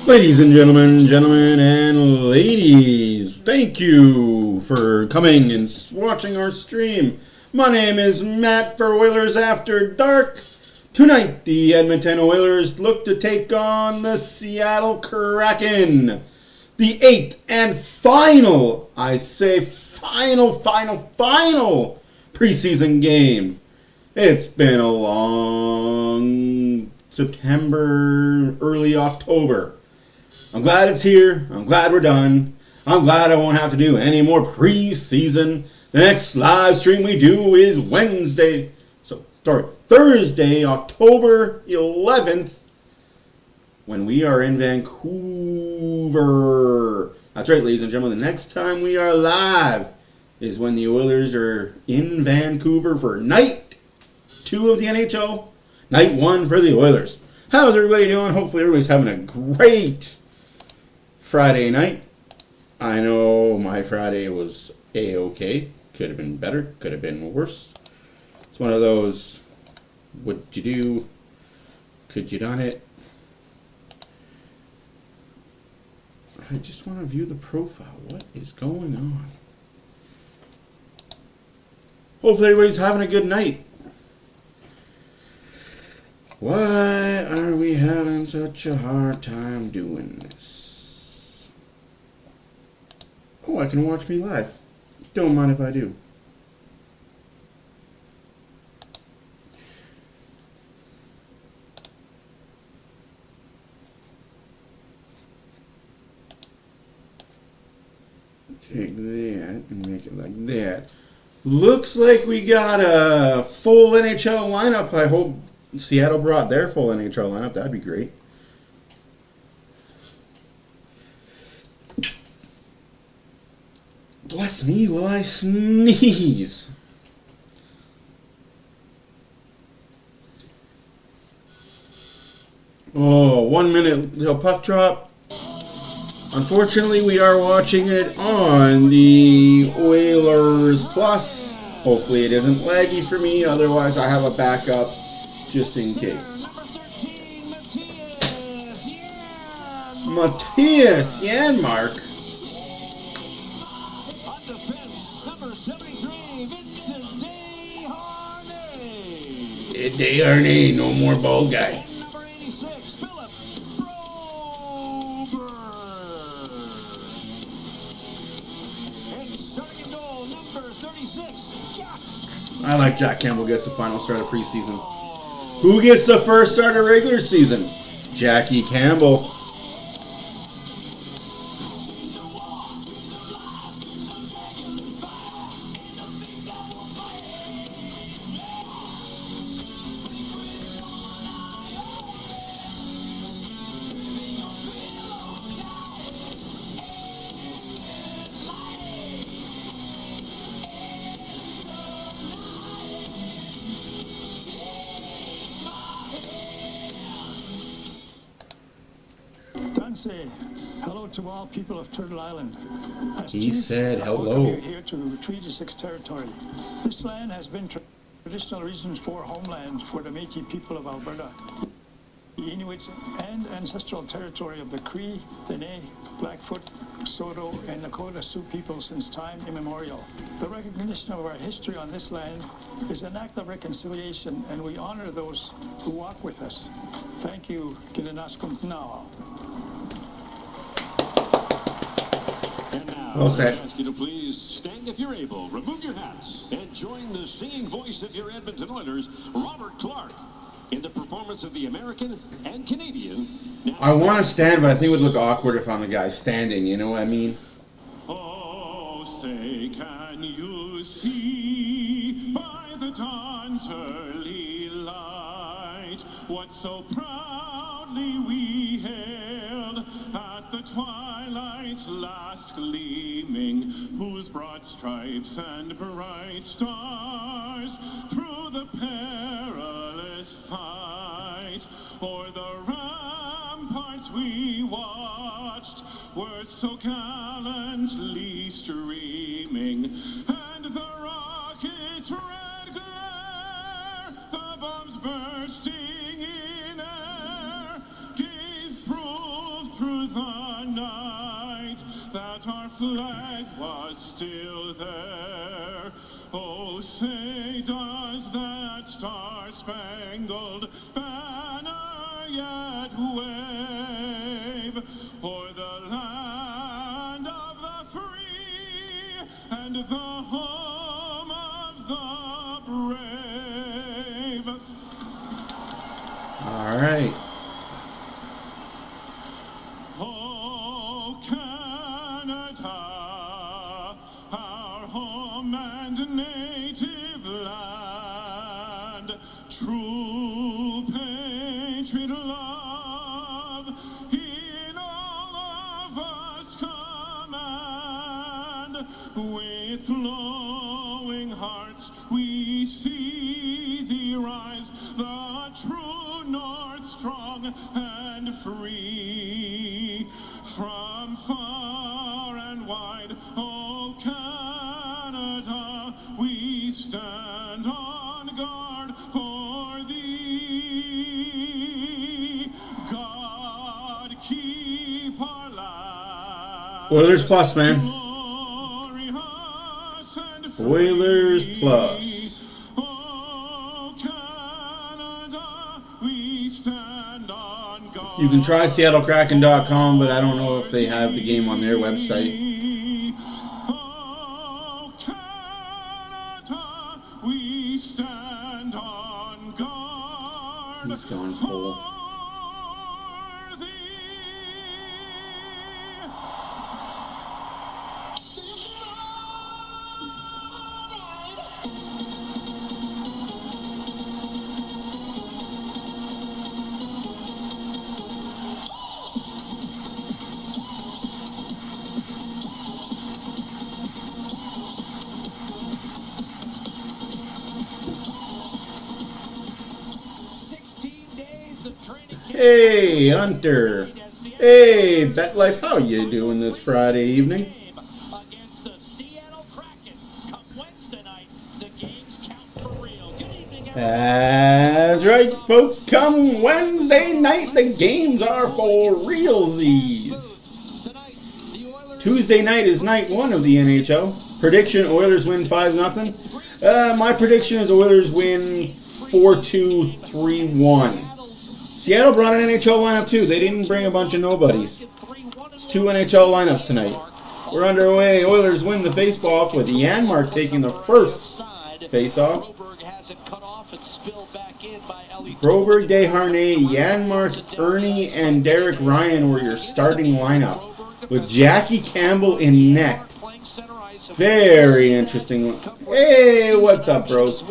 Ladies and gentlemen and ladies, thank you for coming and watching our stream. My name is Matt for Oilers After Dark. Tonight, the Edmonton Oilers look to take on the Seattle Kraken. The 8th and final, I say final preseason game. It's been a long September, early October. I'm glad it's here. I'm glad we're done. I'm glad I won't have to do any more preseason. The next live stream we do is Thursday, October 11th, when we are in Vancouver. That's right, ladies and gentlemen. The next time we are live is when the Oilers are in Vancouver for night 2 of the NHL, night 1 for the Oilers. How's everybody doing? Hopefully everybody's having a great Friday night. I know my Friday was A-okay. Could have been better. Could have been worse. It's one of those, what'd you do? Could you done it? I just want to view the profile. What is going on? Hopefully everybody's having a good night. Why are we having such a hard time doing this? Oh, I can watch me live. Don't mind if I do. Take that and make it like that. Looks like we got a full NHL lineup. I hope Seattle brought their full NHL lineup. That'd be great. Bless me while I sneeze. Oh, 1 minute till puck drop. Unfortunately, we are watching it on the Oilers Plus. Hopefully it isn't laggy for me. Otherwise, I have a backup just in case. Matthias Janmark. Desharnais, no more bald guy. I like Jack Campbell gets the final start of preseason. Who gets the first start of regular season? Jackie Campbell. Say hello to all people of Turtle Island. He said hello. Welcome you here to Treaty 6 territory. This land has been traditional reasons for homeland for the Métis people of Alberta, the Inuit and ancestral territory of the Cree, Dene, Blackfoot, Saulteaux, and Nakota Sioux people since time immemorial. The recognition of our history on this land is an act of reconciliation, and we honor those who walk with us. Thank you, Kinenaskum Now. Well said. I ask you to please stand if you're able, remove your hats, and join the singing voice of your Edmonton Oilers, Robert Clark, in the performance of the American and Canadian. I want to stand, but I think it would look awkward if I'm the guy standing, you know what I mean? Oh, say, can you see by the dawn's early light what so proudly we hailed at the twilight's last gleaming, whose broad stripes and bright stars through the perilous fight o'er the ramparts we watched were so gallantly streaming, and the rockets' red glare, the bombs bursting in air, gave proof through the night that our flag was still there. Oh, say does that star-spangled banner yet wave o'er the land of the free and the home of the brave? All right. Oh, Canada, our home and native land, true patriot love in all of us command. With glowing hearts we see thee rise, the true North strong and free. From far and wide, oh Canada, we stand on guard for thee. God keep our land. Oilers plus, man. Glorious and free. Oilers plus. Oh Canada, we stand on guard. You can try SeattleKraken.com, but I don't know if they have the game on their website. Oh, Canada, we stand on guard. He's going full. For thee. Hey, Hunter. Hey, BetLife. How you doing this Friday evening? Against the Seattle Kraken. Come Wednesday night, the games count for real. Good evening, everyone. That's right, folks. Come Wednesday night, the games are for realsies. Tonight, the Oilers. Tuesday night is night 1 of the NHL. Prediction, Oilers win 5-0. My prediction is Oilers win 4-2, 3-1. Seattle brought an NHL lineup too. They didn't bring a bunch of nobodies. It's 2 NHL lineups tonight. We're underway. Oilers win the face-off with Janmark taking the first face-off. Broberg, Desharnais, Janmark, Ernie, and Derek Ryan were your starting lineup, with Jackie Campbell in net. Very interesting. Hey, what's up, bros?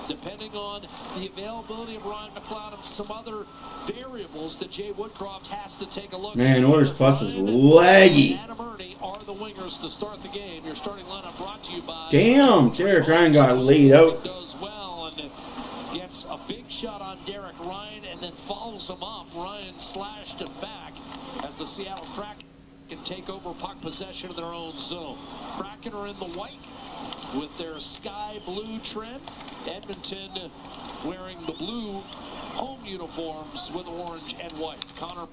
Depending on the availability of Ryan McLeod and some other variables that Jay Woodcroft has to take a look. Man, Oilers Plus is laggy. Adam Ernie are the wingers to start the game. Your starting lineup brought to you by. Damn, Derek Ryan got laid out. Does well and gets a big shot on Derek Ryan and then follows him up. Ryan slashed it back as the Seattle Kraken can take over puck possession of their own zone. Kraken are in the white with their sky blue trim. Edmonton wearing the blue home uniforms with orange and white. Connor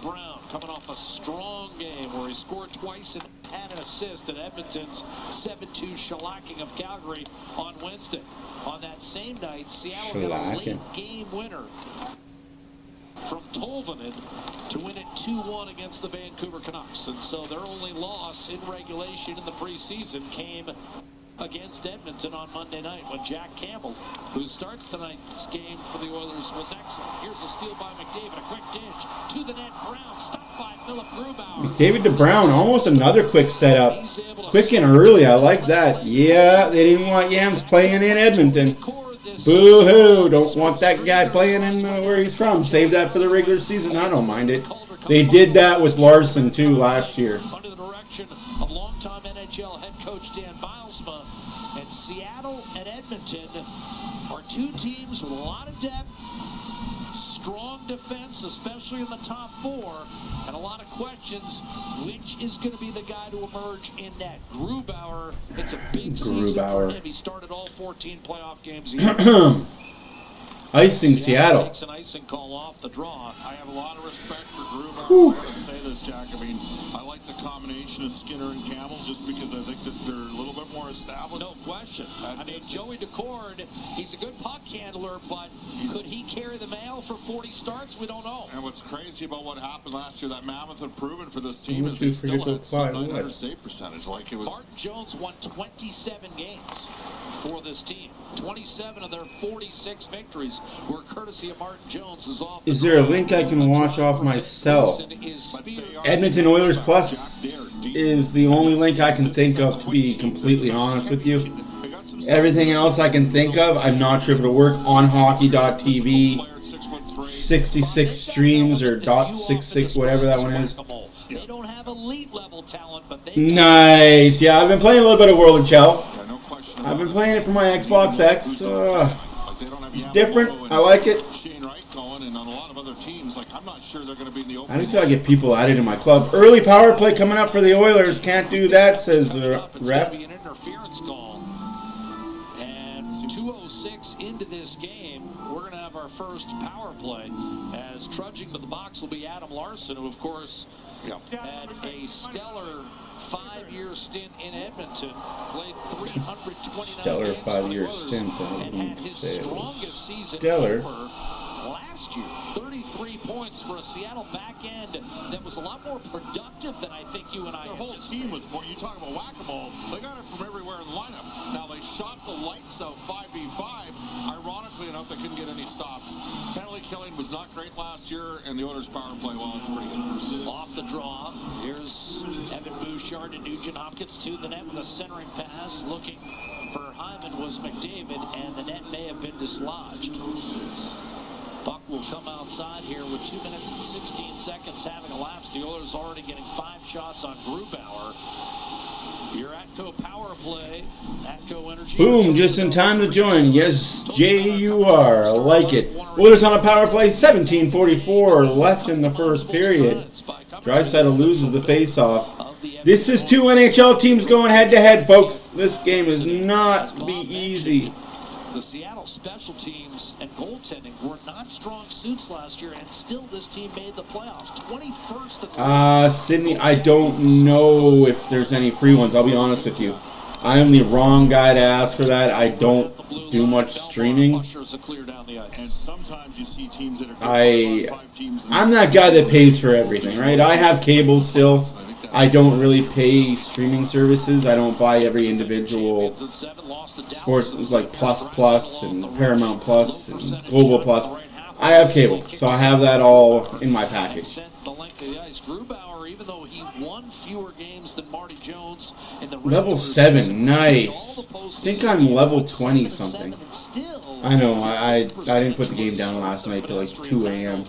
Brown coming off a strong game where he scored twice and had an assist at Edmonton's 7-2 shellacking of Calgary on Wednesday. On that same night, Seattle got a late game winner from Tolvanen to win it 2-1 against the Vancouver Canucks. And so their only loss in regulation in the preseason came against Edmonton on Monday night when Jack Campbell, who starts tonight's game for the Oilers, was excellent. Here's a steal by McDavid, a quick dish to the net. Brown stopped by Philip Grubauer. McDavid to Brown, almost another quick setup. Quick and early, I like that. Yeah, they didn't want Yams playing in Edmonton. Boo-hoo, don't want that guy playing in where he's from. Save that for the regular season, I don't mind it. They did that with Larson, too, last year. Under the direction of longtime NHL head coach Dan Bilesma, and Seattle and Edmonton are two teams with a lot of depth, strong defense, especially in the top four, and a lot of questions. Which is going to be the guy to emerge in net? Grubauer, it's a big season for him. He started all 14 playoff games. Icing Seattle. Takes an icing call off the draw. I have a lot of respect for Grubauer. Whew. I'm going to say this, Jack. I mean, I like the combination of Skinner and Campbell just because I think that they're a little bit more established. No question. I mean, Joey DeCord, he's a good puck handler, but could he carry the mail for 40 starts? We don't know. And what's crazy about what happened last year, that Mammoth improvement for this team Would is you they still forget to had apply some 900 what? save percentage. Like it was. Martin Jones won 27 games for this team. 27 of their 46 victories were courtesy of Martin Jones. Is there a link I can watch off my cell? Edmonton Oilers Plus is the only link I can think of, to be completely honest with you. Everything else I can think of, I'm not sure if it'll work. On hockey.tv, 66 streams or .66, whatever that one is. They don't have elite level talent, but they Nice. Yeah, I've been playing a little bit of World of Chell. Yeah, no question. I've been playing it for my Xbox X. Like they don't have Yamamoto Different. and I like it. Shane Wright going, and on a lot of other teams, like I'm not sure they're going to be in the open. I just gotta get people added to my club. Early power play coming up for the Oilers. Can't do that, says the It's ref. gonna be an interference call. And 2:06 into this game, we're going to have our first power play. As trudging to the box will be Adam Larson, who, of course, had a stellar 5-year stint in Edmonton, played 329 Stellar games 5-year for the Oilers, stint. I and had wouldn't his say it strongest was season stellar. ever last year. 33 points for a Seattle back end that was a lot more productive than I think you and I Their whole anticipated. team was more. You talk about whack-a-mole. They got it from everywhere in the lineup. Now they shot the lights out 5v5. Ironically enough, they couldn't get any stops. Penalty killing was not great last year, and the Oilers' power play, well, it's pretty good. Off the draw. Here's Evan Bouchard and Nugent Hopkins to the net with a centering pass. Looking for Hyman was McDavid, and the net may have been dislodged. Puck will come outside here with 2 minutes and 16 seconds having elapsed. The Oilers already getting 5 shots on Grubauer. Your Atco power play. Atco Energy. Boom, just in time to join. Yes, Jay, you are. I like it. Oilers on a power play, 17:44 left in the first period. Draisaitl loses the faceoff. This is 2 NHL teams going head-to-head, folks. This game is not be easy. The Seattle special teams and goaltending were not strong suits last year, and still this team made the playoffs. 21st in the league. Sydney, I don't know if there's any free ones. I'll be honest with you. I am the wrong guy to ask for that. I don't do much streaming. And sometimes you see teams that are I'm that guy that pays for everything, right? I have cable still. I don't really pay streaming services. I don't buy every individual sports like Plus and Paramount Plus and Global Plus. I have cable, so I have that all in my package. Grubauer, even though he won fewer games than Marty Jones in the Level 7, nice. I think I'm level 20 something. I know, I didn't put the game down last night till like 2 a.m.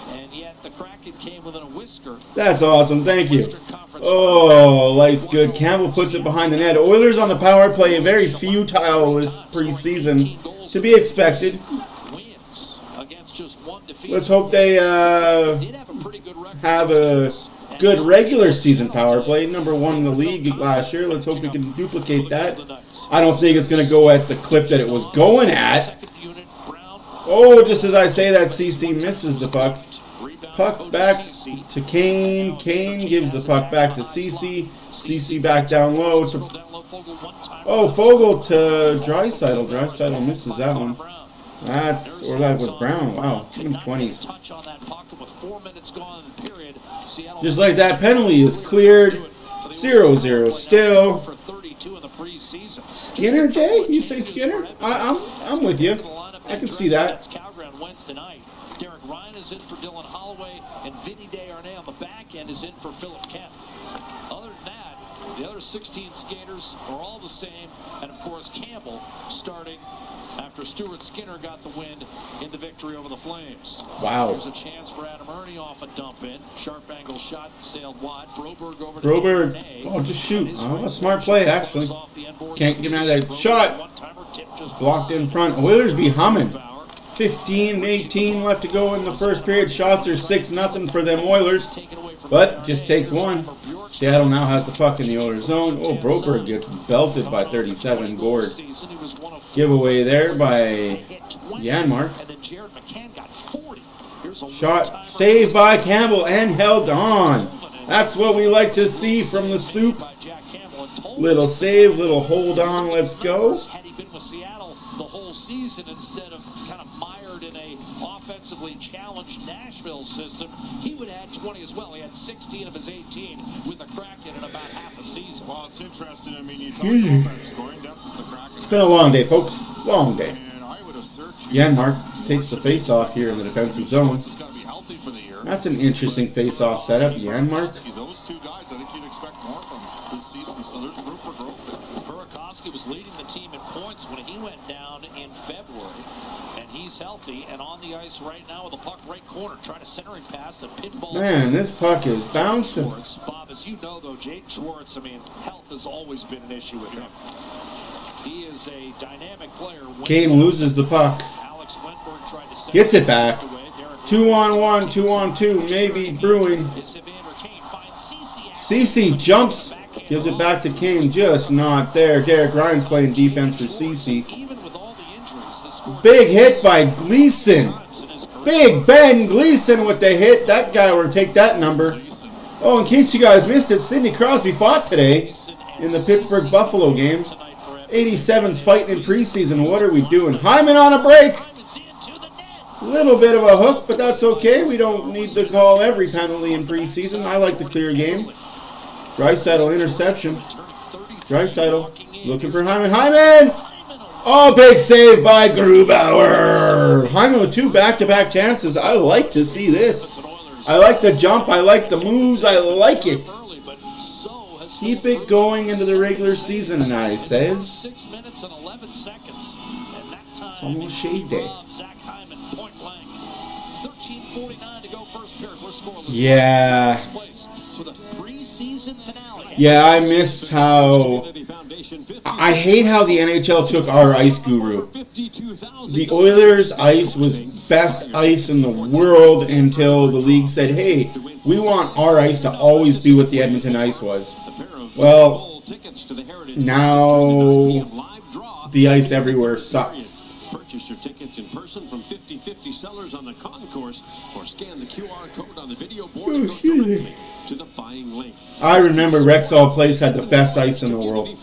And yet the Kraken came within a whisker. That's awesome, thank you. Oh, life's good. Campbell puts it behind the net. Oilers on the power play, very futile this preseason, to be expected. Let's hope they have a good regular season power play. Number 1 in the league last year. Let's hope we can duplicate that. I don't think it's going to go at the clip that it was going at. Oh, just as I say that, CC misses the puck. Puck back to Kane. Kane gives the puck back to CC. CC back down low. Fogle to Draisaitl. Draisaitl misses that one. That was Brown. Wow, 20s. Just like that, penalty is cleared. 0-0 still. Skinner, Jay? You say Skinner? I'm with you. I can see that. Derek Ryan is in for Dylan Holloway, and Vinny Desharnais on the back end is in for Philip Kemp. Other than that, the other 16 skaters are all the same, and of course Campbell starting after Stuart Skinner got the win in the victory over the Flames. Wow. There's a chance for Adam Ernie off a dump in. Sharp angle shot sailed wide. Broberg over to Desharnais. Oh, just shoot. A smart play, actually. Can't get out of that shot. Blocked in front. Oilers be humming. 15-18 left to go in the first period. Shots are 6-0 for them Oilers, but just takes one. Seattle now has the puck in the Oilers zone. Oh, Broberg gets belted by 37. Gord. Giveaway there by 20. Janmark. And then Jared McCann got 40. Here's a Shot saved by Campbell and held on. That's what we like to see from the soup. by Jack Campbell and told Little save, little hold on, let's go. Had he been with Seattle the whole season instead of kind of mired in a offensively challenged Nashville system, he would have had 20 as well. He had 16 of his 18 with the Kraken in about half a season. Well, it's interesting. I mean, you talk about that scoring depth with the Kraken. It's been a long day, folks. Long day. And I would assert Janmark takes the face-off here in the defensive zone. This is going to be healthy for the year. That's an interesting face-off setup. Janmark. Those two guys, I think you'd expect more from this season, so there's room for growth there. Burakovsky was leading the team in points when he went down in February, and he's healthy and on the ice right now with the puck right corner, trying to centering pass the pinball. Man, this puck is bouncing. Schwartz. Bob, as you know, though, Jake Schwartz, I mean, health has always been an issue with him. He is a dynamic player. Kane loses the puck. Alex Wentberg tried to send Gets it back. away. Derek 2-on-1, 2-on-2, maybe brewing. It's Evander Kane finds Ceci. Cece jumps, gives it back to Kane, just not there. Derek Ryan's playing defense for Cece. Even with all the injuries, the score Big hit by Gleason. Big Ben Gleason with the hit. That guy will take that number. Oh, in case you guys missed it, Sidney Crosby fought today in the Pittsburgh Buffalo game. 87's fighting in preseason. What are we doing? Hyman on a break. Little bit of a hook, but that's okay. We don't need to call every penalty in preseason. I like the clear game. Draisaitl interception. Draisaitl looking for Hyman. Hyman! Oh, big save by Grubauer. Hyman with 2 back-to-back chances. I like to see this. I like the jump. I like the moves. I like it. Keep it going into the regular season, I says. 6 minutes and 11 seconds. And that time It's almost shade day. Zach Hyman point blank. 13:49 to go first period. We're scoreless. Yeah. For the preseason finale. Yeah, I miss how... I hate how the NHL took our ice guru. The Oilers' ice was best ice in the world until the league said, hey, we want our ice to always be what the Edmonton ice was. Well, now the ice everywhere sucks. Purchase your tickets in person from 50/50 sellers on the concourse or scan the QR code on the video board and go directly to the buying link. I remember Rexall Place had the best ice in the world.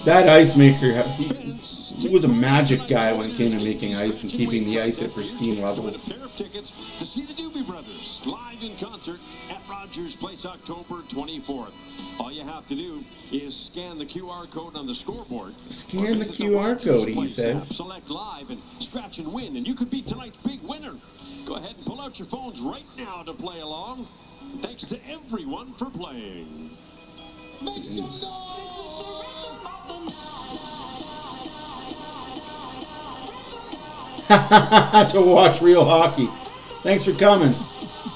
That ice maker, he was a magic guy when it came to making ice and keeping the ice at pristine levels. A pair of tickets to see the Doobie Brothers live in concert at Rogers Place October 24th. All you have to do is scan the QR code on the scoreboard. Scan the QR code, he says. Select live and scratch and win, and you could be tonight's big winner. Go ahead and pull out your phones right now to play along. Thanks to everyone for playing. Make some noise. This is the rhythm of the night. To watch real hockey. Thanks for coming.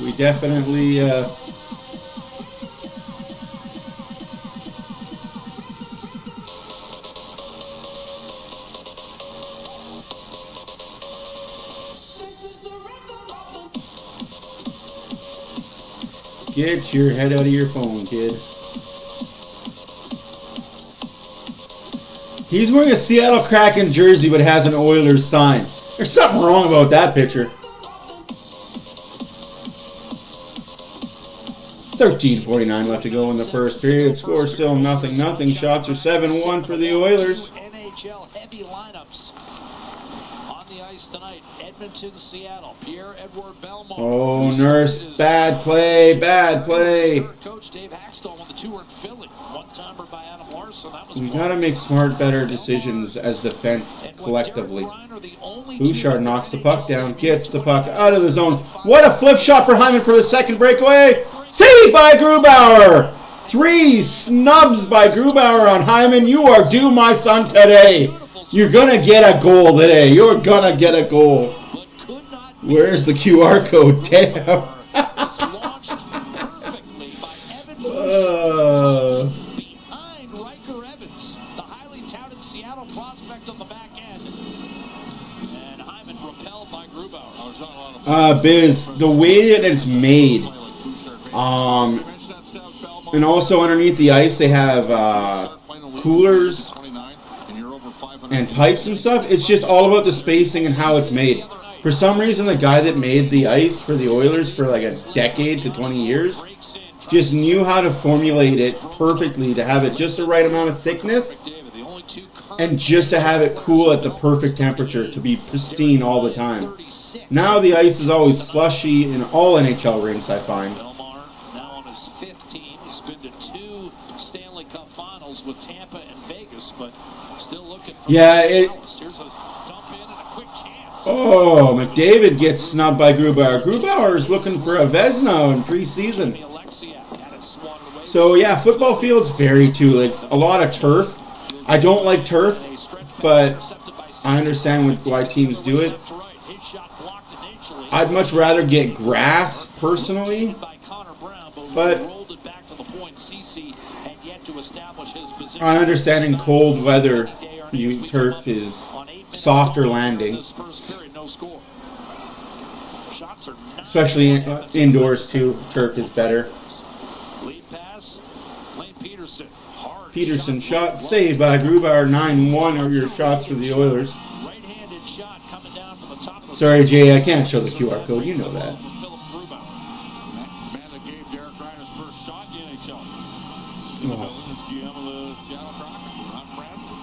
We definitely... Get your head out of your phone, kid. He's wearing a Seattle Kraken jersey but has an Oilers sign. There's something wrong about that picture. 13:49 left to go in the first period. Score still 0-0. Shots are 7-1 for the Oilers. NHL heavy lineups on the ice tonight. Edmonton, Seattle. Pierre-Edouard Bellemare. Oh, Nurse, bad play, bad play. Coach Dave Haxtell on the tour in Philly. One-timer by Adam Larson. That was We gotta make smart, better decisions as defense collectively. Bouchard Bouchard knocks the puck down, gets the puck out of the zone. What a flip shot for Hyman for the second breakaway. Saved by Grubauer. 3 snubs by Grubauer on Hyman. You are due, my son, today. You're gonna get a goal today. You're gonna get a goal. Where's the QR code? Damn. Behind Riker Evans, the highly touted Seattle prospect on the back end. And Hyman repelled by Grubauer. Biz, the way that it's made, and also underneath the ice they have coolers and pipes and stuff. It's just all about the spacing and how it's made. For some reason, the guy that made the ice for the Oilers for like a decade to 20 years just knew how to formulate it perfectly to have it just the right amount of thickness and just to have it cool at the perfect temperature to be pristine all the time. Now the ice is always slushy in all NHL rinks, I find. Belmar now on his 15. He's been to 2 Stanley Cup Finals with Tampa and Vegas, but still looking for Dallas. Here's a dump in and a quick chance. Oh, McDavid gets snubbed by Grubauer. Grubauer is looking for a Vezina in preseason. So yeah, football field's very too, like a lot of turf. I don't like turf, but I understand why teams do it. I'd much rather get grass personally, but I understand in cold weather, turf is softer landing, especially indoors too. Turf is better. Peterson shot saved by Grubauer. 9-1 are your shots for the Oilers. Sorry, Jay, I can't show the QR code. You know that. Man that gave Derek Ryan his first shot in the NHL. He's in the building as GM of the Seattle Kraken, Ron Francis.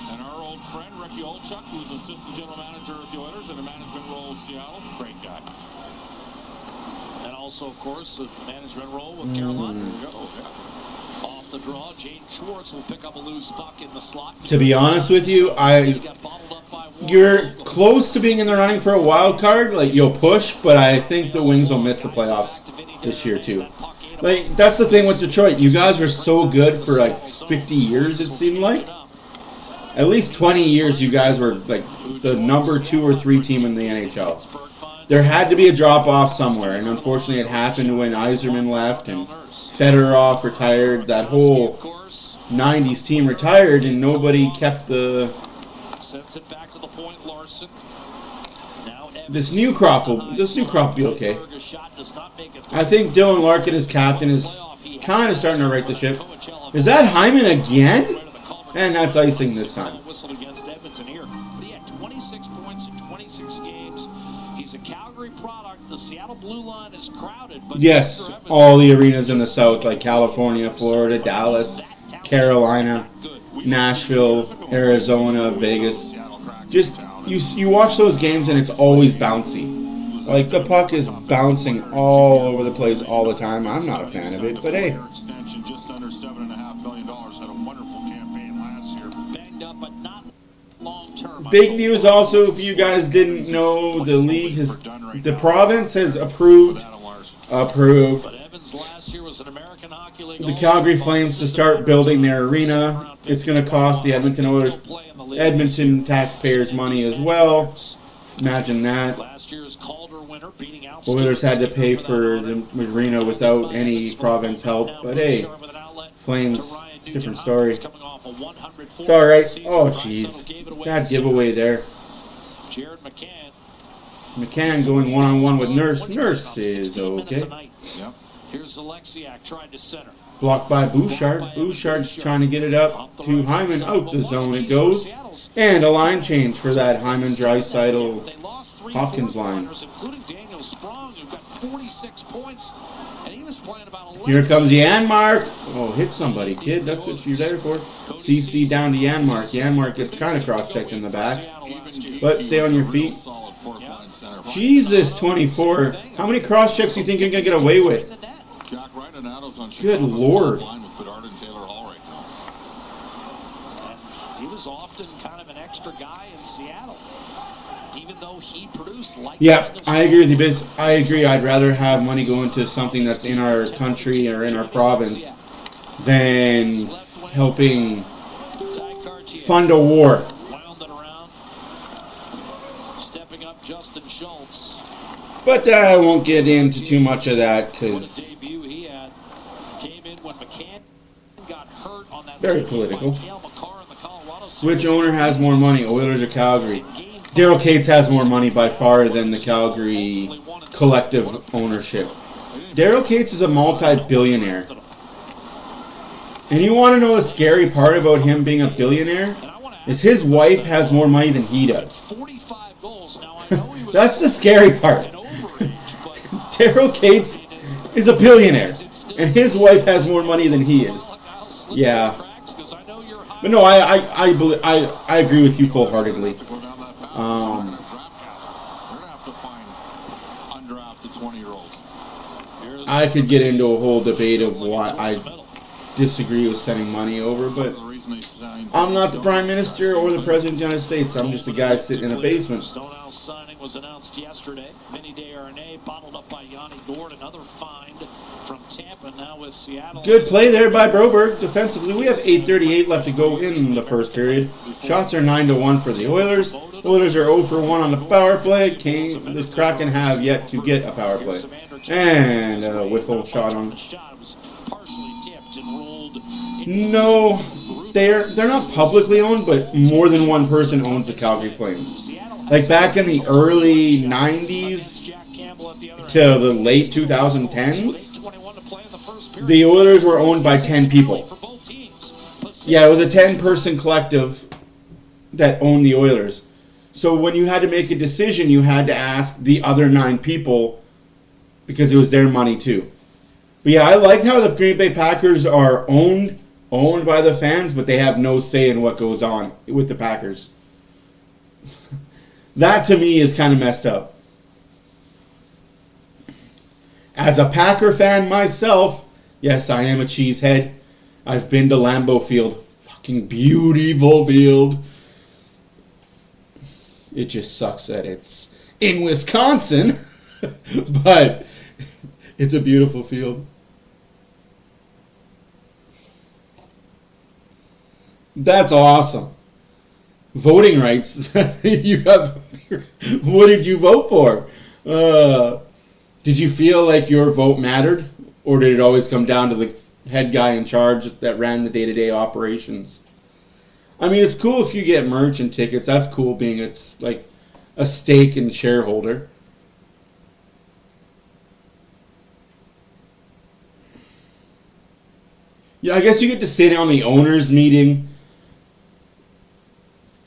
And our old friend, Ricky Olchuk, who's assistant general manager of the Oilers in a management role in Seattle. Great guy. And also, of course, the management role with Carolina. There you go. Off the draw, James Schwartz will pick up a loose puck in the slot. To be honest with you, you're close to being in the running for a wild card. Like, you'll push, but I think the Wings will miss the playoffs this year too. Like, that's the thing with Detroit. You guys were so good for like 50 years, it seemed like. At least 20 years, you guys were like the number 2 or 3 team in the NHL. There had to be a drop off somewhere, and unfortunately, it happened when Yzerman left and Fedorov retired. That whole 90s team retired, and nobody kept the. This new crop will be okay. I think Dylan Larkin as captain is kind of starting to right the ship. Is that Hyman again? And that's icing this time. He had 26 points in 26 games. He's a Calgary product. The Seattle blue line is crowded. But yes, all the arenas in the South, like California, Florida, Dallas, Carolina, Nashville, Arizona, Vegas. Just you watch those games and it's always bouncy. Like, the puck is bouncing all over the place all the time. I'm not a fan of it, but hey. Extension just under $7.5 million. Had a wonderful campaign last year. Banged up, but not long term. Big news also, if you guys didn't know, the province has approved the Calgary Flames to start building their arena. It's going to cost the Edmonton taxpayers money as well. Imagine that. Oilers had to pay for the arena without any province help, but hey, Flames, different story. It's all right. Oh, jeez, bad giveaway there. McCann going one-on-one with Nurse. Nurse is okay. Blocked by Bouchard. Bouchard trying to get it up to Hyman. Out the zone it goes. And a line change for that Hyman-Draisaitl Hopkins line. Here comes Janmark. Oh, hit somebody, kid. That's what you're there for. CC down to Janmark. Janmark gets kind of cross-checked in the back. But stay on your feet. Jesus, 24. How many cross-checks do you think you're going to get away with? Good Lord. He was often kind of an extra guy in Seattle, even though he produced like. Yeah, I agree with you, Biz. I agree. I'd rather have money go into something that's in our country or in our province than helping fund a war. Stepping up Justin Schultz. But I won't get into too much of that because very political. Which owner has more money, Oilers or Calgary? Daryl Cates has more money by far than the Calgary collective ownership. Daryl Cates is a multi-billionaire. And you want to know the scary part about him being a billionaire? is his wife has more money than he does. 45 goals. Now, I know he was That's the scary part. an overage, but Daryl Cates is a billionaire, and his wife has more money than he is. Yeah. But no, I agree with you full-heartedly. Go down that path. They're going to have to find undrafted 20-year-olds. I could get into a whole debate of why I disagree with sending money over, but The reason they signed I'm not the Prime Minister or the President of the United States. I'm just a guy sitting in a basement. Stonehouse signing was announced yesterday. Vinny DeArnay bottled up by Yanni Gord, another find from Tampa, now with Seattle. Good play there by Broberg defensively. We have 8:38 left to go in the first period. Shots are 9-1 for the Oilers. Oilers are 0 for 1 on the power play. The Kraken have yet to get a power play. And a whiffle shot on. The shot was partially tipped and rolled. No, they're not publicly owned, but more than one person owns the Calgary Flames. Like back in the early 90s to the late 2010s, the Oilers were owned by 10 people. Yeah, it was a 10-person collective that owned the Oilers. So when you had to make a decision, you had to ask the other 9 people because it was their money too. But yeah, I liked how the Green Bay Packers are owned by the fans, but they have no say in what goes on with the Packers. That to me is kind of messed up. As a Packer fan myself, yes, I am a cheesehead. I've been to Lambeau Field. Fucking beautiful field. It just sucks that it's in Wisconsin, but it's a beautiful field. That's awesome. Voting rights. You have. What did you vote for? Did you feel like your vote mattered, or did it always come down to the head guy in charge that ran the day-to-day operations? I mean, it's cool if you get merch and tickets. That's cool being a stake and shareholder. Yeah, I guess you get to sit in on the owners' meeting,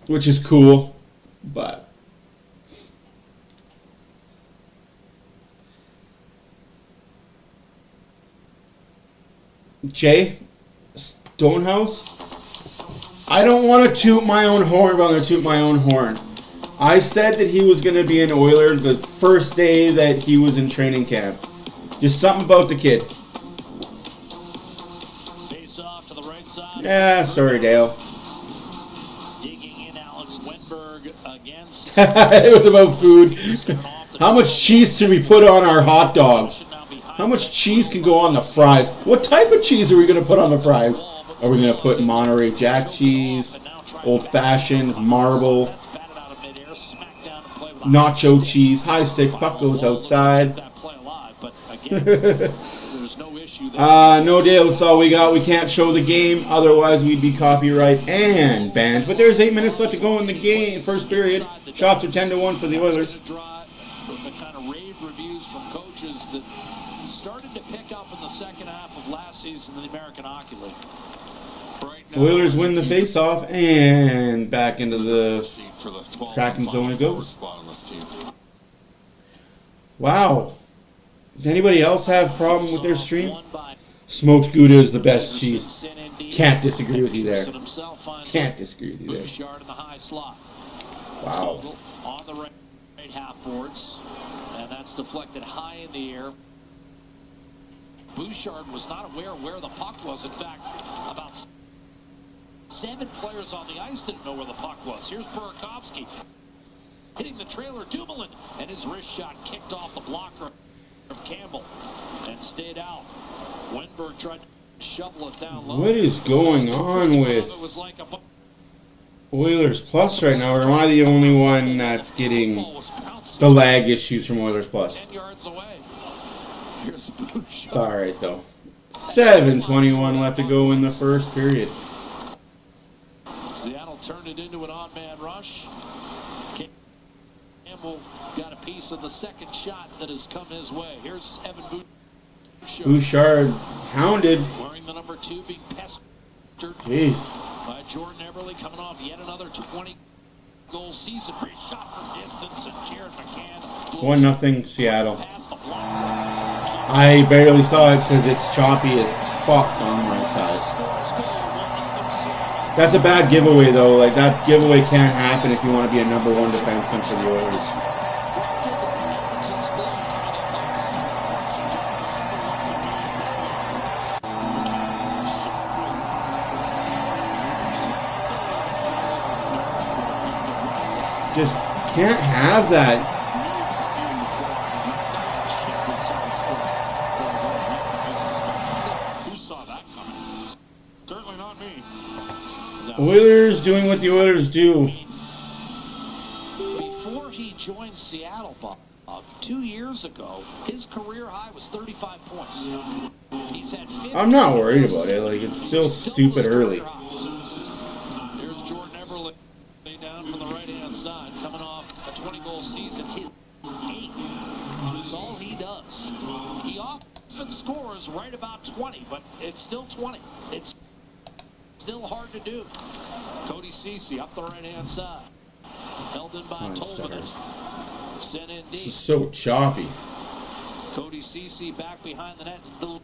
which is cool, but Jay Stonehouse, I don't want to toot my own horn, but I'm going to toot my own horn. I said that he was going to be an Oiler the first day that he was in training camp. Just something about the kid. Face off to the right side. Yeah, sorry, Dale. Digging in Alex Wenberg against. It was about food. How much cheese should we put on our hot dogs? How much cheese can go on the fries? What type of cheese are we going to put on the fries? Are we going to put Monterey Jack cheese, old-fashioned, marble, nacho cheese, high stick, puck goes outside? No, Dale, that's all we got. We can't show the game, otherwise we'd be copyright and banned. But there's 8 minutes left to go in the game, first period. Shots are 10-1 for the Oilers. The kind of rave reviews from coaches that started to pick up in the second half of last season in the American Hockey League. Right now, Oilers win the face-off and back into the for the 12th Kraken zone it goes. spot on this team. Wow. Does anybody else have a problem with their stream? Smoked Gouda is the best cheese. Can't disagree with you there. Can't disagree with you there. Bouchard in the high slot. Wow. On the right half boards, and that's deflected high in the air. Bouchard was not aware where the puck was. In fact, about 7 players on the ice didn't know where the puck was. Here's Burakovsky hitting the trailer, Dumoulin, and his wrist shot kicked off the blocker of Campbell and stayed out. Wenberg tried to shovel it down low. What is going on with Oilers Plus right now? Or am I the only one that's getting the lag issues from Oilers Plus? 10 yards away. Here's Bouchard. It's alright though. 7:21 left to go in the first period. Seattle turned it into an odd-man rush. Campbell got a piece of the second shot that has come his way. Here's Evan Bouchard. Bouchard hounded. Wearing the number 2, being pestered Jeez. by Jordan Eberle coming off yet another 20-goal season. Great shot from distance, and Jared McCann. 1-0 Seattle. I barely saw it because it's choppy as fuck on my side. That's a bad giveaway, though. Like, that giveaway can't happen if you want to be a number 1 defenseman for the Oilers. Just can't have that. Who saw that coming? Certainly not me. Oilers doing what the Oilers do. Before he joined Seattle, Bob, 2 years ago, his career high was 35 points. He's had 50. I'm not worried about it. Like, it's still stupid early. Here's Jordan Eberle down from the right-hand side, coming off a 20-goal season. His 8th. That's all he does. He often scores right about 20, but it's still 20. It's still hard to do. Cody Ceci up the right-hand side. Held in by Tolman. Sent in This is deep. so choppy. Cody Ceci back behind the net. The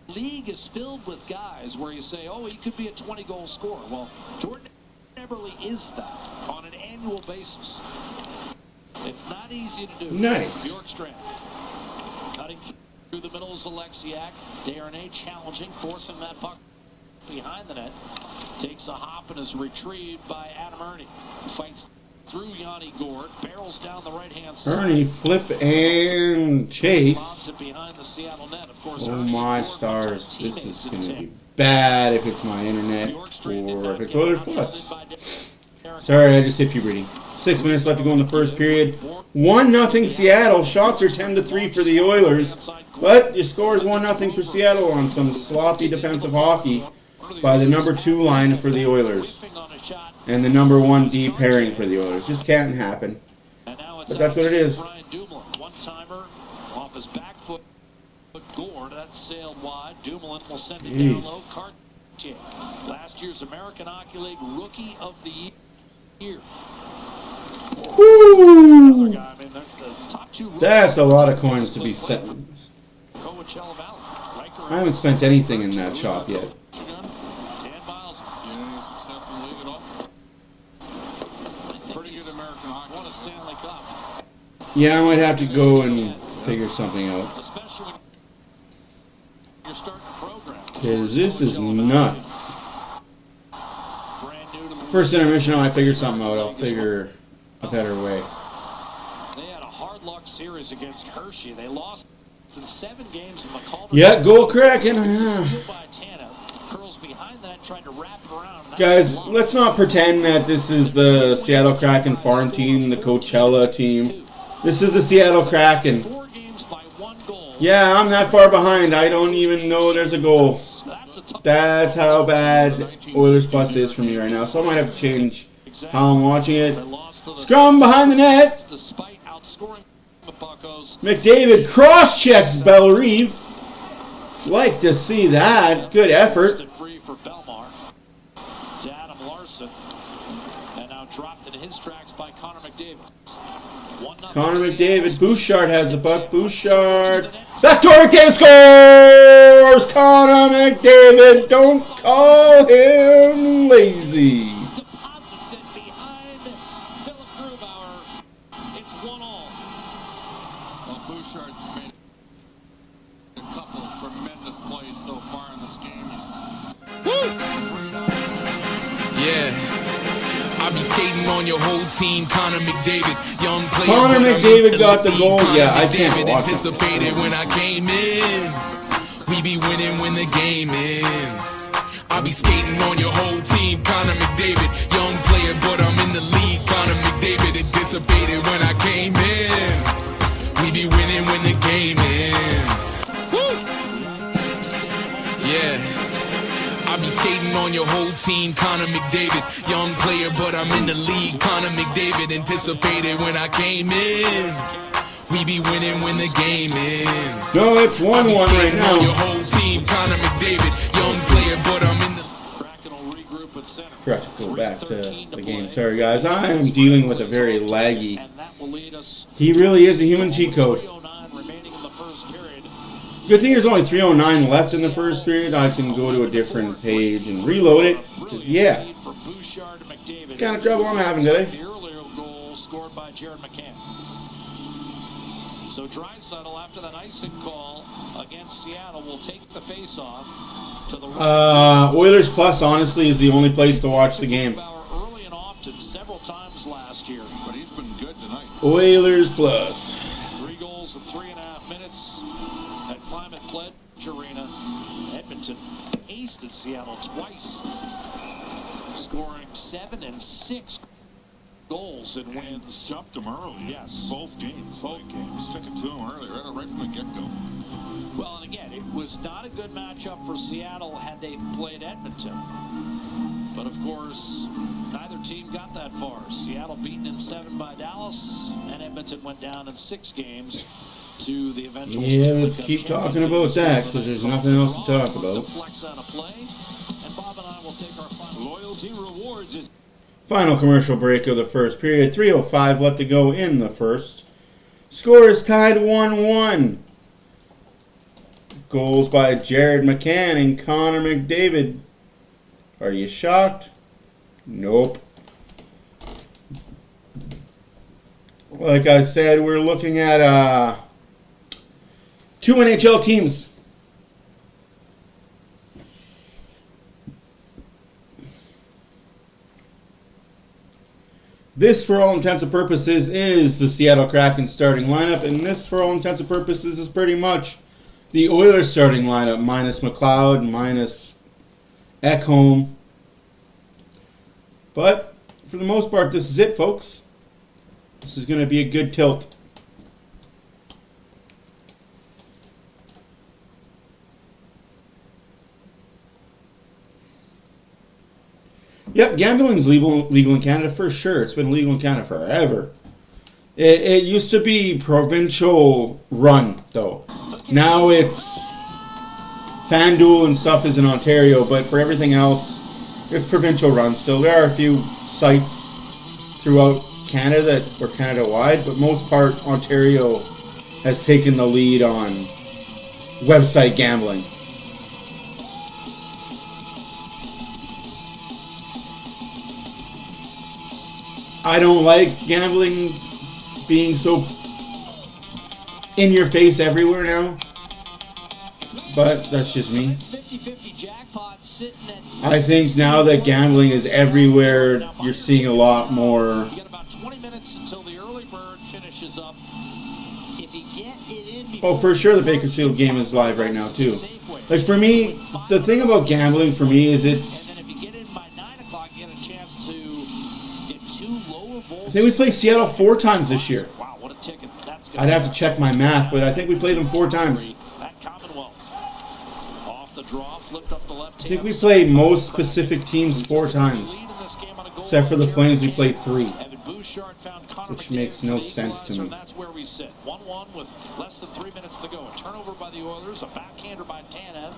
league is filled with guys where you say, oh, he could be a 20-goal scorer. Well, Jordan Eberle is that on an annual basis. It's not easy to do. Nice. Bjorkstrand cutting through the middle is Alexiak. Darnay challenging, forcing that puck behind the net. Takes a hop and is retrieved by Adam Ernie. Fights through Yanni Gord. Barrels down the right-hand side. Ernie, flip and chase. Launches it behind the Seattle net. Of course, Oh Ernie my and Gord, stars. longtime This is teammates going to in be Tim. bad if it's my internet Bjorkstrand did or not if it's get Oilers outhanded Plus. by Derek. Sorry, I just hit puberty. 6 minutes left to go in the first period. 1-0 Seattle. Shots are 10-3 for the Oilers. But your score is 1-0 for Seattle on some sloppy defensive hockey by the number 2 line for the Oilers. And the number 1 D pairing for the Oilers. Just can't happen. But that's what it is. Brian Dumoulin, one-timer off his back foot. Gord, that sailed wide. Dumoulin will send it down low. Cartier, last year's American Hockey League Rookie of the Year. Woo! Guy, I mean, the top 2 That's a lot of coins to be set. Coachella Valley. I haven't spent anything in that shop yet. Dan Miles. Seen any success in the league at all? Pretty good American hockey. Won a Stanley Cup. Yeah, I might have to go and figure something out. Especially when you're starting a program. Because this is nuts. Brand new to the First intermission, I figure something out. I'll figure a better way. They had a hard luck series against Hershey. They lost in 7 games in the Culver. Yeah, go Kraken. By Tana. Curls behind that, tried to wrap it around. Guys, let's not pretend that this is the Seattle Kraken farm team, the Coachella team. This is the Seattle Kraken. 4 games by 1 goal. Yeah, I'm that far behind. I don't even know there's a goal. That's a tough. That's how bad Oilers Plus is for me right now. So I might have to change how I'm watching They it. lost to the Scrum behind the net. despite outscoring the Buccos. McDavid cross-checks Bellerive. Like to see that. Good effort. Free for Belmar to Adam Larson, and now dropped in his tracks by Connor McDavid. 1-0. Connor McDavid. Bouchard has the puck. Bouchard. Backdoor McDavid scores! Connor McDavid. Don't call him lazy. Deposits it behind Philip Grubauer. It's 1-1. Well, Bouchard's made a couple of tremendous plays so far in this game. Yeah. I be skating on your whole team, Connor McDavid, young player. Connor but I'm McDavid in got the league. goal. Connor Yeah, I can't McDavid watch it. anticipated when I came in. We be winning when the game ends. I be skating on your whole team, Connor McDavid, young player, but I'm in the league. Connor McDavid anticipated when I came in. We be winning when the game ends. Woo! Yeah. I be skating on your whole team, Connor McDavid, young player, but I'm in the league. Connor McDavid anticipated when I came in. We be winning when the game ends. No, it's 1-1 right On your now. whole team, Connor McDavid, young player, but I'm in the Kraken will regroup at center. Forgot to go back to the game. Sorry, guys. I am dealing with a very laggy. He really is a human cheat code. Good thing there's only 3:09 left in the first period. I can go to a different page and reload it. Because, yeah, it's the kind of trouble I'm having today. The earlier goal scored by Jared McCann. So Draisaitl, after that icing call against Seattle, will take the face-off to the Oilers Plus, honestly, is the only place to watch the game. early and often, several times last year. But he's been good tonight. Oilers Plus. 3 goals in 3.5 minutes at Climate Pledge Arena. Edmonton aced Seattle twice, scoring 7 and 6 goals in wins. Jumped him early. Yes. Both games. Took it to him early, right from the get-go. Well, and again, it was not a good matchup for Seattle had they played Edmonton. But of course, neither team got that far. Seattle beaten in 7 by Dallas, and Edmonton went down in 6 games to the eventual. Yeah, let's keep talking about that because there's nothing else to talk about. Flex on a play, and Bob and I will take our final. Loyalty Rewards is Final commercial break of the first period. 3:05 left to go in the first. Score is tied 1-1. Goals by Jared McCann and Connor McDavid. Are you shocked? Nope. Like I said, we're looking at 2 NHL teams. This, for all intents and purposes, is the Seattle Kraken starting lineup, and this, for all intents and purposes, is pretty much the Oilers starting lineup, minus McLeod, minus Ekholm. But, for the most part, this is it, folks. This is going to be a good tilt. Yep, gambling's legal in Canada for sure. It's been legal in Canada forever. It used to be provincial run, though. Now it's FanDuel and stuff is in Ontario, but for everything else, it's provincial run still. There are a few sites throughout Canada that are Canada-wide, but most part, Ontario has taken the lead on website gambling. I don't like gambling being so in your face everywhere now, but that's just me. I think now that gambling is everywhere, you're seeing a lot more. You get about 20 minutes until the early bird finishes up. If you get it in Oh, for sure the Bakersfield game is live right now too. Like for me, the thing about gambling for me is it's. I think we played Seattle 4 times this year. Wow, what a ticket. I'd have to check my math, but I think we played them 4 times. Off the draw, flipped up the left. I think we played most specific teams 4 times. Except for the Flames, we played 3. Which makes no sense to me. That's where we sit. 1-1 with less than 3 minutes to go. A turnover by the Oilers, a backhander by Tanev,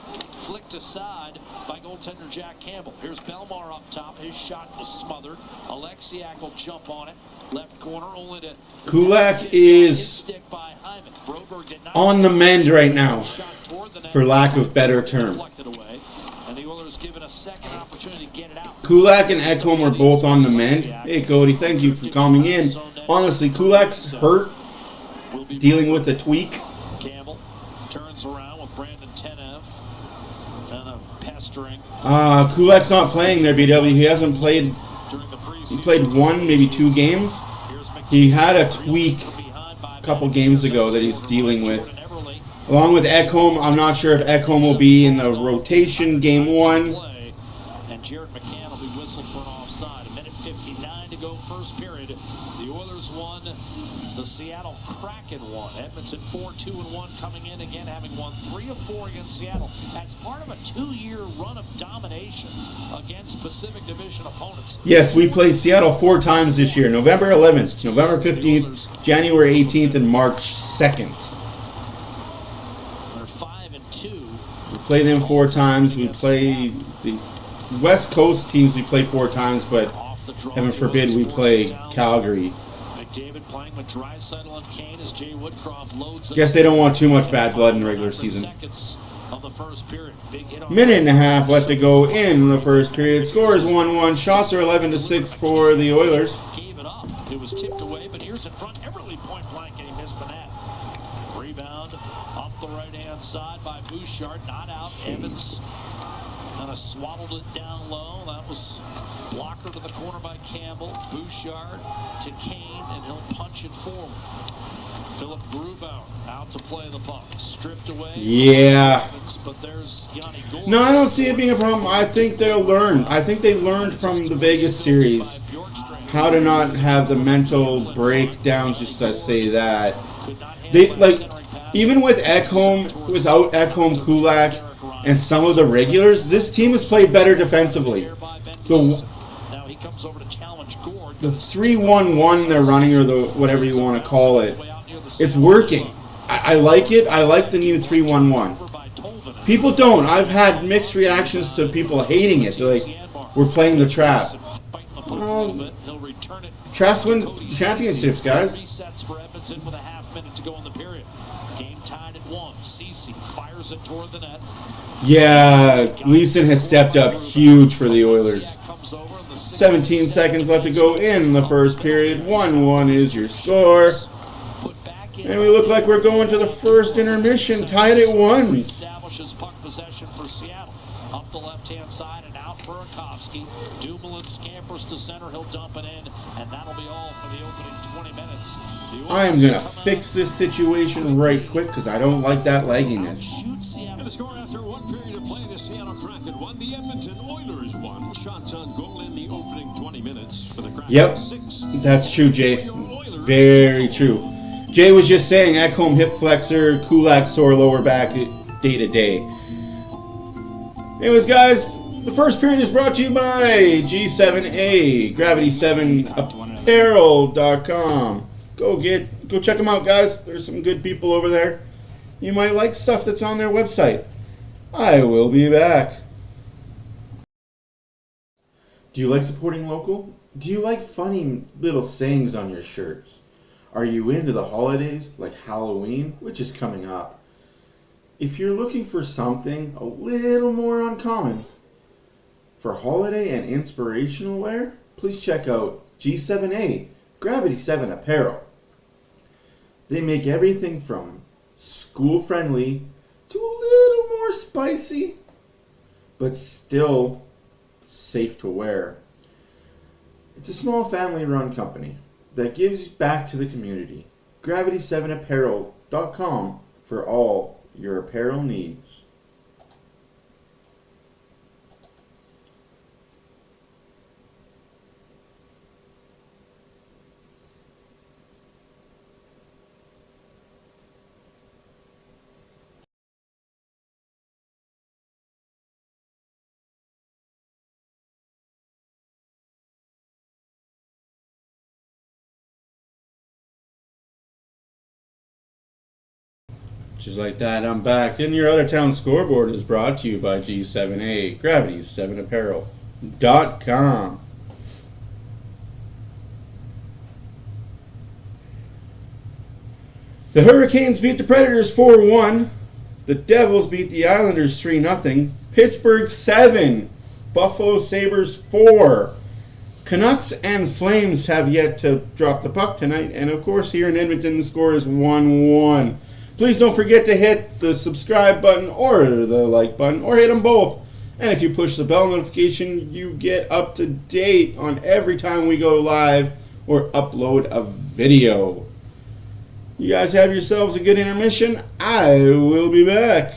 flicked aside by goaltender Jack Campbell. Here's Belmar up top. His shot was smothered. Alexiak will jump on it. Left corner only to Kulak is on the mend right now, for lack of better term. Kulak and Ekholm are both on the mend. Hey, Cody, thank you for coming in. Honestly, Kulak's hurt, dealing with a tweak. Campbell turns around with Brandon Tanev and a pestering. Kulak's not playing there, BW. He hasn't played. He played 1, maybe 2 games. He had a tweak a couple games ago that he's dealing with. Along with Ekholm, I'm not sure if Ekholm will be in the rotation game 1. And Jared McCann will be whistled for an offside. 1:59 to go, first period. The Oilers won. The Seattle Kraken won. Edmonton 4-2-1 coming in again, having won 3 of 4 against Seattle as part of a 2-year run of domination against Pacific Division opponents. Yes, we played Seattle 4 times this year. November 11th, November 15th, January 18th, and March 2nd. They're 5-2. We played them 4 times. We played the West Coast teams we play 4 times, but Off the draw, heaven the forbid Oilers we force play it down. Calgary. McDavid playing with Draisaitl and Kane as Jay Woodcroft loads it Guess up. they don't want too much bad blood in the regular season. Seconds of the first period. Big hit on Minute and a half left to go in the first period. Score is 1-1. Shots are 11-6 for the Oilers. Gave it up. It was tipped away, but here's in front. Everly point blank, and he missed the net. Rebound up the right-hand side by Bouchard. Not out. Evans kind of swaddled it down low. That was blocker to the corner by Campbell. Bouchard to Kane, and he'll punch it forward. Philip Grubauer out to play the puck. Stripped away. Yeah. Evans, but there's Yanni Gourde. No, I don't see it being a problem. I think they'll learn. I think they learned from the Vegas series how to not have the mental breakdowns, just to say that. They, like, even with Ekholm, without Ekholm, Kulak, and some of the regulars, this team has played better defensively. Now he comes over to challenge Gourde. The 3-1-1 they're running, or the whatever you want to call it, it's working. I like it. I like the new 3-1-1. People don't. I've had mixed reactions to people hating it. They're like, we're playing the trap. Well, traps win championships, guys. Resets for Edmonton with a half minute to go in the period. Game tied at 1. Ceci fires it toward the net. Yeah, Leeson has stepped up huge for the Oilers. 17 seconds left to go in the first period. 1-1 is your score. And we look like we're going to the first intermission, tied at 1. Establishes puck possession for Seattle. Up the left-hand side and out for Burakovsky. Dumoulin scampers to center. He'll dump it in, and that'll be all for the opening 20 minutes. I am going to fix this situation right quick because I don't like that lagginess. And the score after 1 period of play, the Seattle Kraken won. The Edmonton Oilers won. Shots on goal in the opening 20 minutes for the Kraken. Yep, 6. that's true, Jay. Very true. Jay was just saying, Ekholm hip flexor, Kulak sore lower back day to day. Anyways, guys, the first period is brought to you by G7A, Gravity7Apparel.com. Go check them out, guys. There's some good people over there. You might like stuff that's on their website. I will be back. Do you like supporting local? Do you like funny little sayings on your shirts? Are you into the holidays, like Halloween, which is coming up? If you're looking for something a little more uncommon for holiday and inspirational wear, please check out G7A, Gravity 7 Apparel. They make everything from school-friendly to a little more spicy, but still safe to wear. It's a small family-run company that gives back to the community. Gravity7Apparel.com for all your apparel needs. Just like that, I'm back. And your out-of-town scoreboard is brought to you by G7A, Gravity7Apparel.com. The Hurricanes beat the Predators 4-1. The Devils beat the Islanders 3-0. Pittsburgh 7. Buffalo Sabres 4. Canucks and Flames have yet to drop the puck tonight. And of course, here in Edmonton, the score is 1-1. Please don't forget to hit the subscribe button or the like button, or hit them both. And if you push the bell notification, you get up to date on every time we go live or upload a video. You guys have yourselves a good intermission. I will be back.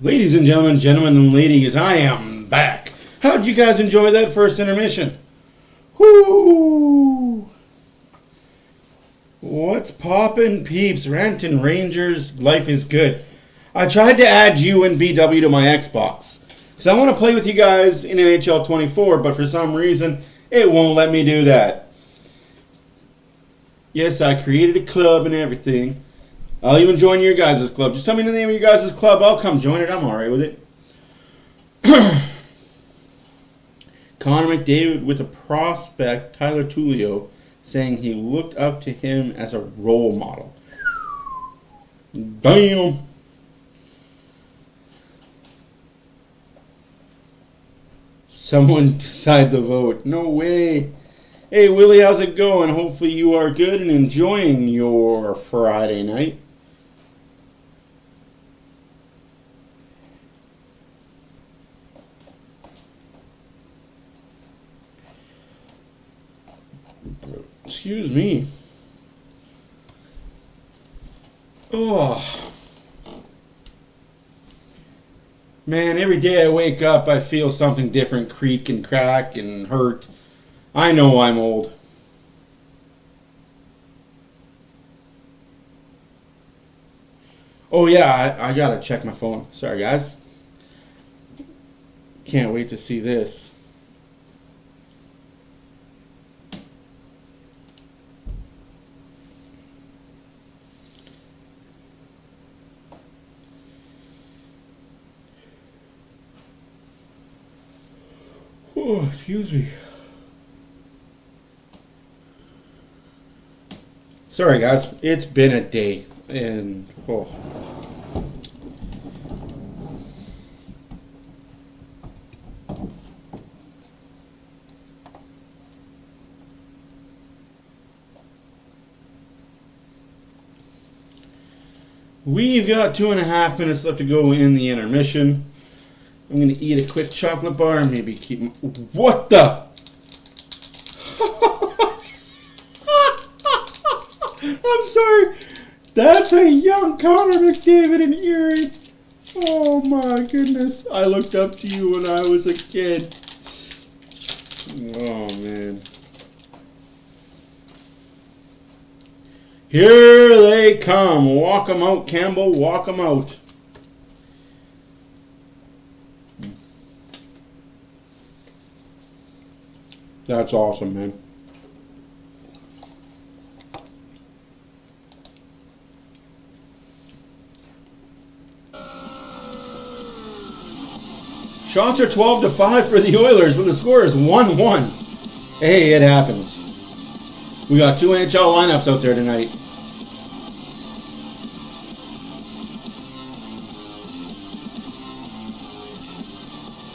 Ladies and gentlemen and ladies, I am back. How'd you guys enjoy that first intermission? Whoo! What's poppin', peeps? Rantin' Rangers, life is good. I tried to add you and BW to my Xbox, because I want to play with you guys in NHL 24, but for some reason, it won't let me do that. Yes, I created a club and everything. I'll even join your guys' club. Just tell me the name of your guys' club. I'll come join it. I'm alright with it. Connor McDavid with a prospect, Tyler Tullio, saying he looked up to him as a role model. Damn. Someone decide to vote. No way. Hey, Willie, how's it going? Hopefully you are good and enjoying your Friday night. Excuse me. Oh. Man, every day I wake up, I feel something different creak and crack and hurt. I know I'm old. Oh yeah, I gotta check my phone. Sorry guys. Can't wait to see this. Oh, excuse me. Sorry guys, it's been a day and oh. We've got 2.5 minutes left to go in the intermission. I'm going to eat a quick chocolate bar and maybe keep... What the? I'm sorry. That's a young Connor McDavid in earring. Oh my goodness. I looked up to you when I was a kid. Oh man. Here they come. Walk 'em out, Campbell. Walk 'em out. That's awesome, man. Shots are 12-5 for the Oilers, but the score is 1-1. Hey, it happens. We got 2 NHL lineups out there tonight.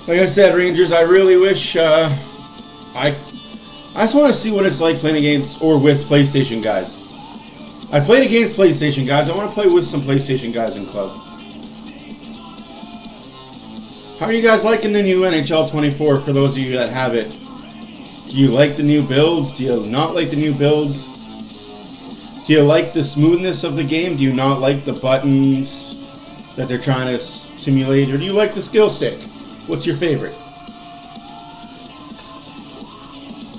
Like I said, Rangers, I really wish... I just want to see what it's like playing against or with PlayStation guys. I played against PlayStation guys. I want to play with some PlayStation guys in club. How are you guys liking the new NHL 24 for those of you that have it? Do you like the new builds? Do you not like the new builds? Do you like the smoothness of the game? Do you not like the buttons that they're trying to simulate? Or do you like the skill stick? What's your favorite?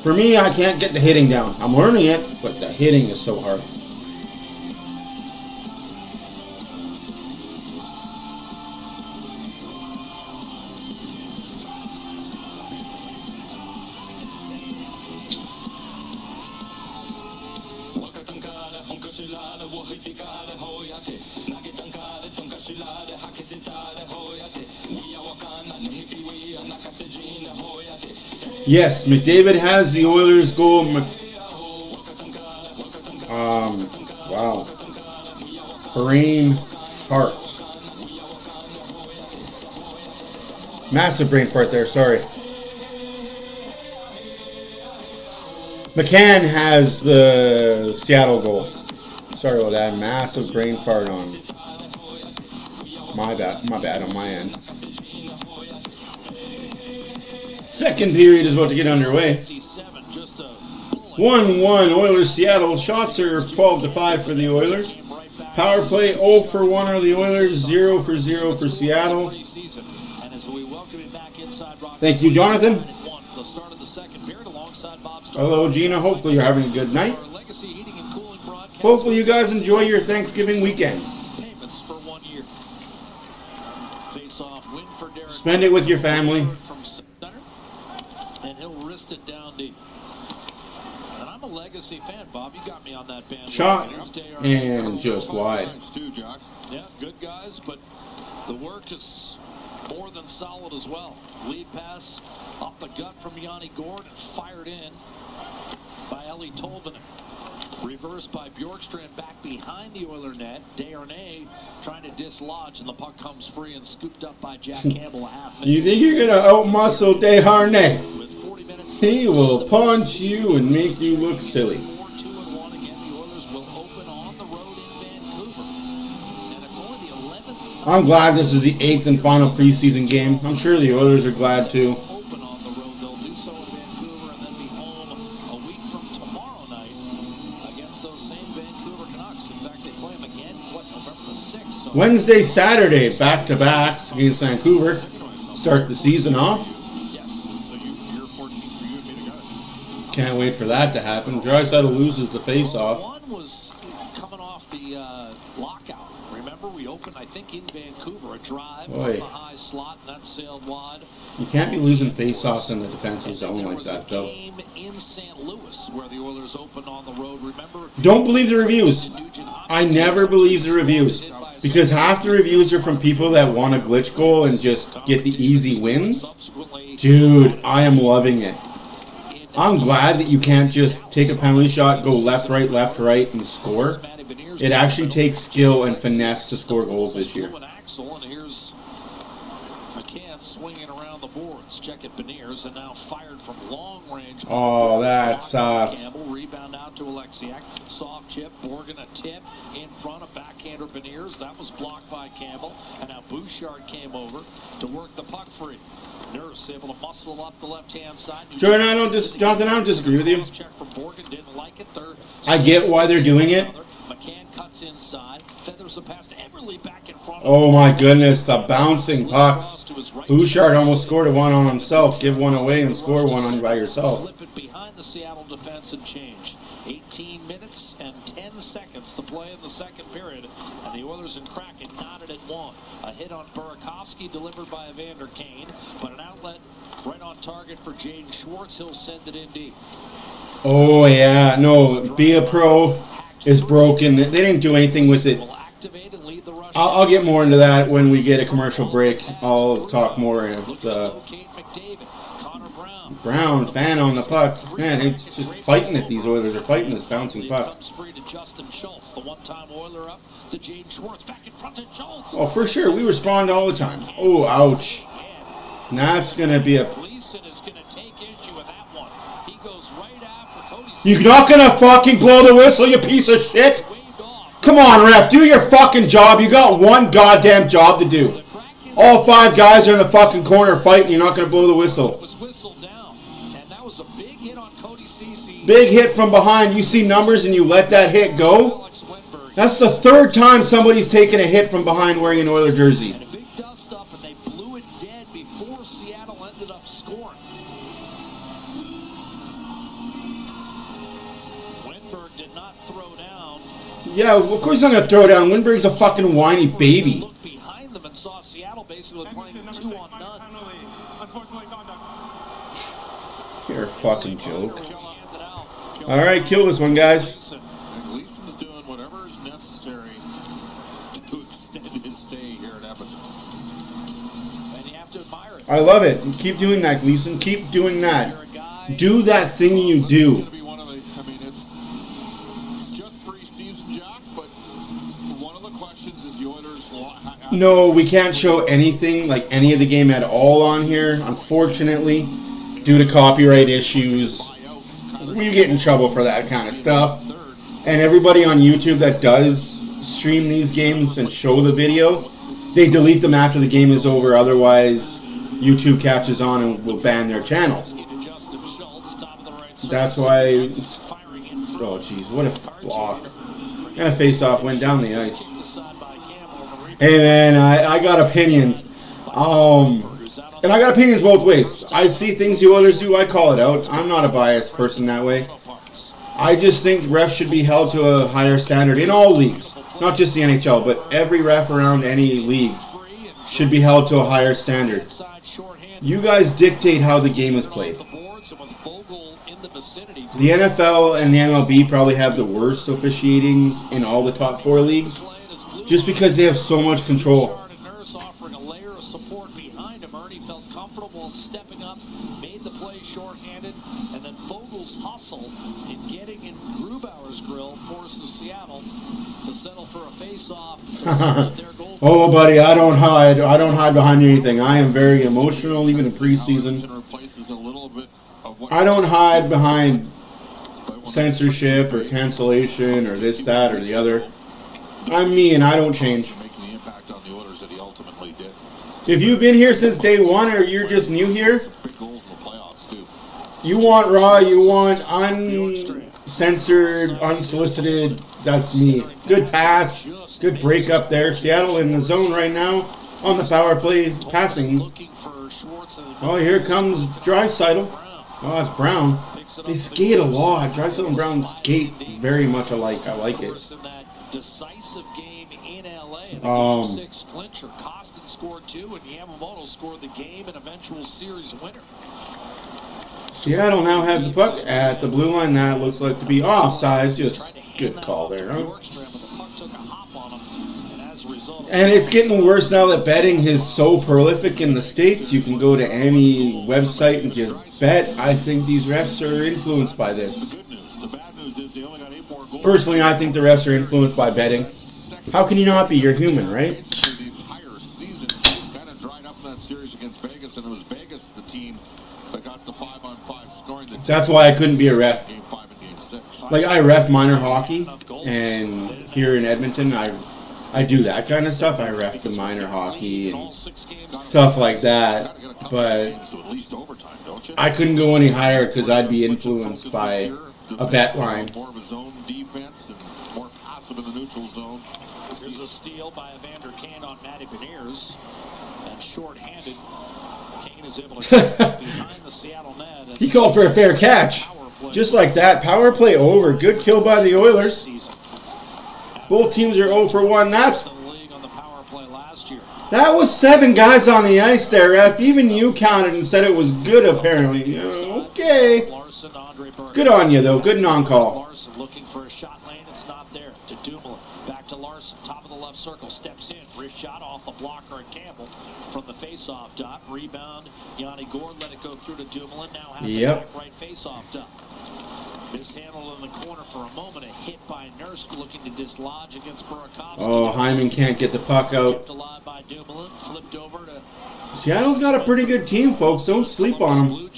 For me, I can't get the hitting down. I'm learning it, but the hitting is so hard. Yes, McDavid has the Oilers goal. Wow. Brain fart. Massive brain fart there, sorry. McCann has the Seattle goal. Sorry about that. Massive brain fart on. My bad on my end. Second period is about to get underway. 1-1 Oilers Seattle. Shots are 12-5 for the Oilers. Power play 0 for 1 are the Oilers, 0 for 0 for Seattle. Thank you, Jonathan. Hello, Gina. Hopefully you're having a good night. Hopefully you guys enjoy your Thanksgiving weekend. Spend it with your family. And he'll wrist it down deep. And I'm a legacy fan, Bob. You got me on that band. Shot and just wide. Yeah, good guys, but the work is more than solid as well. Lead pass up the gut from Yanni Gord and fired in by Ellie Tolvanen. Reversed by Bjorkstrand back behind the Oiler net. Desharnais trying to dislodge, and the puck comes free and scooped up by Jack Campbell a half minute. You think you're going to outmuscle Desharnais? With 40 minutes, He will punch you and make you look silly. 4-2-1 again. The Oilers will open on the road in Vancouver. And it's only the 11th time I'm glad this is the 8th and final preseason game. I'm sure the Oilers are glad too. open on the road. They'll do so in Vancouver and then be home a week from tomorrow night against those same Vancouver Canucks. In fact, they play them again, November the 6th. So Wednesday, Saturday, back-to-backs against Vancouver. Start the season off. yes. So you're 14 for you and me to go. Can't wait for that to happen. Draisaitl loses the face-off. One was coming off the lockout. Remember, we opened, I think, in Vancouver, a drive Oy. from the high slot, and that sailed wide. You can't be losing face-offs in the defensive zone There like was that, a though. game in St. Louis where the Oilers opened on the road. Remember, Don't believe the reviews. I never believe the reviews. Because half the reviews are from people that want a glitch goal and just get the easy wins. subsequently Dude, I am loving it. I'm glad that you can't just take a penalty shot, go left, right, and score. It actually takes skill and finesse to score goals this year. And here's McCann swinging around the boards. Check it, Beniers, and now fired from long range. Oh, that sucks. Campbell, rebound out to Alexiak. Soft chip, Morgan a tip in front of backhander Beniers. That was blocked by Campbell. And now Bouchard came over to work the puck free. Nurse able to muscle up the left-hand side. Jordan, Jonathan, I don't disagree with you. Check from Morgan, didn't like it. I get why they're doing it. McCann cuts inside, feathers a pass to Eberle back in front. Oh my goodness, the bouncing pucks. Bouchard almost scored one on himself. Give one away and score one on by yourself. Flip it behind the Seattle defense and change. 18 minutes and 10 seconds to play in the second period, and the Oilers and Kraken knotted at one. A hit on Burakovsky delivered by Evander Kane, but an outlet right on target for Jaden Schwartz. He'll send it in deep. Oh yeah, no, Be a Pro is broken. They didn't do anything with it. Will activate and lead the rush. I'll get more into that when we get a commercial break. I'll talk more of the Locate McDavid. Connor Brown. Brown fan on the puck. Man, it's just fighting it. These Oilers are fighting this bouncing puck. Comes free to Justin Schultz. The one-time Oiler up to Jaden Schwartz. Back in front to Schultz. Oh, for sure. We respond all the time. Oh, ouch. And that's going to be a... Gleason is going to take issue with that one. He goes right after Cody. You're not going to fucking blow the whistle, you piece of shit? Waved off. Come on, ref. Do your fucking job. You got one goddamn job to do. All 5 guys are in the fucking corner fighting. You're not going to blow the It whistle. was whistled down, and that was a big hit on Cody Ceci. Big hit from behind. You see numbers and you let that hit go? Alex Wenberg. That's the 3rd time somebody's taken a hit from behind wearing an Oiler jersey. And a big dust up, and they blew it dead before Seattle ended up scoring. Wenberg did not throw down. Yeah, of course he's not going to throw down. Winberg's a fucking whiny baby. Looked behind them and saw Seattle basically playing 2 on none. You're a fucking joke. Handed out. All right, kill this one, guys. And Gleason's doing whatever is necessary to extend his stay here at Edmonton. And you have to admire it. I love it. Keep doing that, Gleason. Keep doing that. You're a guy. Do that thing you It's do. going to be one of the, I mean, it's just preseason, Jack, but one of the questions is the Oilers. No, we can't show anything, like any of the game at all on here, unfortunately, due to copyright issues. We get in trouble for that kind of stuff. And everybody on YouTube that does stream these games and show the video, they delete them after the game is over, otherwise YouTube catches on and will ban their channel. That's why... Oh, jeez, what a block. That face-off went down the ice. Hey man, I got opinions. And I got opinions both ways. I see things the Oilers do, I call it out. I'm not a biased person that way. I just think refs should be held to a higher standard in all leagues. Not just the NHL, but every ref around any league should be held to a higher standard. You guys dictate how the game is played. The NFL and the MLB probably have the worst officiatings in all the top 4 leagues, just because they have so much control. Stepping up, made the play shorthanded, and then Vogel's hustle in getting in Grubauer's grill forces Seattle to settle for a face-off. Oh, buddy, I don't hide behind anything. I am very emotional, even in preseason. I don't hide behind censorship or cancellation or this, that, or the other. I'm me, and I don't change. If you've been here since day one or you're just new here, you want raw, you want uncensored, unsolicited, that's me. Good pass, good break up there. Seattle in the zone right now on the power play passing. Oh, here comes Draisaitl. Oh, that's Brown. They skate a lot. Draisaitl and Brown skate very much alike. I like it. Scored 2 and Yamamoto scored the game and eventual series winner. Seattle now has the puck at the blue line. That looks like to be offside. Just good call there, huh? And it's getting worse now that betting is so prolific in the States. You can go to any website and just bet. I think these refs are influenced by this. Personally, I think the refs are influenced by betting. How can you not be? You're human, right? And it was Vegas, the team that got the 5-on-5 scoring. That's why I couldn't be a ref. Like, I ref minor hockey, and here in Edmonton, I do that kind of stuff. I ref the minor hockey and stuff like that, but I couldn't go any higher because I'd be influenced by a bet line. More of a zone defense and more passive in the neutral zone. Here's a steal by Evander Kane on Matty Beniers, and short-handed. Kane is able to get behind the Seattle net. He called for a fair catch. Just like that. Power play over. Good kill by the Oilers. Both teams are 0 for 1. That was 7 guys on the ice there, ref. Even you counted and said it was good, apparently. Okay. Good on you, though. Good non-call. Larson looking for a shot lane. It's not there. To Dumoulin. Back to Larson. Top of the left circle. Steps in. Wrist shot off the blocker and Campbell from the face-off dot. Rebound. Yanni Gord let it go through to Dumoulin. Now has the back right face-off dot. Mishandled in the corner for a moment. A hit by Nurse looking to dislodge against Burakovsky. Oh, Hyman can't get the puck out. By Dumoulin. Flipped over to Seattle's got a pretty good team, folks. Don't sleep on them.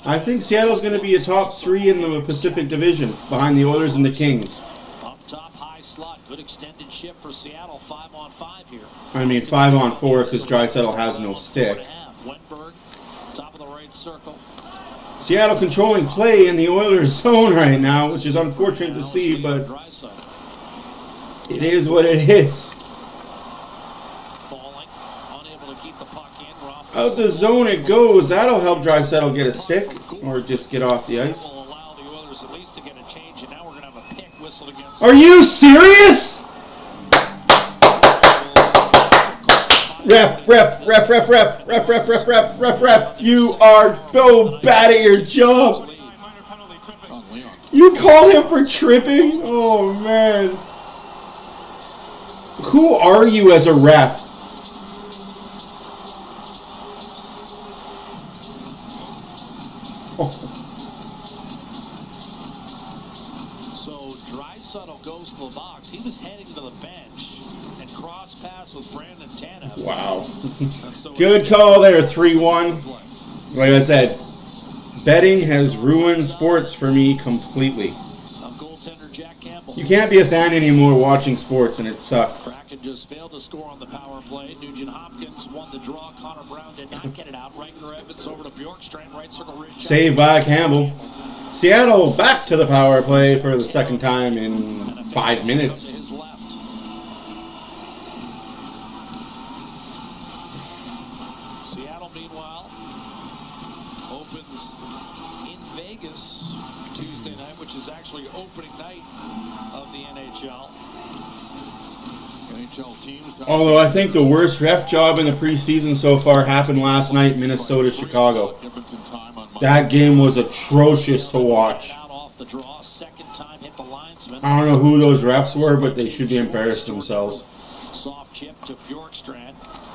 I think Seattle's going to be a top 3 in the Pacific Division, behind the Oilers and the Kings. Up top, high slot. Good extended shift for Seattle. 5-on-5 here. I mean 5-on-4 because Draisaitl has no stick. Wenberg, top of the right circle. Seattle controlling play in the Oilers zone right now, which is unfortunate to see, but it is what it is. Falling, unable to keep the puck in. Out the zone it goes. That'll help Draisaitl get a stick or just get off the ice. Are you serious? Ref. You are so bad at your job. You called him for tripping? Oh, man. Who are you as a ref? So Draisaitl goes to the box. He was heading to the bench and cross pass with Brandon Tanev. Wow. Good call there, 3-1. Like I said, betting has ruined sports for me completely. You can't be a fan anymore watching sports, and it sucks. Kraken just failed to score on the power play. Nugent Hopkins won the draw. Connor Brown did not get it out. Riker Evans over to Bjorkstrand, right circle. Saved by Campbell. Seattle back to the power play for the second time in 5 minutes. To his left. Seattle, meanwhile, opens in Vegas Tuesday night, which is actually opening night of the NHL. NHL teams. Although I think the worst ref job in the preseason so far happened last night, Minnesota, Chicago. Edmonton time on Monday. That game was atrocious to watch. Out off the draw, second time hit the linesman. I don't know who those refs were, but they should be embarrassed themselves. Soft chip to Bjorkstrand,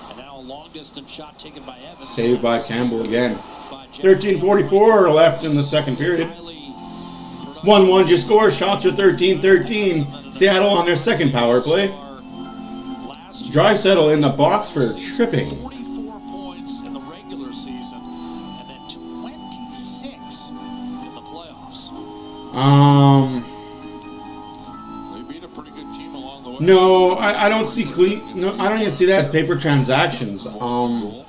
and now a long distance shot taken by Evans. Saved by Campbell again. By Jeff. 13:44 left in the second period. Highly 1-1 just score. Shots are 13-13. Seattle on their second power play. last year, Draisaitl in the box for tripping. 44 points in the regular season, and then 26 in the playoffs. They beat a pretty good team along the way. No, I don't see no, I don't even see that as paper transactions. Lane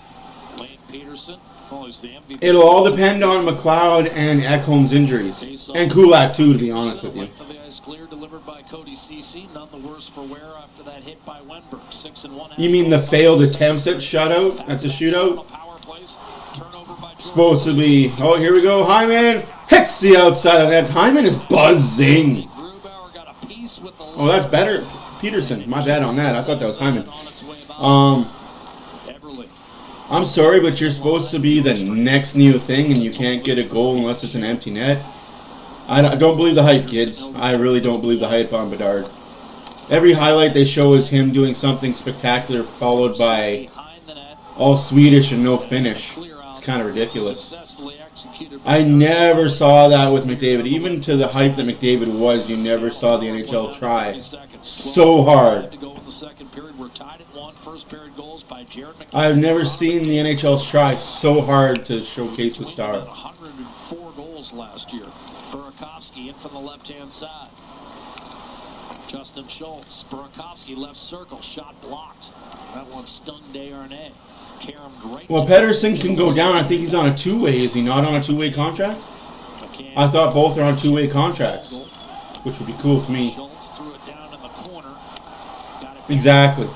Peterson, oh, he's the MVP. It'll all depend on McLeod and Ekholm's injuries, and Kulak too, to be honest with you. Length of the ice clear, delivered by Cody Ceci. None the worse for wear after that hit by Wenberg. 6-1. You mean the failed attempts at shutout at the shootout? Power plays, turnover by Supposed to be. Oh, here we go. Hyman hits the outside of that. Hyman is buzzing. Grubauer got a piece with the Oh, that's better. Peterson. My bad on that. I thought that was Hyman. on its way by Everly. I'm sorry, but you're supposed to be the next new thing, and you can't get a goal unless it's an empty net. I don't believe the hype, kids. I really don't believe the hype on Bedard. Every highlight they show is him doing something spectacular, followed by Behind the net, all Swedish and no finish. It's kind of ridiculous. successfully executed. I never saw that with McDavid. Even to the hype that McDavid was, you never saw the NHL try so hard. To go in the second period, we're tied at 1. First period goals by Jared McCann. I've never seen the NHL try so hard to showcase a star. 104 goals last year. Burakovsky in from the left-hand side. Justin Schultz, Burakovsky left circle, shot blocked. That one stung Desharnais. Karam great. Well, Pedersen can go down. I think he's on a two-way. Is he not on a two-way contract? McCann I thought both are on two-way contracts, which would be cool to me. Schultz threw it down in the corner. Got it Exactly.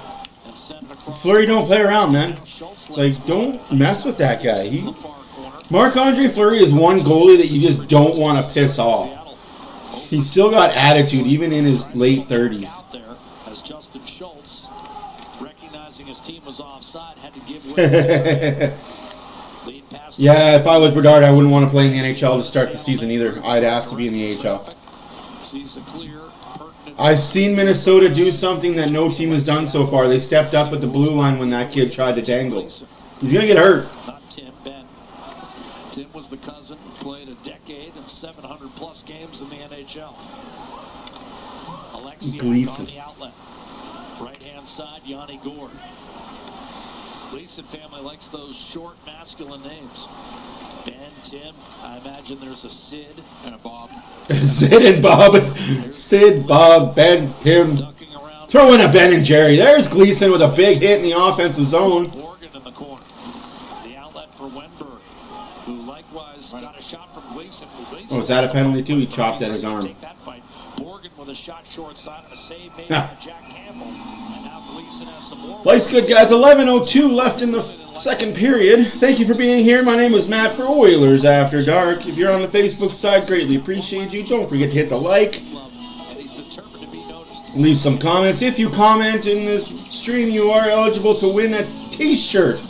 and sent it across. Fleury don't play around, man. Schultz Like, don't mess with that guy. in the far corner. Marc-Andre Fleury is one goalie that you just don't want to piss off. Seattle He's still got attitude, even in his late 30s. out there as Justin Schultz, recognizing his team was offside, had to give way. Lead pass. Yeah, if I was Bedard, I wouldn't want to play in the NHL to start the season either. I'd ask to be in the AHL. Sees a clear, pertinent. I've seen Minnesota do something that no team has done so far. They stepped up at the blue line when that kid tried to dangle. He's going to get hurt. Not Tim, Ben. Tim was the cousin who played a decade and 700-plus games in the NHL. Alexei Gleason. on the outlet. Right-hand side, Yanni Gord. Gleason family likes those short, masculine names. Ben, Tim, I imagine there's a Sid. And a Bob. Sid and Bob. Sid, Bob, Ben, Tim. Ducking around. Throw in a Ben and Jerry. There's Gleason with a big hit in the offensive zone. Morgan in the corner. The outlet for Wenberg, who likewise got a shot from Gleason. Oh, is that a penalty too? He chopped at his arm. Take that fight. Morgan with a shot short side and a save made Ha. by Jack Campbell. And now Gleason has some more. Life's good, guys. 11:02 left in the second period. Thank you for being here. My name is Matt for Oilers After Dark. If you're on the Facebook side, greatly appreciate you. Don't forget to hit the like. And he's determined to be noticed. Leave some comments. If you comment in this stream, you are eligible to win a t-shirt.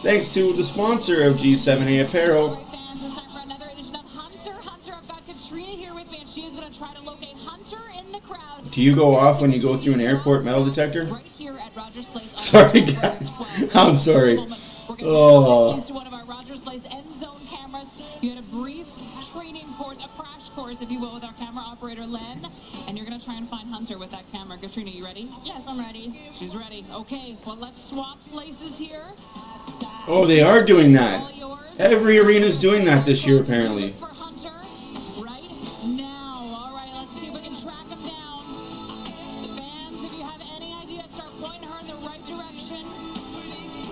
Thanks to the sponsor of G7A Apparel. Fans, it's time for another edition of Hunter. Hunter, I've got Katrina here with me, and she is going to try to locate Hunter in the crowd. Do you go off when you go through an airport metal detector? Right here at Rogers Place. Sorry, guys. I'm sorry. Oh. To one of our Rogers Place end zone cameras. You had a brief training course, a crash course, if you will, with our camera operator, Len. And you're going to try and find Hunter with that camera. Katrina, you ready? Yes, I'm ready. She's ready. Okay, well, let's swap places here. Oh, they are doing that. All yours. Every arena's doing that this year, apparently. For Hunter, right now. All right, let's see if we can track him down. Fans, if you have any idea, start pointing her in the right direction.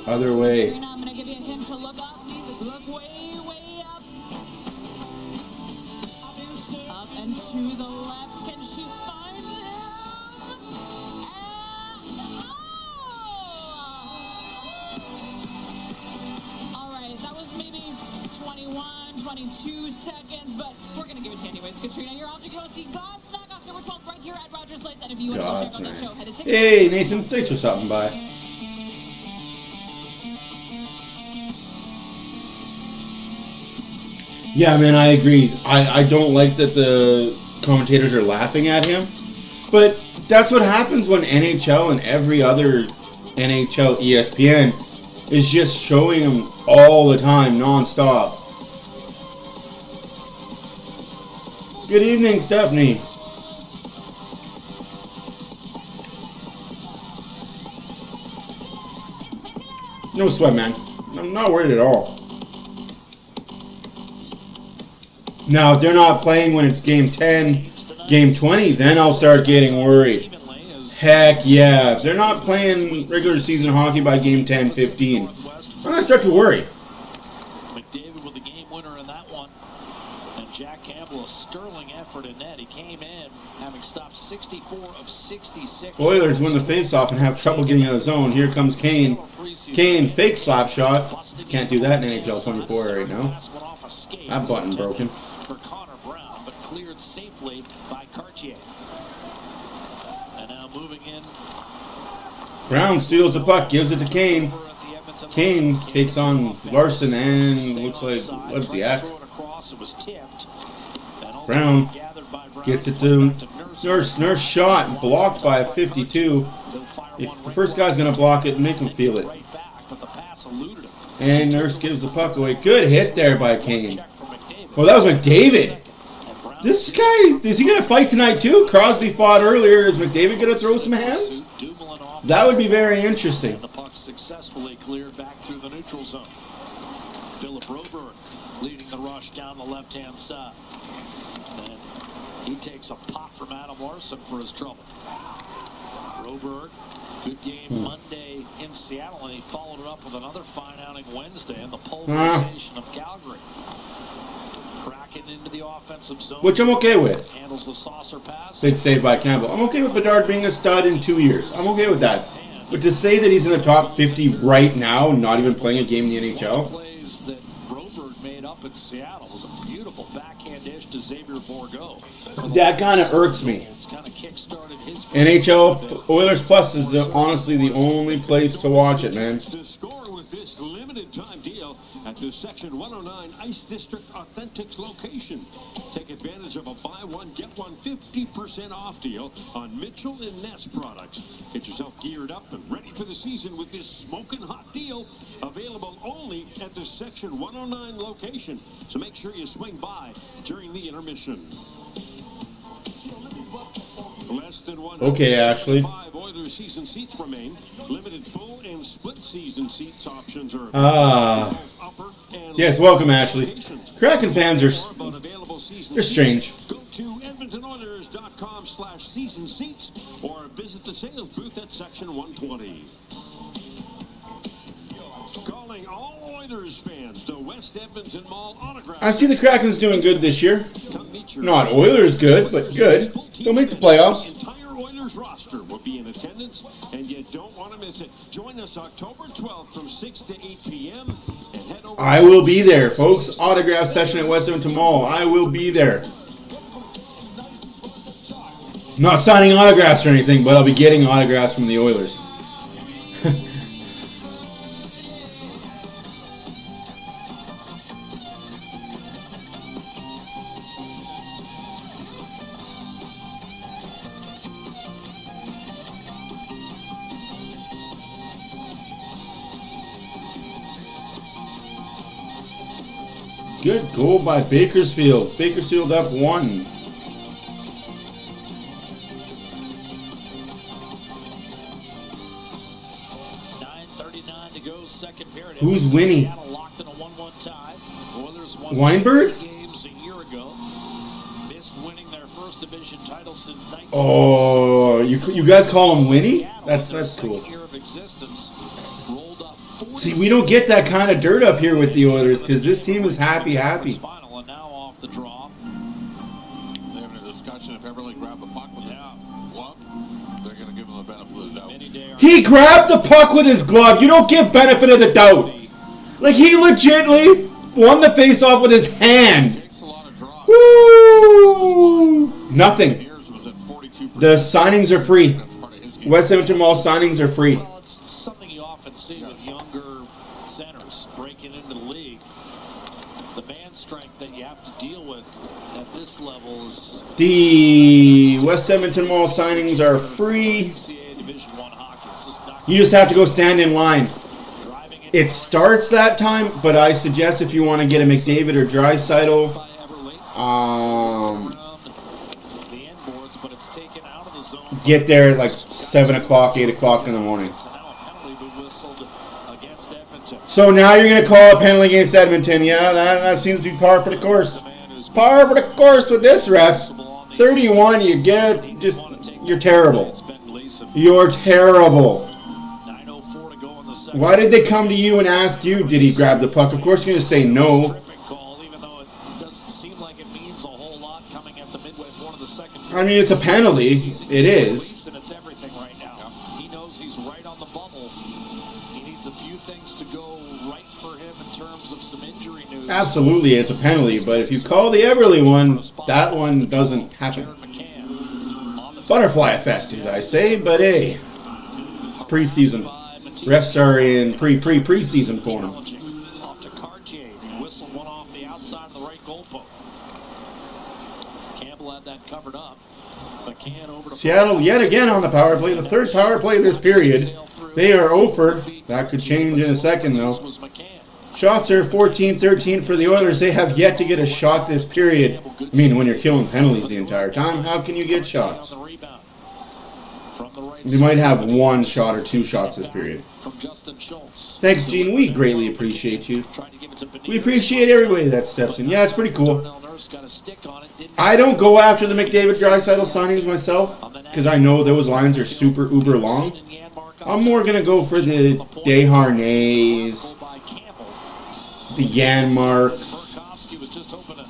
Other way. Katrina, I'm going to give you a hint to look up. Look way, way up. Up and to the left. Can she find him? 21, 22 seconds, but we're going to give it to you anyways. Katrina, your object goes to Godsmack, October 12th, right here at Rogers Place. And if you want to go check out that show, head to TikTok. Hey, Nathan, thanks for stopping by. Yeah, man, I agree. I don't like that the commentators are laughing at him, but that's what happens when NHL and every other NHL ESPN is just showing him all the time, non-stop. Good evening, Stephanie. No sweat, man. I'm not worried at all. Now, if they're not playing when it's game 10, game 20, then I'll start getting worried. Heck yeah. If they're not playing regular season hockey by game 10, 15, I'm going to start to worry. McDavid with the game winner in that one. And Jack Campbell, a sterling effort in net. He came in having stopped 64 of 66. Oilers win the faceoff and have trouble getting out of zone. Here comes Kane. Kane, fake slap shot. Can't do that in NHL 24 right now. That button broken. For Connor Brown, but cleared safely by Cartier. And now moving in. Brown steals the puck, gives it to Kane. Kane takes on Larson and looks like, what's the act? Brown gets it to Nurse. Nurse shot, blocked by a 52. If the first guy's going to block it, make him feel it. And Nurse gives the puck away. Good hit there by Kane. Well, that was McDavid. This guy, is he going to fight tonight too? Crosby fought earlier. Is McDavid going to throw some hands? That would be very interesting. The puck successfully cleared back through the neutral zone. Philip Roberg leading the rush down the left-hand side. And he takes a pop from Adam Larson for his trouble. Roberg, good game Monday in Seattle, and he followed it up with another fine outing Wednesday in the pulverization of Calgary. Kraken into the offensive zone. Which I'm okay with. Handles the saucer pass. Big save by Campbell. I'm okay with Bedard being a stud in 2 years. I'm okay with that. But to say that he's in the top 50 right now, not even playing a game in the NHL. Plays that Roberg made up in Seattle was a beautiful backhand dish to Xavier Bourgault. That kind of irks me. It's kind of kick-started his NHL Oilers Plus is honestly the only place to watch it, man. To score with this limited time deal at the Section 109 Ice District Authentics location. Take advantage of a buy one, get one 50% off deal on Mitchell & Ness products. Get yourself geared up and ready for the season with this smoking hot deal. Available only at the Section 109 location. So make sure you swing by during the intermission. Less than 100. Okay, Ashley. 5 Oilers season seats remain. Limited full and split season seats options are upper and yes, welcome, Ashley. Kraken fans are they're strange. Go to EdmontonOilers.com/season seats or visit the sales booth at Section 120. Calling all Oilers fans, the West Edmonton Mall autograph. I see the Kraken's doing good this year. Not Oilers good, but good. They'll make the playoffs. The entire Oilers roster will be in attendance, and you don't want to miss it. Join us October 12th from 6 to 8 p.m. and head over. I will be there, folks. Autograph session at West Edmonton Mall. I will be there. Not signing autographs or anything, but I'll be getting autographs from the Oilers. Good goal by Bakersfield. Bakersfield up 1. .9:39 to go, second period. Who's winning? Seattle locked in a 1-1 tie. Oilers won Weinberg? 3 games a year ago. Missed winning their first division title since 19. Oh, you guys call him Winnie? That's cool. Year of existence, rolled up 40. See, we don't get that kind of dirt up here with the Oilers because this team is happy. Final and now off the draw. They're having a discussion if Everly grabbed the puck with his glove, they're going to give him the benefit of the doubt. He grabbed the puck with his glove. You don't give benefit of the doubt. Like, he legitimately won the face-off with his hand. Takes a lot of draws. Woo! Nothing. Years was at 42%. The signings are free. That's part of his game. West Edmonton Mall signings are free. Well, it's something you often see with younger centers breaking into the league. The man strength that you have to deal with at this level is The West Edmonton Mall signings are free. NCAA Division I hockey. It's just not You just have to go stand in line. driving it It starts that time, but I suggest if you want to get a McDavid or Draisaitl, by Everly um, around the end boards, but it's taken out of the zone. get there at like 7 o'clock, 8 o'clock in the morning. So now a penalty be whistled against Edmonton. So now you're going to call a penalty against Edmonton. Yeah, that seems to be par for the course. The man who's Par for the course with this ref. 31, you get it. Just, you're terrible. It's Ben Gleason. You're terrible. 9:04 to go in the second. Why did they come to you and ask you, did he grab the puck? Of course you're going to say no. Terrific call, even though it doesn't seem like it means a whole lot coming at the midway point of the second. I mean, it's a penalty. It is. And it's everything right now. He knows he's right on the bubble. He needs a few things to go right for him in terms of some injury news. Absolutely, it's a penalty. But if you call the Everly one, that one doesn't happen. Jared McCann on the Butterfly effect, as I say, but hey, it's preseason. Refs are in preseason form. off to Cartier. He whistled one off the outside of the right goal post. Campbell had that covered up. McCann over to Seattle yet again on the power play, the third power play this period. They are over. That could change in a second, though. was McCann. Shots are 14-13 for the Oilers. They have yet to get a shot this period. I mean, when you're killing penalties the entire time, how can you get shots? On the rebound. From the right They might have one shot or two shots this period. from Justin Schultz. Thanks, Gene. We greatly appreciate you. Tried to give it to Beniers. We appreciate everybody that steps in. Yeah, it's pretty cool. Darnell Nurse got a stick on it. Didn't I don't go after the McDavid Draisaitl signings myself because I know those lines are super uber long. I'm more going to go for the Desharnays, by Campbell. the Yanmarks, Burkowski was just hoping to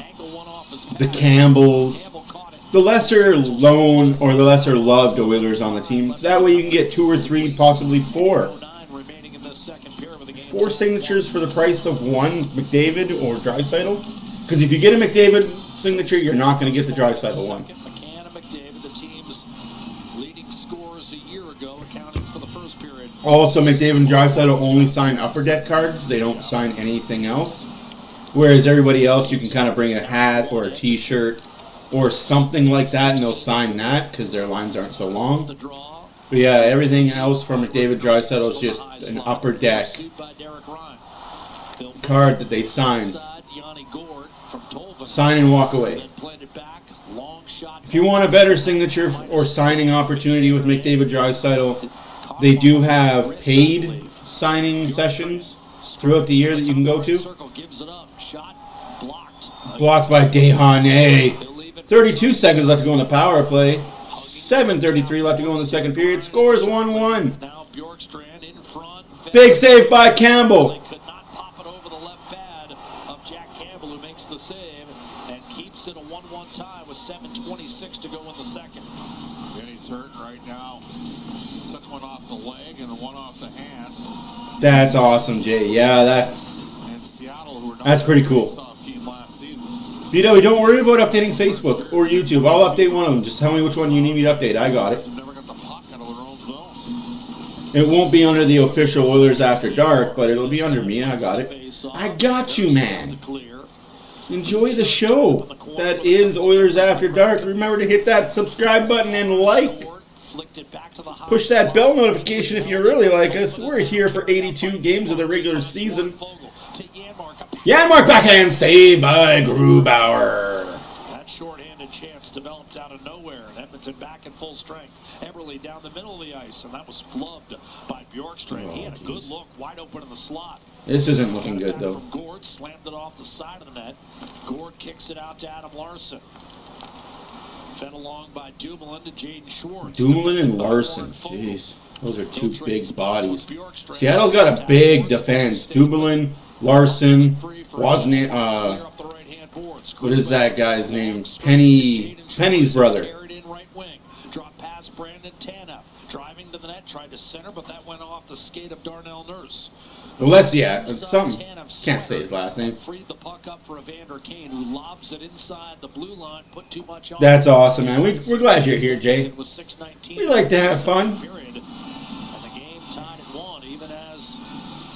angle one off his the pad. Campbells, Campbell caught it. the lesser known or the lesser loved Oilers on the team. So that way you can get 2 or 3, possibly 4. 9 remaining in this second period with the game. 4 signatures for the price of 1 McDavid or Draisaitl. Because if you get a McDavid signature, you're not going to get the Draisaitl one. McCann and McDavid, the team's leading scorers a year ago, accounting for the first period. Also, McDavid and Draisaitl only sign upper deck cards. They don't sign anything else. Whereas everybody else, you can kind of bring a hat or a t-shirt or something like that, and they'll sign that because their lines aren't so The long. draw. But yeah, everything else from McDavid Draisaitl is just an upper deck Pursued by Derek Ryan. Bill card that they sign. Inside, Yanni Gord from Tolman. Sign and walk away. Then played it back. Long shot. If you want a better signature or signing opportunity with McDavid Draisaitl, they do have paid signing sessions throughout the year that you can go to. Circle gives it up. Shot blocked. Blocked by Desharnais. He'll leave it. 32 seconds left to go in the power play. 7:33 left to go in the second period. Scores 1-1. Now Bjorkstrand in front. Big save by Campbell. They could not pop it over the left pad of Jack Campbell, who makes the save and keeps it a 1-1 tie with 7:26 to go in the second. And he's hurt right now. Took one off the leg and one off the hand. That's awesome, Jay. Yeah, that's And Seattle, who were not That's pretty cool. a soft team last season. Vito. Don't worry about updating Facebook or YouTube. I'll update one of them. Just tell me which one you need me to update. I got it. They've never got the puck out of their own zone. It won't be under the official Oilers After Dark, but it'll be under me. I got it. I got you, man. Clear. Enjoy the show. That is Oilers After Dark. Remember to hit that subscribe button and like. Flicked it back to the high Push that slot. bell notification if you really like us. We're here for 82 games of the regular season. Vogel to Janmark. Janmark backhand save by Grubauer. That short-handed chance developed out of nowhere. Edmonton back in full strength. Everly down the middle of the ice, and that was flubbed by Bjorkstrand. He had a good look, wide open in the slot. This isn't looking good, though. From Gord, slammed it off the side of the net. Gord kicks it out to Adam Larson. Fed along by Dumoulin to Jaden Schwartz. Dumoulin and Larson. Jeez. Those are two big bodies. Seattle's got a big defense. Dumoulin, Larson, Wozniak, what is that guy's name? Penny's brother. Carried in right wing. Drop past Brandon Tanev. Driving to the net, tried to center, but that went off the skate of Darnell Nurse. Alessia, something. Can't say his last name. Freed the puck up for Evander Kane, who lobs it inside the blue line, put too much on. That's awesome, man. We're glad you're here, Jay. It was 6:19. We like to have fun. Period. And the game tied at 1, even as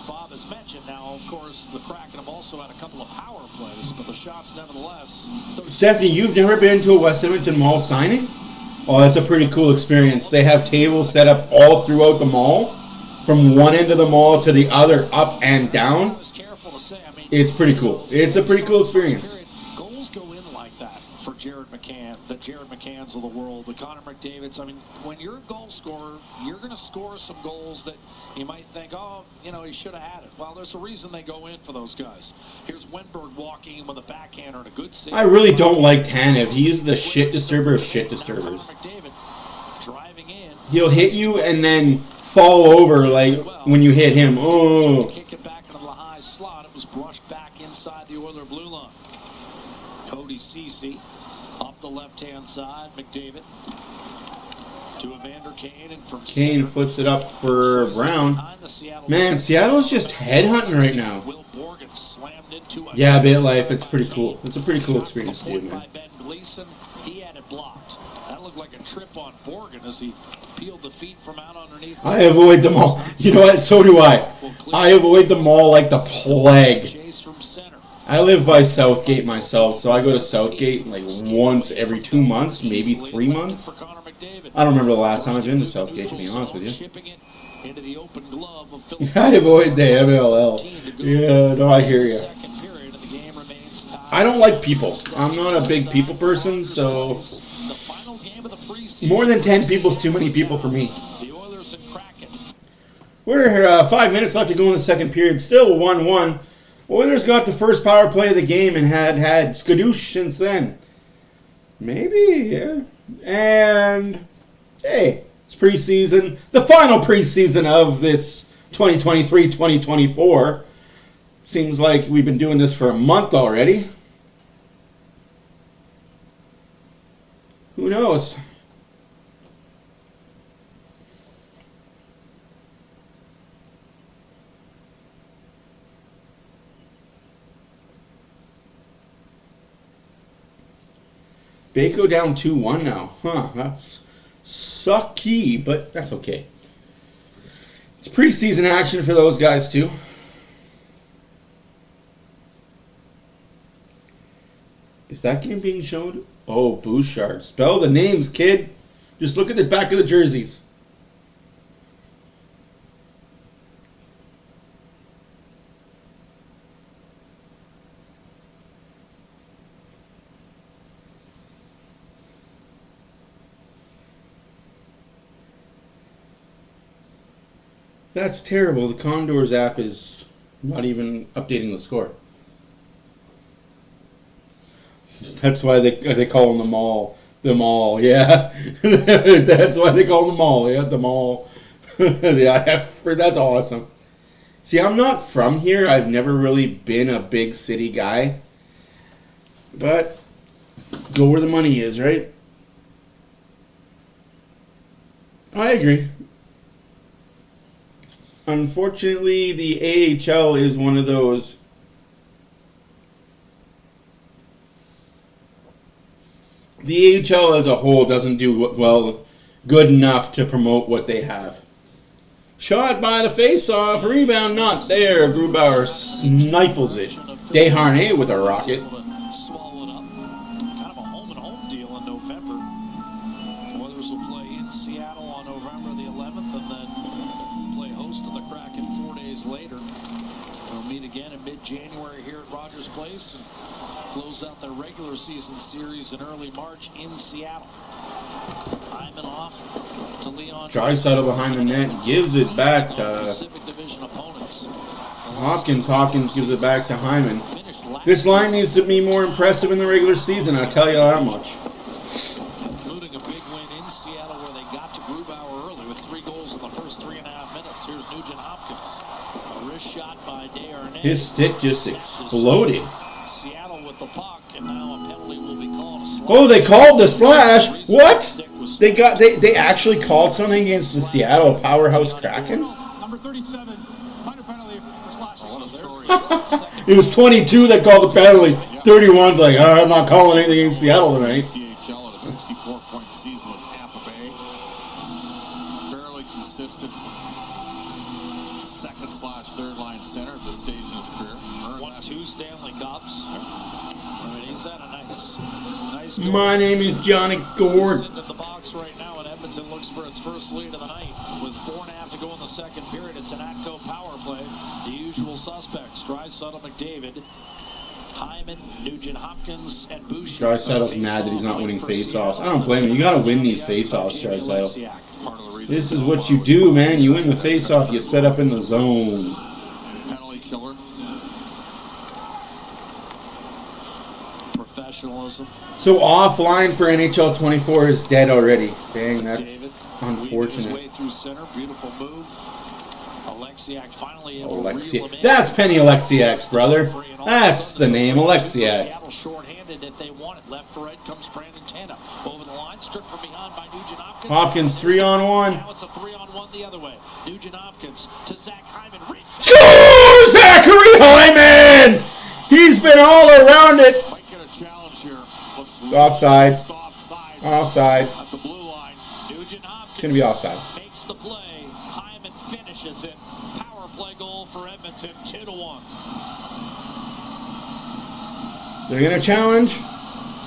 Bob has mentioned. Now, of course, the Kraken have also had a couple of power plays, but the shots nevertheless. Stephanie, you've never been to a West Edmonton mall signing? Oh, that's a pretty cool experience. They have tables set up all throughout the mall, from one end of the mall to the other, up and down. It's pretty cool. It's a pretty cool experience. Goals go in like that for Jared McCann, the Jared McCanns of the world, the Connor McDavids. I mean, when you're a goal scorer, you're going to score some goals that you might think, oh, you know, he should have had it. Well, there's a reason they go in for those guys. Here's Wenberg walking in with a backhander and a good save. I really don't like Tanev. He's the shit disturber of shit disturbers. McDavid driving in. He'll hit you and then fall over like when you hit him. Oh. Kick it back into the high slot. It was brushed back inside the Oiler blue line. Cody Ceci up the left-hand side. McDavid to Evander Kane, and from Kane flips it up for Brown. Man, Seattle's just headhunting right now. Will Borgen slammed into a Yeah, bit life. It's pretty cool. It's a pretty cool experience to do, man. by Ben Gleason. He had it blocked. That looked like a trip on Borgen as he peeled the feet from out underneath. I avoid them all. You know what? So do I. I avoid them all like the plague. Chase from center. I live by Southgate myself, so I go to Southgate like once every 2 months, maybe 3 months. For Connor McDavid. I don't remember the last time I've been to Southgate, to be honest with you. Chipping it into the open glove of Phil. I avoid the MLL. Yeah, no, I hear you. Second period, and the game remains tied. I don't like people. I'm not a big people person, so The final game of the preseason. more than 10 people's too many people for me. The Oilers and Kraken. We're 5 minutes left to go in the second period. Still 1-1. Oilers got the first power play of the game and had skadoosh since then. Maybe, yeah. And, hey, it's preseason. The final preseason of this 2023-2024. Seems like we've been doing this for a month already. Who knows? Baco down 2-1 now. Huh, that's sucky, but that's okay. It's preseason action for those guys too. Is that game being shown? Oh, Bouchard. Spell the names, kid. Just look at the back of the jerseys. That's terrible. The Condors app is not even updating the score. That's why they call them the mall. The mall, yeah. That's why they call them the mall. Yeah, the mall. Yeah, that's awesome. See, I'm not from here. I've never really been a big city guy. But go where the money is, right? I agree. Unfortunately, the AHL is one of those. The AHL as a whole doesn't do good enough to promote what they have. Shot by the face-off, rebound not there. Grubauer snifles it. Desharnais with a rocket. Swallow it up. Kind of a home-and-home deal in November. Oilers will play in Seattle on November the 11th and then play host to the Kraken 4 days later. They'll meet again in mid-January here at Rogers Place and close out their regular season series in early March in Seattle. Hyman off to Leon. Draisaitl behind the net gives it back to Pacific Division opponents. Hopkins. Hopkins gives it back to Hyman. This line needs to be more impressive in the regular season, I'll tell you that much. Including a big win in Seattle where they got to Grubauer early with 3 goals in the first 3.5 minutes. Here's Nugent Hopkins. A wrist shot by Desharnais. His stick just exploded. Seattle with the puck, and now a penalty will be called. A slash. Oh, they called the slash. What? They actually called something against the Seattle powerhouse Kraken? Number 37, minor penalty for It was 22 that called the penalty. 31's like, I'm not calling anything in Seattle tonight. CHL at a 64-point season with Tampa Bay. Fairly consistent second/third line center at this stage in his career. Won 2 Stanley Cups. I mean, he's had a nice My name is Johnny Gord. into the box right now, and Edmonton looks for its first lead of the night. With 4.5 to go in the second period, it's an ATCO power play. The usual suspects: Draisaitl, McDavid, Hyman, Nugent Hopkins, and Boucher. Draisaitl's mad that he's not winning face-offs. I don't blame him. You got to win these face-offs, Draisaitl. This is what you do, man. You win the face-off, you set up in the zone. Penalty killer. Professionalism. So offline for NHL 24 is dead already. Dang, that's unfortunate. Way through center, beautiful move. Alexiak finally able to reel him in. That's Penny Alexiak's brother. That's the name, Alexiak. Seattle short-handed if they want it. Left to right comes Brandon Tanner. Over the line, stripped from behind by Nugent Hopkins. Hopkins 3-on-1. Now it's a 3-on-1 the other way. Nugent Hopkins to Zach Hyman. Oh, Zachary Hyman! He's been all around it. Might get a challenge here. Offside. Offside. Offside. At the blue line. Nugent Hopkins It's going to be offside. makes the play. Hyman finishes it. Power play goal for Edmonton, 2-1. They're going to challenge.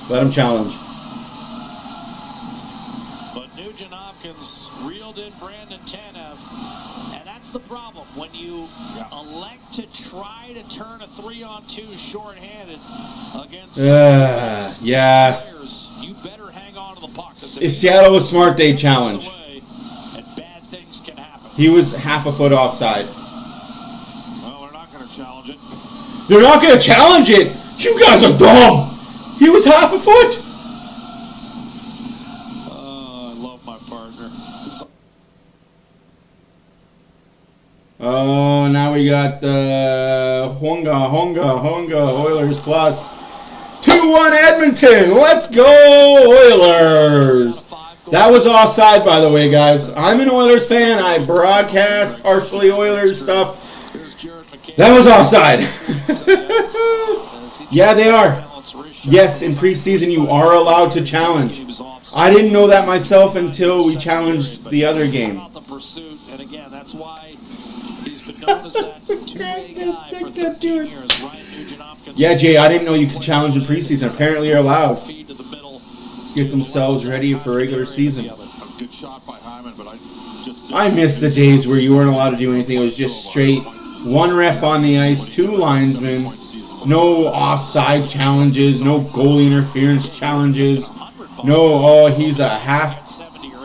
Let them challenge. But Nugent Hopkins reeled in Brandon Tanev, and that's the problem. When you elect to try to turn a 3-on-2 shorthanded against Yeah. players, you better hang on to the puck. If Seattle was smart, they'd challenge. And bad things can happen. He was half a foot offside. Well, they're not going to challenge it. They're not going to challenge it. You guys are dumb. He was half a foot. I love my partner. Oh, now we got Honga Oilers plus 2-1 Edmonton. Let's go Oilers. That was offside, by the way, guys. I'm an Oilers fan. I broadcast partially Oilers stuff. That was offside. Yeah, they are. Yes, in preseason you are allowed to challenge. I didn't know that myself until we challenged the other game. And again, that's why he's been known as that two-way guy for 13 years. Ryan Nugent Hopkins. Yeah, Jay, I didn't know you could challenge in preseason. Apparently you're allowed. Get themselves ready for regular season. Good shot by Hyman, but I miss the days where you weren't allowed to do anything. It was just straight one ref on the ice, 2 linesmen, no offside challenges, no goalie interference challenges, no, he's a half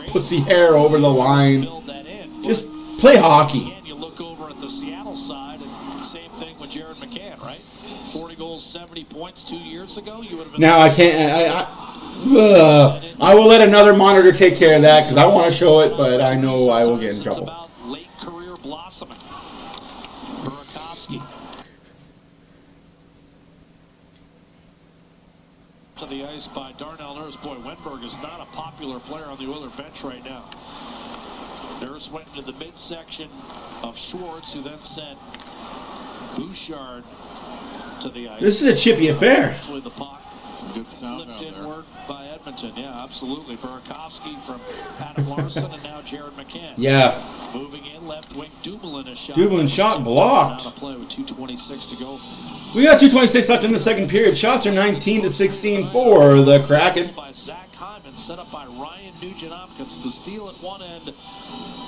pussy hair over the line. Just play hockey. You look over at the Seattle side, and same thing with Jared McCann, right? 40 goals, 70 points 2 years ago. You would have been. Now I can't. I will let another monitor take care of that because I want to show it, but I know I will get in trouble. About late career blossoming. Burakovsky to the ice by Darnell Nurse. Boy, Wenberg is not a popular player on the Oiler bench right now. Nurse went into the midsection of Schwartz, who then sent Bouchard to the ice. This is a chippy affair. With the puck. some good sound Flipped out there. inward by Edmonton. Yeah, absolutely. Burakovsky from Adam Larson and now Jared McCann. Yeah. Moving in, left wing, Dumoulin a shot. Dumoulin shot blocked. Out of play with 2:26 to go. We got 2:26 left in the second period. Shots are 19-16 for the Kraken. By Zach Hyman, set up by Ryan Nugent-Hopkins. The steal at one end,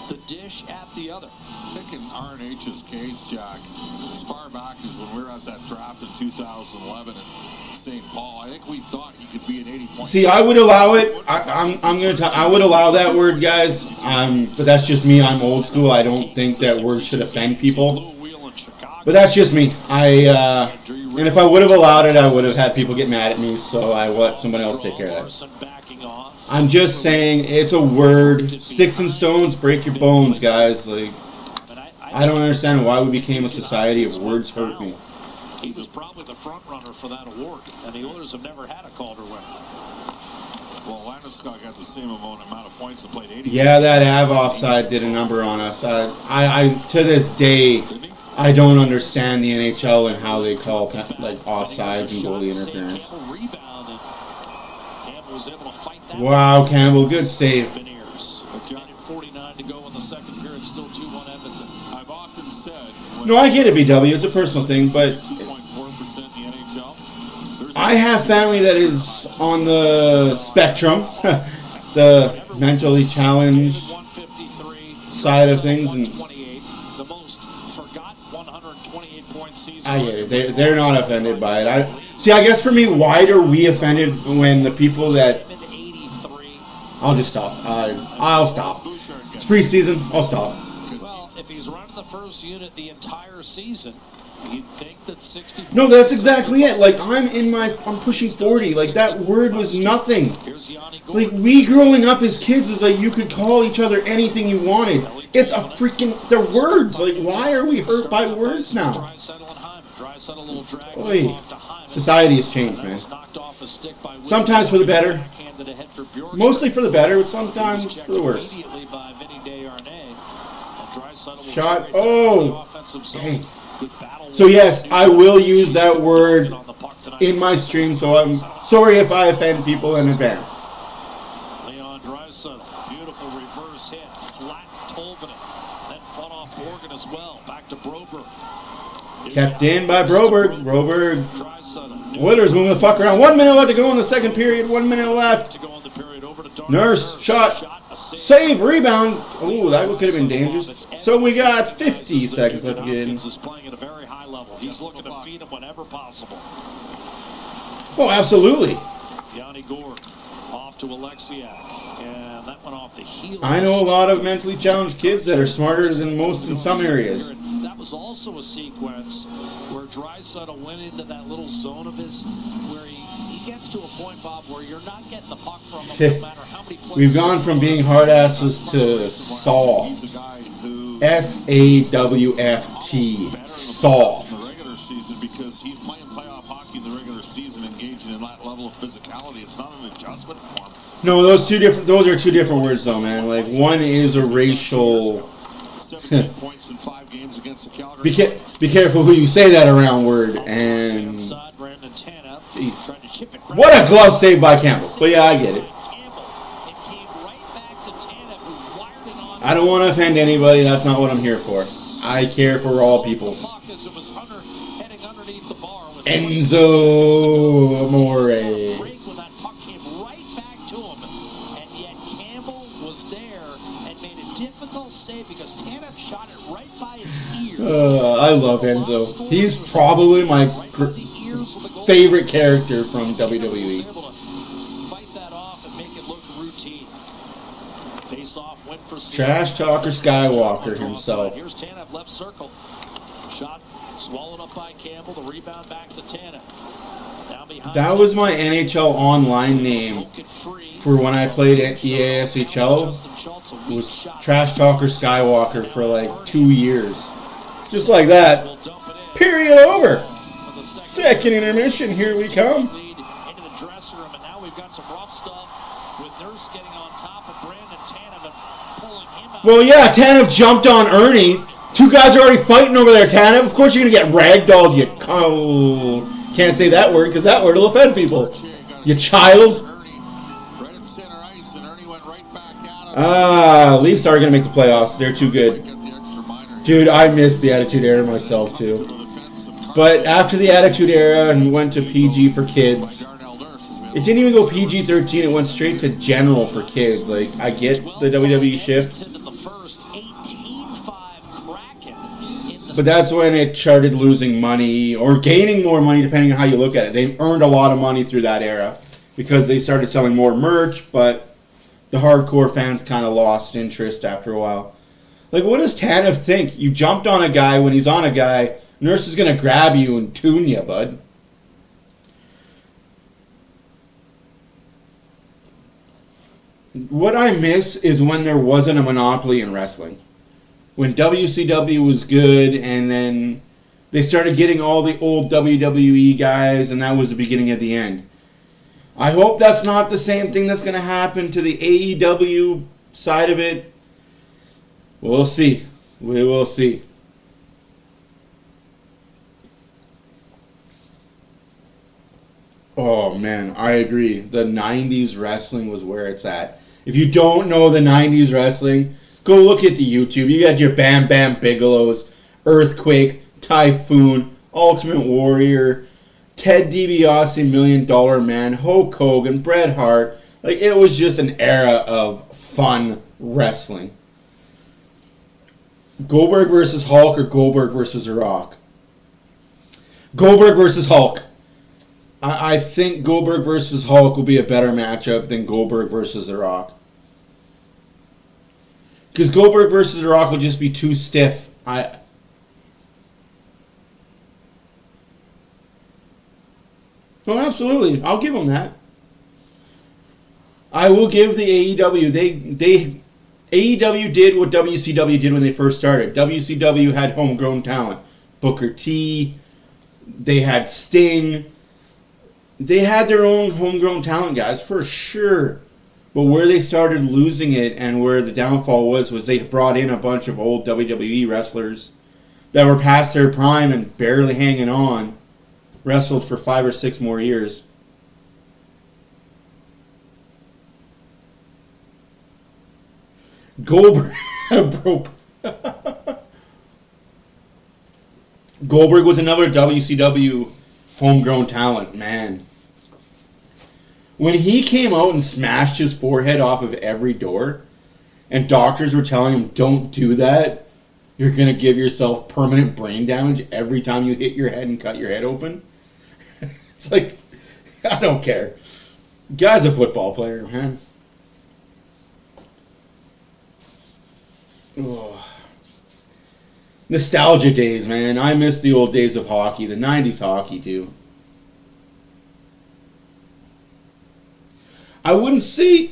the dish at the other. I think in R&H's case, Jack, as far back as when we were at that draft in 2011 at St. Paul, I think we thought he could be an 80-point. See, I would allow it. I would allow that word, guys. But that's just me. I'm old school. I don't think that word should offend people. But that's just me. And if I would have allowed it, I would have had people get mad at me. So I let somebody else take care of that. I'm just saying it's a word. Sticks and stones break your bones, guys. Like, I don't understand why we became a society of words hurt me. He was probably the front runner for that award, and the Oilers have never had a Calder winner. Well, Landeskog got the same amount of points and played 80. Yeah, that Av offside did a number on us. I to this day, I don't understand the NHL and how they call like offsides and goalie interference. Wow, Campbell, good save. 49 to go in the second period, still 2-1 Edmonton. I've often said... No, I get it, BW. It's a personal thing, but 2.4% in the NHL. I have family that is on the spectrum, the mentally challenged side of things, and The most forgotten 128-point season. I get it. They're not offended by it. I guess for me, why are we offended when the people that... I'll just stop. I'll stop. It's preseason. I'll stop. Well, if he's running the first unit the entire season, you'd think that 60... No, that's exactly it. Like, I'm pushing 40. Like, that word was nothing. Like, we growing up as kids was like, you could call each other anything you wanted. It's a freaking... They're words. Like, why are we hurt by words now? Oy. Society has changed, man. Sometimes for the better. Mostly for the better, but sometimes for the worse. Shot. Oh! Dang. So yes, I will use that word in my stream, so I'm sorry if I offend people in advance. Leon Draisaitl, beautiful reverse hit, flat Tolvanen, then fought off Morgan as well, back to Broberg. Kept in by Broberg. Oilers moving the puck around. 1 minute left to go in the second period. 1 minute left. Nurse, shot, save, rebound. Oh, that could have been dangerous. So we got 50 seconds left to get in. He's playing at a very high level. He's looking to beat him whenever possible. Oh, absolutely. Yanni Gord off to Alexiak, and that went off the heel. I know a lot of mentally challenged kids that are smarter than most in some areas. That was also a sequence where Draisaitl went into that little zone of his where he gets to a point, Bob, where you're not getting the puck from him no matter how many players. We've gone from being hard asses to soft. S-A-W-F-T. Soft. The regular season, because he's playing playoff hockey in the regular season, engaging in that level of physicality. It's not an adjustment for him. No, those are two different words, though, man. Like, one is a racial. 17 points in 5 games against the Calgary. Be careful who you say that around word. And jeez, what a glove save by Campbell. But yeah, I get it. I don't want to offend anybody. That's not what I'm here for. I care for all peoples. Enzo Amore. I love Enzo. He's probably my favorite character from WWE. Trash talker Skywalker himself. Here's Tanev left circle. Shot swallowed up by Campbell. The rebound back to Tanev. That was my NHL online name for when I played at EASHL. It was Trash Talker Skywalker for like 2 years. Just like that. Period over. Second intermission. Here we come. Well, yeah, Tanev jumped on Ernie. Two guys are already fighting over there, Tanev. Of course you're going to get ragdolled, you... Oh, can't say that word because that word will offend people. You child. Leafs are going to make the playoffs. They're too good. Dude, I missed the Attitude Era myself, too. But after the Attitude Era and went to PG for kids, it didn't even go PG-13. It went straight to general for kids. Like, I get the WWE shift. But that's when it started losing money or gaining more money, depending on how you look at it. They earned a lot of money through that era because they started selling more merch, but the hardcore fans kind of lost interest after a while. Like, what does Tanev think? You jumped on a guy when he's on a guy. Nurse is going to grab you and tune you, bud. What I miss is when there wasn't a monopoly in wrestling. When WCW was good, and then they started getting all the old WWE guys, and that was the beginning of the end. I hope that's not the same thing that's going to happen to the AEW side of it. We'll see. We will see. Oh man, I agree. The 90s wrestling was where it's at. If you don't know the 90s wrestling, go look at the YouTube. You got your Bam Bam Bigelows, Earthquake, Typhoon, Ultimate Warrior, Ted DiBiase, $1 Million Man, Hulk Hogan, Bret Hart. Like, it was just an era of fun wrestling. Goldberg versus Hulk or Goldberg versus The Rock? Goldberg versus Hulk. I think Goldberg versus Hulk will be a better matchup than Goldberg versus The Rock. Because Goldberg versus The Rock will just be too stiff. No, absolutely. I'll give them that. I will give the AEW. AEW did what WCW did when they first started. WCW had homegrown talent. Booker T. They had Sting. They had their own homegrown talent, guys, for sure. But where they started losing it and where the downfall was they brought in a bunch of old WWE wrestlers that were past their prime and barely hanging on. Wrestled for 5 or 6 more years. Goldberg Goldberg was another WCW homegrown talent, man. When he came out and smashed his forehead off of every door, and doctors were telling him, don't do that, you're going to give yourself permanent brain damage every time you hit your head and cut your head open. It's like, I don't care. Guy's a football player, man. Oh. Nostalgia days, man. I miss the old days of hockey, the 90s hockey, too. I wouldn't say...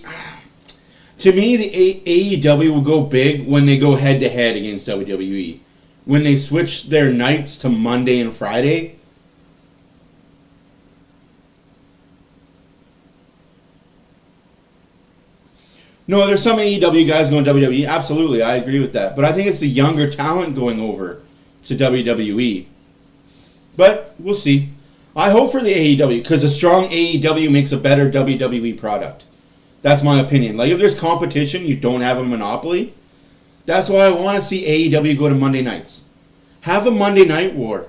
To me, the AEW will go big when they go head-to-head against WWE. When they switch their nights to Monday and Friday... No, there's some AEW guys going to WWE. Absolutely, I agree with that. But I think it's the younger talent going over to WWE. But we'll see. I hope for the AEW, because a strong AEW makes a better WWE product. That's my opinion. Like, if there's competition, you don't have a monopoly. That's why I want to see AEW go to Monday nights. Have a Monday Night War.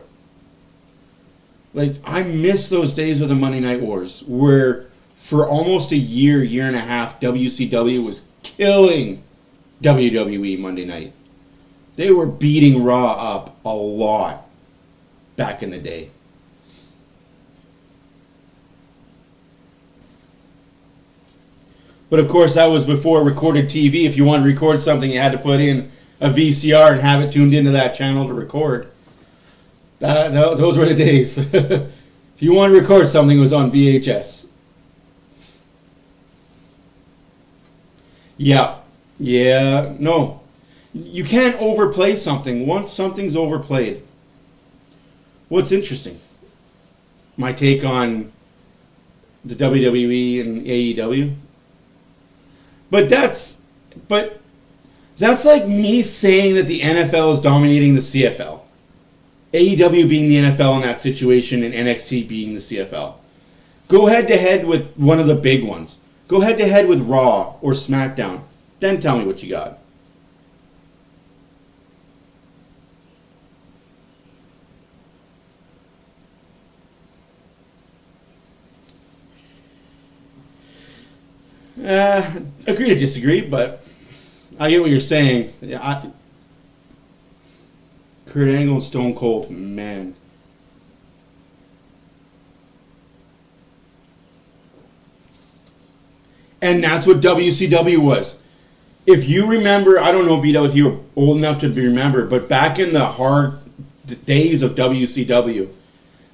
Like, I miss those days of the Monday Night Wars, where... For almost a year and a half, WCW was killing WWE Monday night. They were beating Raw up a lot back in the day. But of course, that was before recorded TV. If you wanted to record something, you had to put in a VCR and have it tuned into that channel to record. Those were the days. If you wanted to record something, it was on VHS. Yeah, no. You can't overplay something once something's overplayed. What's interesting? My take on the WWE and AEW. But that's like me saying that the NFL is dominating the CFL. AEW being the NFL in that situation and NXT being the CFL. Go head to head with one of the big ones. Go head to head with Raw or SmackDown. Then tell me what you got. Agree to disagree, but I get what you're saying. Kurt Angle and Stone Cold, man. And that's what WCW was. If you remember, I don't know, Vito, if you were old enough to remember, but back in the hard days of WCW,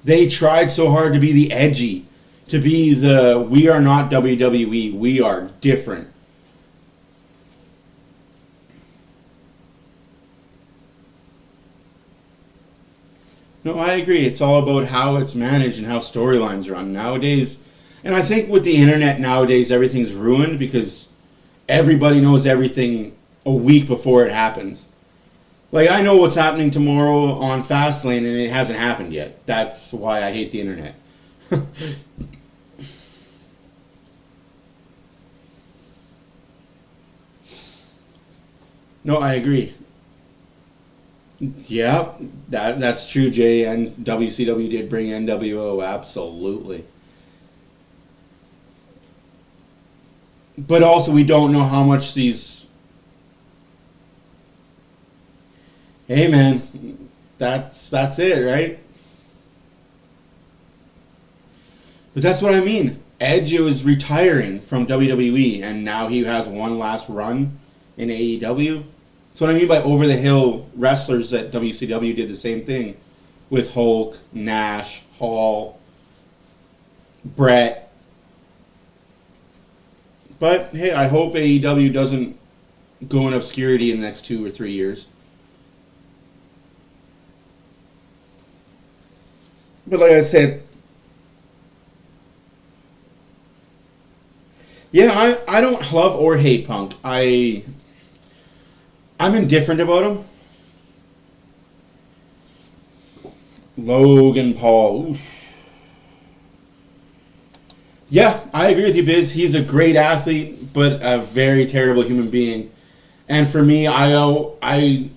they tried so hard to be the edgy, to be the, we are not WWE, we are different. No, I agree. It's all about how it's managed and how storylines run nowadays. And I think with the internet nowadays, everything's ruined because everybody knows everything a week before it happens. Like, I know what's happening tomorrow on Fastlane, and it hasn't happened yet. That's why I hate the internet. No, I agree. Yeah, that's true, Jay. And WCW did bring NWO, absolutely. But also, we don't know how much these. Hey, man, that's it, right? But that's what I mean. Edge was retiring from WWE, and now he has one last run in AEW. That's what I mean by over-the-hill wrestlers that WCW did the same thing with Hulk, Nash, Hall, Brett. But, hey, I hope AEW doesn't go in obscurity in the next 2 or 3 years. But like I said, yeah, I don't love or hate Punk. I'm indifferent about him. Logan Paul. Oof. Yeah, I agree with you, Biz. He's a great athlete, but a very terrible human being. And for me, how do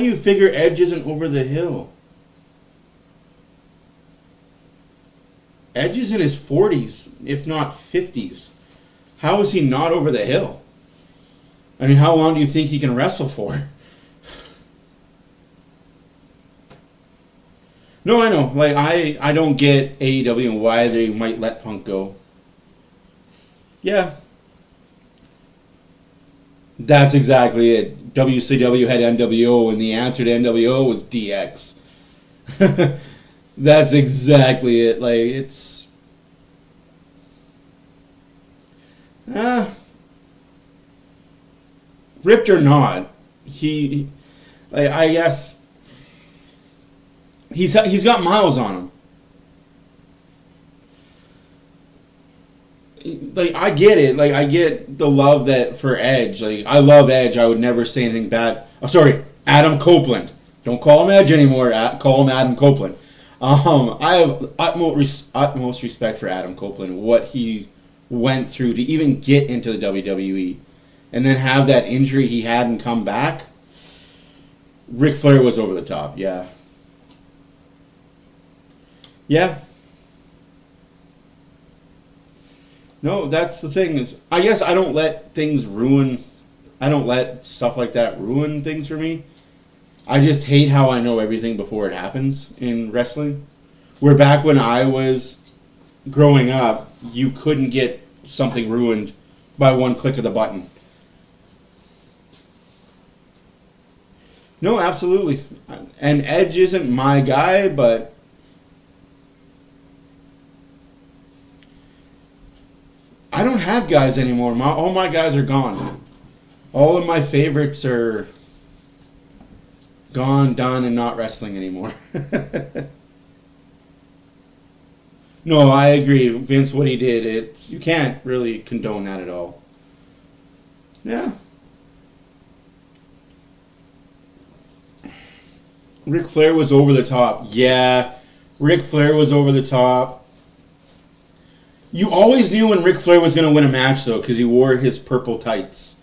you figure Edge isn't over the hill? Edge is in his 40s, if not 50s. How is he not over the hill? I mean, how long do you think he can wrestle for? No, I know. Like, I don't get AEW and why they might let Punk go. Yeah. That's exactly it. WCW had NWO, and the answer to NWO was DX. That's exactly it. Like, it's... ripped or not, I guess... He's got miles on him. Like, I get it. Like, I get the love that for Edge. Like, I love Edge. I would never say anything bad. Oh, sorry, Adam Copeland. Don't call him Edge anymore. Call him Adam Copeland. I have utmost respect for Adam Copeland. What he went through to even get into the WWE, and then have that injury he had and come back. Ric Flair was over the top. Yeah. Yeah. No, that's the thing. Is I guess I don't let stuff like that ruin things for me. I just hate how I know everything before it happens in wrestling. Where back when I was growing up, you couldn't get something ruined by one click of the button. No, absolutely. And Edge isn't my guy, but I don't have guys anymore. All my guys are gone. All of my favorites are gone, done, and not wrestling anymore. No, I agree. Vince, what he did, you can't really condone that at all. Yeah. Ric Flair was over the top. Yeah, Ric Flair was over the top. You always knew when Ric Flair was going to win a match, though, because he wore his purple tights.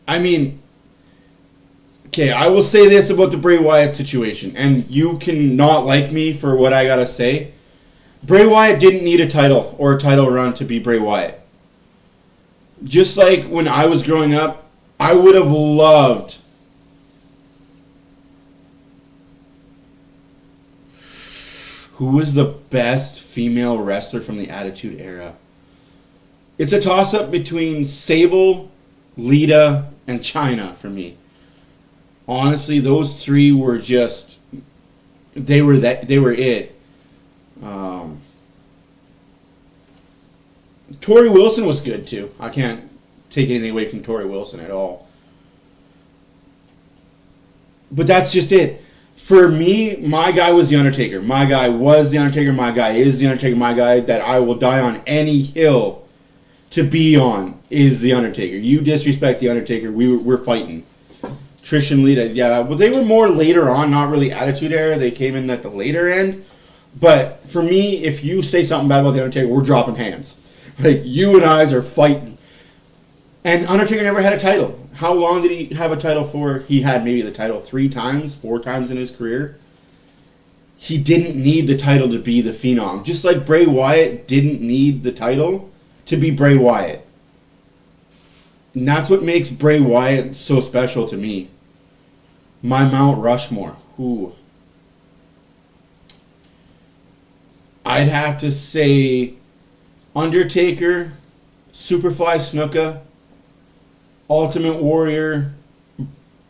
I mean, okay, I will say this about the Bray Wyatt situation, and you can not like me for what I gotta say. Bray Wyatt didn't need a title or a title run to be Bray Wyatt. Just like when I was growing up, I would have loved... Who was the best female wrestler from the Attitude Era? It's a toss-up between Sable, Lita, and Chyna for me. Honestly, those three were just... They were it. Tori Wilson was good, too. I can't take anything away from Tori Wilson at all. But that's just it. For me, my guy was The Undertaker. My guy was The Undertaker. My guy is The Undertaker. My guy that I will die on any hill to be on is The Undertaker. You disrespect The Undertaker, we're fighting. Trish and Lita, yeah. Well, they were more later on, not really Attitude Era. They came in at the later end. But for me, if you say something bad about The Undertaker, we're dropping hands. Like, you and I are fighting. And Undertaker never had a title. How long did he have a title for? He had maybe the title 3 times, 4 times in his career. He didn't need the title to be the Phenom. Just like Bray Wyatt didn't need the title to be Bray Wyatt. And that's what makes Bray Wyatt so special to me. My Mount Rushmore. Ooh. I'd have to say Undertaker, Superfly Snuka, Ultimate Warrior,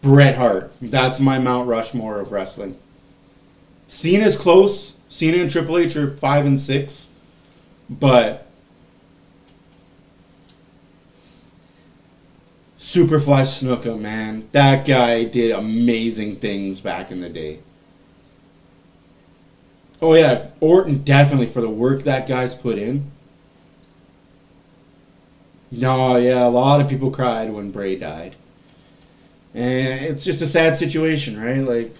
Bret Hart. That's my Mount Rushmore of wrestling. Cena's close. Cena and Triple H are 5 and 6. But Superfly Snuka, man. That guy did amazing things back in the day. Oh yeah, Orton definitely for the work that guy's put in. No, yeah, a lot of people cried when Bray died. And it's just a sad situation, right? Like,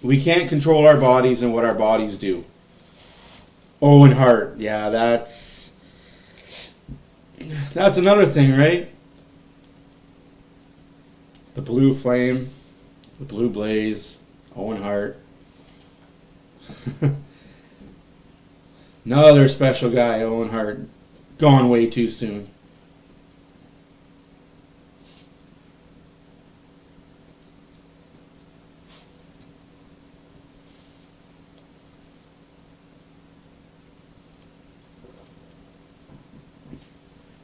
we can't control our bodies and what our bodies do. Owen Hart, yeah, that's another thing, right? The Blue Flame, the Blue Blaze, Owen Hart. Another special guy, Owen Hart. Gone way too soon.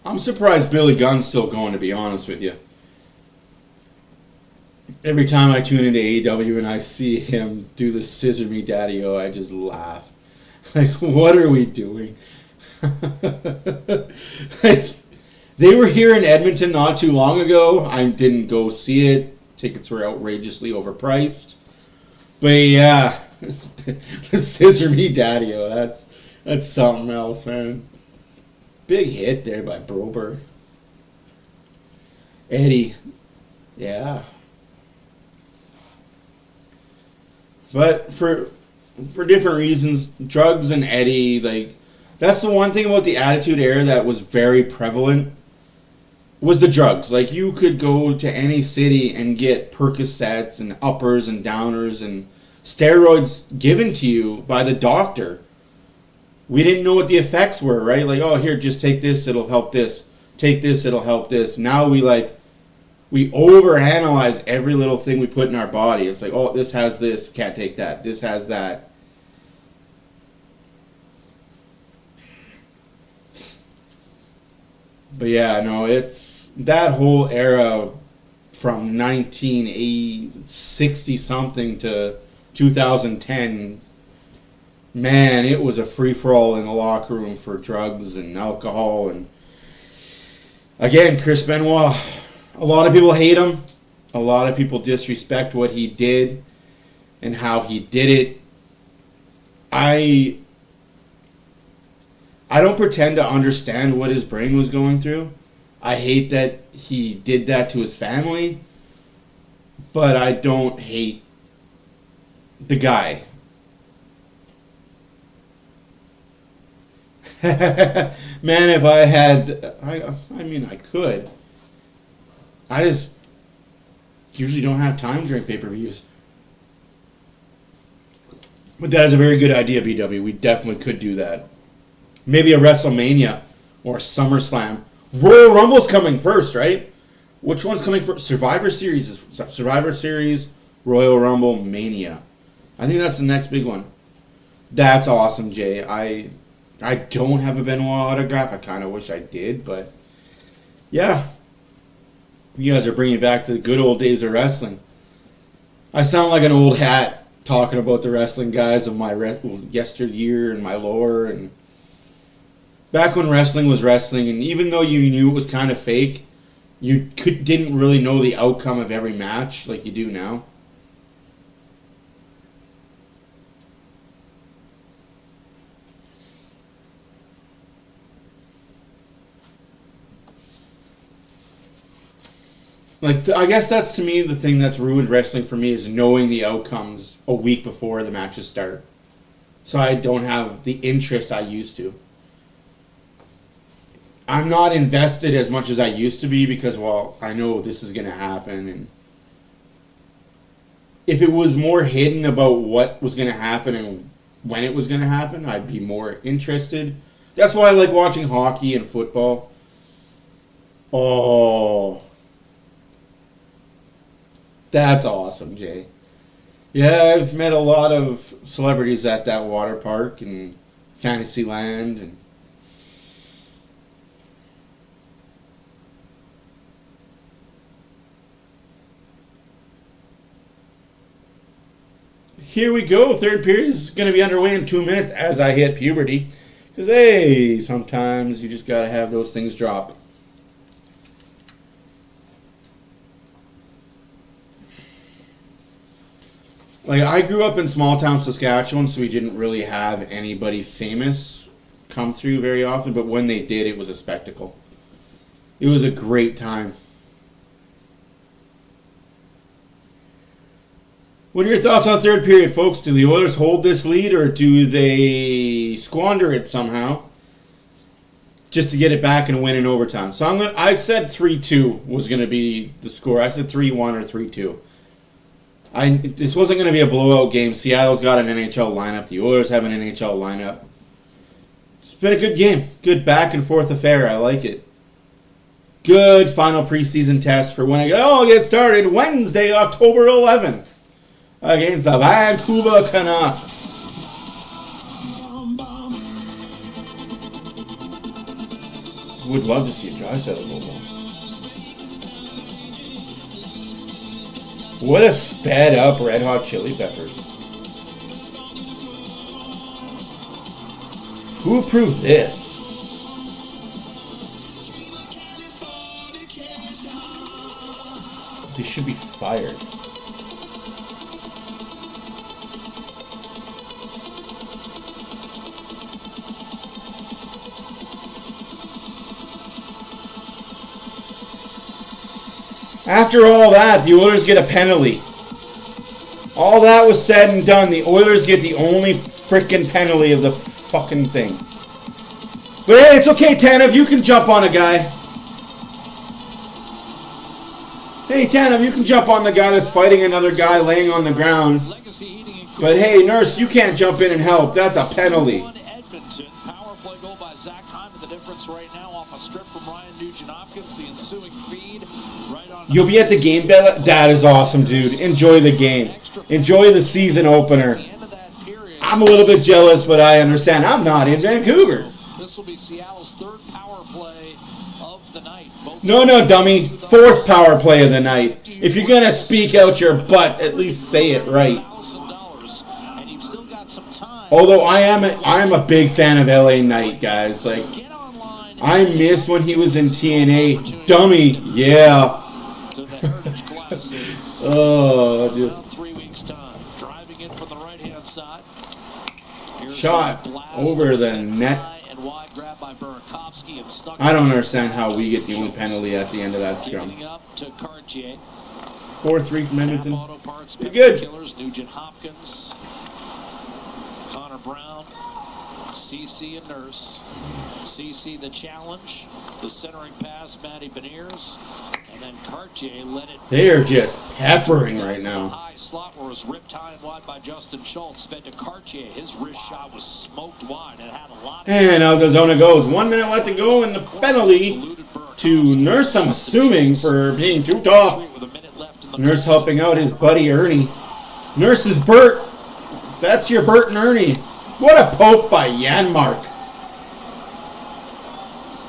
I'm surprised Billy Gunn's still going, to be honest with you. Every time I tune into AEW and I see him do the Scissor Me Daddy-O, I just laugh. Like, what are we doing? Like, they were here in Edmonton not too long ago. I didn't go see it. Tickets were outrageously overpriced. But yeah, the Scissor Me Daddy-O, that's something else, man. Big hit there by Broberg. Eddie, yeah. But for different reasons, Drugs and Eddie, like, that's the one thing about the Attitude Era that was very prevalent, was the drugs. Like, you could go to any city and get Percocets and uppers and downers and steroids given to you by the doctor. We didn't know what the effects were, right? Like, oh, here, just take this, it'll help this. Take this, it'll help this. Now we overanalyze every little thing we put in our body. It's like, oh, this has this, can't take that. This has that. But yeah, no, it's that whole era from 1960 something to 2010. Man, it was a free-for-all in the locker room for drugs and alcohol. And again, Chris Benoit, a lot of people hate him. A lot of people disrespect what he did and how he did it. I don't pretend to understand what his brain was going through. I hate that he did that to his family, but I don't hate the guy. Man, if I had, I mean, I could. I just usually don't have time during pay-per-views. But that is a very good idea, BW. We definitely could do that. Maybe a WrestleMania or SummerSlam. Royal Rumble's coming first, right? Which one's coming first? Survivor Series, Royal Rumble, Mania. I think that's the next big one. That's awesome, Jay. I don't have a Benoit autograph. I kind of wish I did, but yeah. You guys are bringing back to the good old days of wrestling. I sound like an old hat talking about the wrestling guys of my yesteryear and my lore, and back when wrestling was wrestling, and even though you knew it was kind of fake, you didn't really know the outcome of every match like you do now. Like, I guess that's, to me, the thing that's ruined wrestling for me is knowing the outcomes a week before the matches start. So I don't have the interest I used to. I'm not invested as much as I used to be because, well, I know this is going to happen. And if it was more hidden about what was going to happen and when it was going to happen, I'd be more interested. That's why I like watching hockey and football. Oh, that's awesome, Jay. Yeah, I've met a lot of celebrities at that water park and Fantasyland. And here we go. Third period is going to be underway in 2 minutes as I hit puberty. Because, hey, sometimes you just got to have those things drop. Like, I grew up in small town Saskatchewan, so we didn't really have anybody famous come through very often. But when they did, it was a spectacle. It was a great time. What are your thoughts on third period, folks? Do the Oilers hold this lead, or do they squander it somehow just to get it back and win in overtime? So I said 3-2 was going to be the score. I said 3-1 or 3-2. This wasn't going to be a blowout game. Seattle's got an NHL lineup. The Oilers have an NHL lineup. It's been a good game. Good back and forth affair. I like it. Good final preseason test for when it all gets started Wednesday, October 11th. Against the Vancouver Canucks. Would love to see a dry set of goal. What a sped up Red Hot Chili Peppers. Who approved this? They should be fired. After all that, the Oilers get a penalty. All that was said and done, the Oilers get the only freaking penalty of the fucking thing. But hey, it's okay, Tanev, you can jump on a guy. Hey, Tanev, you can jump on the guy that's fighting another guy laying on the ground. But hey, Nurse, you can't jump in and help. That's a penalty. Edmonton, power play goal by Zach Hyman. The difference right now off a strip from Ryan Nugent-Hopkins. The ensuing feed right on. You'll be at the game, Bella? That is awesome, dude. Enjoy the game. Enjoy the season opener. I'm a little bit jealous, but I understand. I'm not in Vancouver. This will be Seattle's third power play of the night. No, dummy. Fourth power play of the night. If you're going to speak out your butt, at least say it right. Although I am a big fan of LA Knight, guys. Like, I miss when he was in TNA. Dummy, yeah. Oh, just 3 weeks time. Driving in from the right-hand side. Shot over the net. I don't understand how we get the only penalty at the end of that scrum. 4-3 from Edmonton. Pretty good. Nugent-Hopkins, Connor Brown, CC and Nurse. CC the challenge, the centering pass, Matty Beniers, and then Cartier let it. They are just peppering right now. High slot where it was ripped high and wide by Justin Schultz. Fed to Cartier. His wrist shot was smoked wide and had a lot. And out the zone it goes. 1 minute left to go, and the penalty to Nurse, I'm assuming, for being too tough. Nurse helping out his buddy Ernie. Nurse is Bert. That's your Bert and Ernie. What a poke by Janmark.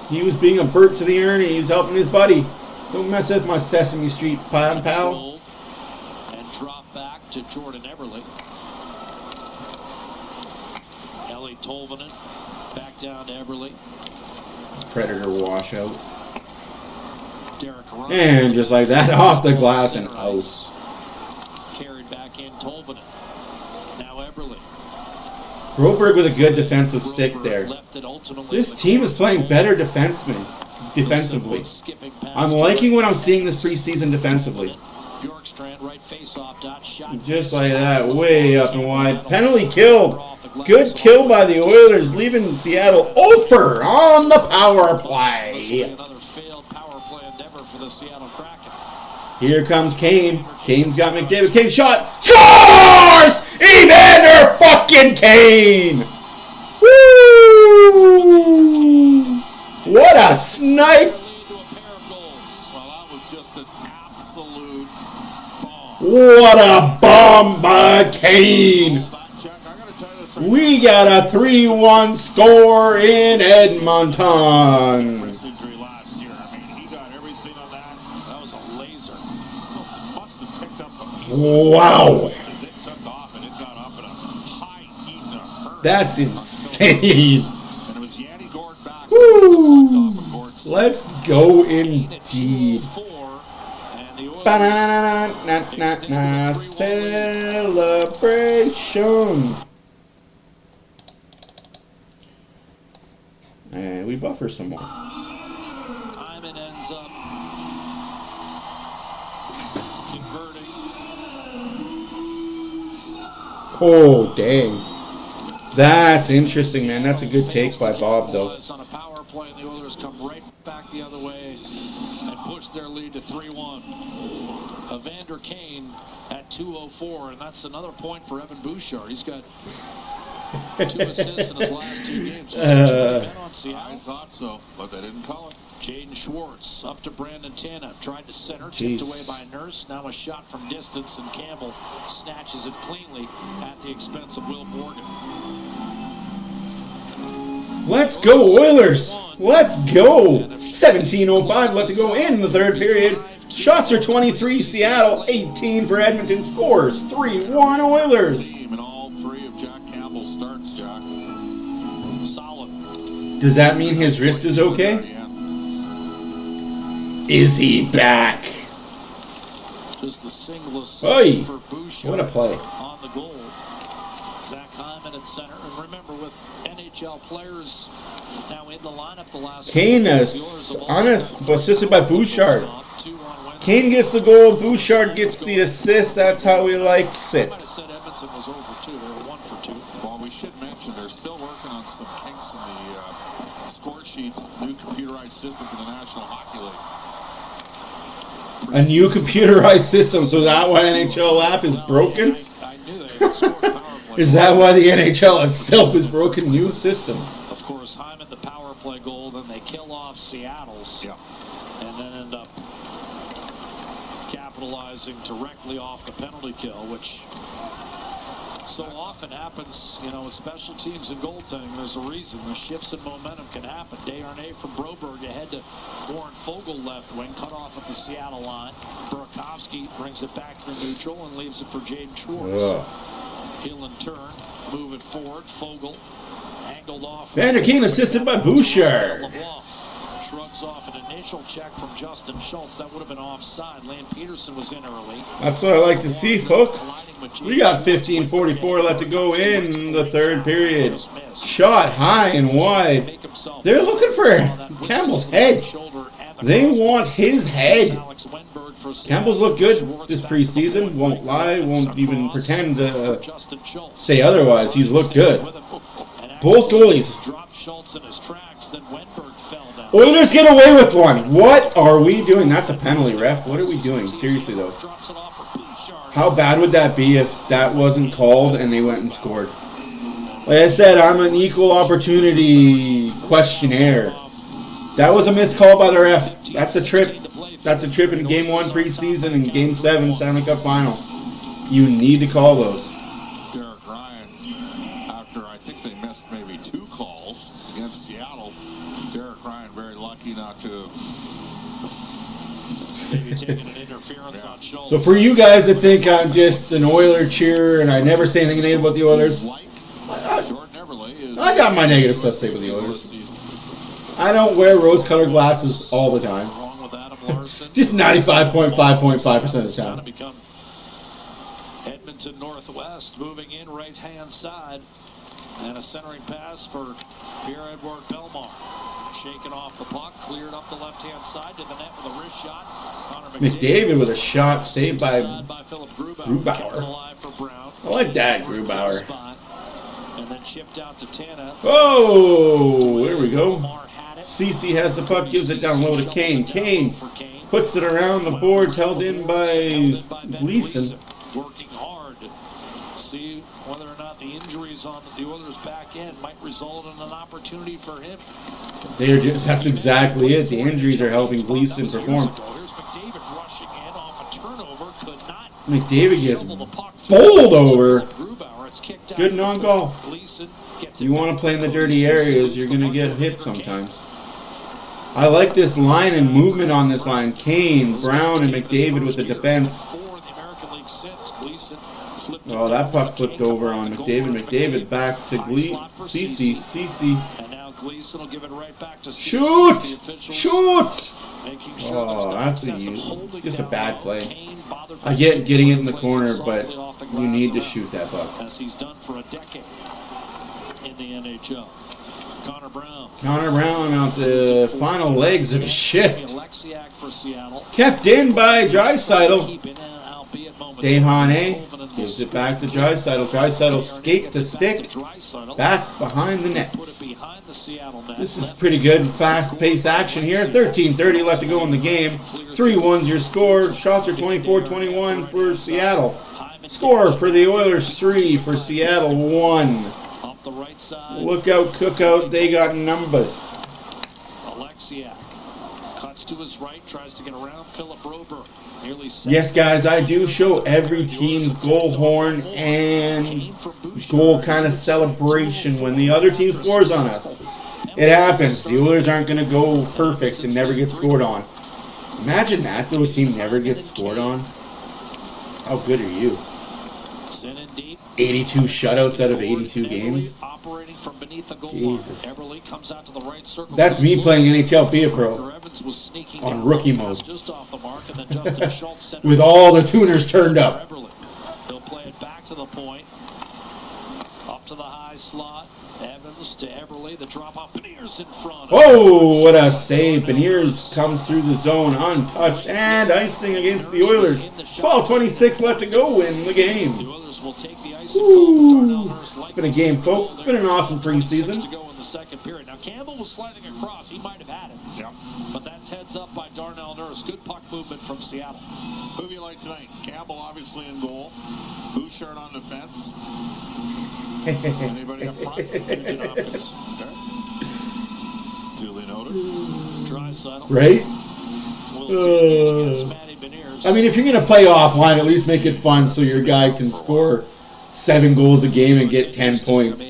He was being a Bert to the Ernie. He was helping his buddy. Don't mess with my Sesame Street pal. And drop back to Jordan Eberle. Ellie Tolvanen back down to Eberle. Predator washout. Derek Ryan. And just like that, off the glass and out. Carried back in Tolvanen. Now Eberle. Broberg with a good defensive stick there. This team is playing better defensively. I'm liking what I'm seeing this preseason defensively. Bjorkstrand, right face-off dot shot. Just like that, way up and wide. Penalty killed. Good kill by the Oilers, leaving Seattle over on the power play. Another failed power play endeavor for the Seattle Kraken. Here comes Kane. Kane's got McDavid. Kane shot. Scores! Evander fucking Kane! Woo! What a snipe! Well, that was just an absolute bomb. What a bomb by Kane! Jack, I gotta tell you this. We got a 3-1 score in Edmonton. Injury last year. I mean, he got everything on that. That was a laser. Must have picked up a piece Wow. as it took off and it got up in a high heat and a hurt. That's insane. And it was Yanni Gord back. Woo! Off of Gord's Let's go indeed. 4, and the Oilers Ba-na-na-na-na-na-na. Celebration. And we buffer some more. Hyman ends up converting. Oh, dang. That's interesting, man. That's a good take by Bob, though. On a power play, and the Oilers come right back the other way and push their lead to 3-1. Evander Kane at 2:04, and that's another point for Evan Bouchard. He's got 2 assists in his last 2 games. He's been on I Seattle. thought so, but they didn't call it. Jaden Schwartz up to Brandon Tanev. Tried to center, Jeez. tipped away by Nurse. Now a shot from distance, and Campbell snatches it cleanly at the expense of Will Morgan. Let's go, Oilers! Let's go! 17:05 left to go in the third period. Shots are 23, Seattle, 18 for Edmonton. Scores 3-1 Oilers. Team in all 3 of Jack Campbell's starts, Jack. Solid. Does that mean his wrist is okay? Yeah. Is he back? Just the single assist Oy. for Bouchard. What a play. On the goal. Zach Hyman at center. And remember, with NHL players now in the lineup the last Kane is assisted by Bouchard. Kane gets the goal, Bouchard gets the assist. That's how he likes it. I might have said Edmonton was over 2. They were 1 for 2. Well, we should mention they're still working on some kinks in the score sheets, new computerized system for the National Hockey League. A new computerized system, so that why NHL app is broken? I knew they would score power play. Is that why the NHL itself is broken? New systems. Of course, Hyman the power play goal, then they kill off Seattle's. Yeah. And then end up capitalizing directly off the penalty kill, which so often happens, you know, with special teams and goaltending. There's a reason. The shifts in momentum can happen. Desharnais from Broberg ahead to Warren Fogle left wing, cut off at the Seattle line. Burakovsky brings it back through neutral and leaves it for Jaden Schwartz. He'll in turn move it forward. Fogle angled off. Vander Kane assisted by Bouchard. LeBlanc shrugs off an initial check from Justin Schultz. That would have been offside. Lane Peterson was in early. That's what I like to see, folks. We got 15:44 left to go in the third period. Shot high and wide. They're looking for Campbell's head. They want his head. Campbell's looked good this preseason. Won't lie, won't even pretend to say otherwise. He's looked good. Both goalies. Oilers get away with one. What are we doing? That's a penalty, ref. What are we doing? Seriously, though. How bad would that be if that wasn't called and they went and scored? Like I said, I'm an equal opportunity questionnaire. That was a missed call by the ref. That's a trip. That's a trip in Game 1 preseason and Game 7 Stanley Cup Final. You need to call those. Derek Ryan, after I think they missed maybe 2 calls against Seattle, Derek Ryan very lucky not to. Maybe taking an interference on Schultz. So for you guys that think I'm just an Oiler cheerer and I never say anything negative about the Oilers, I got my negative stuff to say about the Oilers. I don't wear rose-colored glasses all the time. Just 95.5% of the time. Edmonton Northwest moving in right-hand side. And a centering pass for Pierre-Edouard Bellemare. Shaking off the puck, cleared up the left-hand side to the net with a wrist shot. Connor McDavid with a shot saved by Philip Grubauer. Alive for Brown. I like that, Grubauer. And then chipped out to Tana. Oh, there we go. CC has the puck, gives it down low to Kane. Kane puts it around the boards, held in by Gleason. Working hard. See whether or not the injuries on the Oilers' back end might result in an opportunity for him. That's exactly it. The injuries are helping Gleason perform. Here's McDavid rushing in off a turnover. Could not. McDavid gets bowled over. Good non-goal. Gleason gets You want to play in the dirty areas, you're going to get hit sometimes. I like this line and movement on this line. Kane, Brown, and McDavid with the defense. Oh, that puck flipped over on McDavid. McDavid back to CC. CC. And now Gleason will give it right back to Shoot! Shoot! Oh, that's just a bad play. I get getting it in the corner, but you need to shoot that puck. As he's done for a decade in the NHL. Connor Brown. Connor Brown out the final legs of a shift. Alexiak for Seattle. Kept in by Draisaitl. Keeping in, albeit Dehane gives it back to Draisaitl. Draisaitl skate to stick. Back behind the net. Put it behind the Seattle net. This is pretty good, fast-paced action here. 13:30 left to go in the game. 3-1's your score. Shots are 24-21 for Seattle. Score for the Oilers 3, for Seattle 1. Up the right side. Look out, Cookout, they got numbers. Alexiak cuts to his right, tries to get around Philip Rober. Yes, guys, I do show every team's goal horn and goal kind of celebration when the other team scores on us. It happens. The Oilers aren't going to go perfect and never get scored on. Imagine that, though, a team never gets scored on. How good are you? 82 shutouts out of 82 games? Jesus. That's me playing NHL Be a Pro on rookie mode. With all the tuners turned up. He'll play it back to the point. Up to the high slot. Evans to Everly. The drop off. Beniers in front. Oh, what a save. Beniers comes through the zone untouched and icing against the Oilers. 12:26 left to go in the game. Ooh, it's been a game, folks. It's been an awesome preseason. Now Campbell was sliding across. He might have had it. Yep. But that's heads up by Darnell Nurse. Good puck movement from Seattle. Who do you like tonight? Campbell obviously in goal. Bouchard on defense. Anybody up front? Nugent Hopkins. Okay. Duly noted. Draisaitl. Right? I mean, if you're going to play offline, at least make it fun so your guy can score 7 goals a game and get 10 points.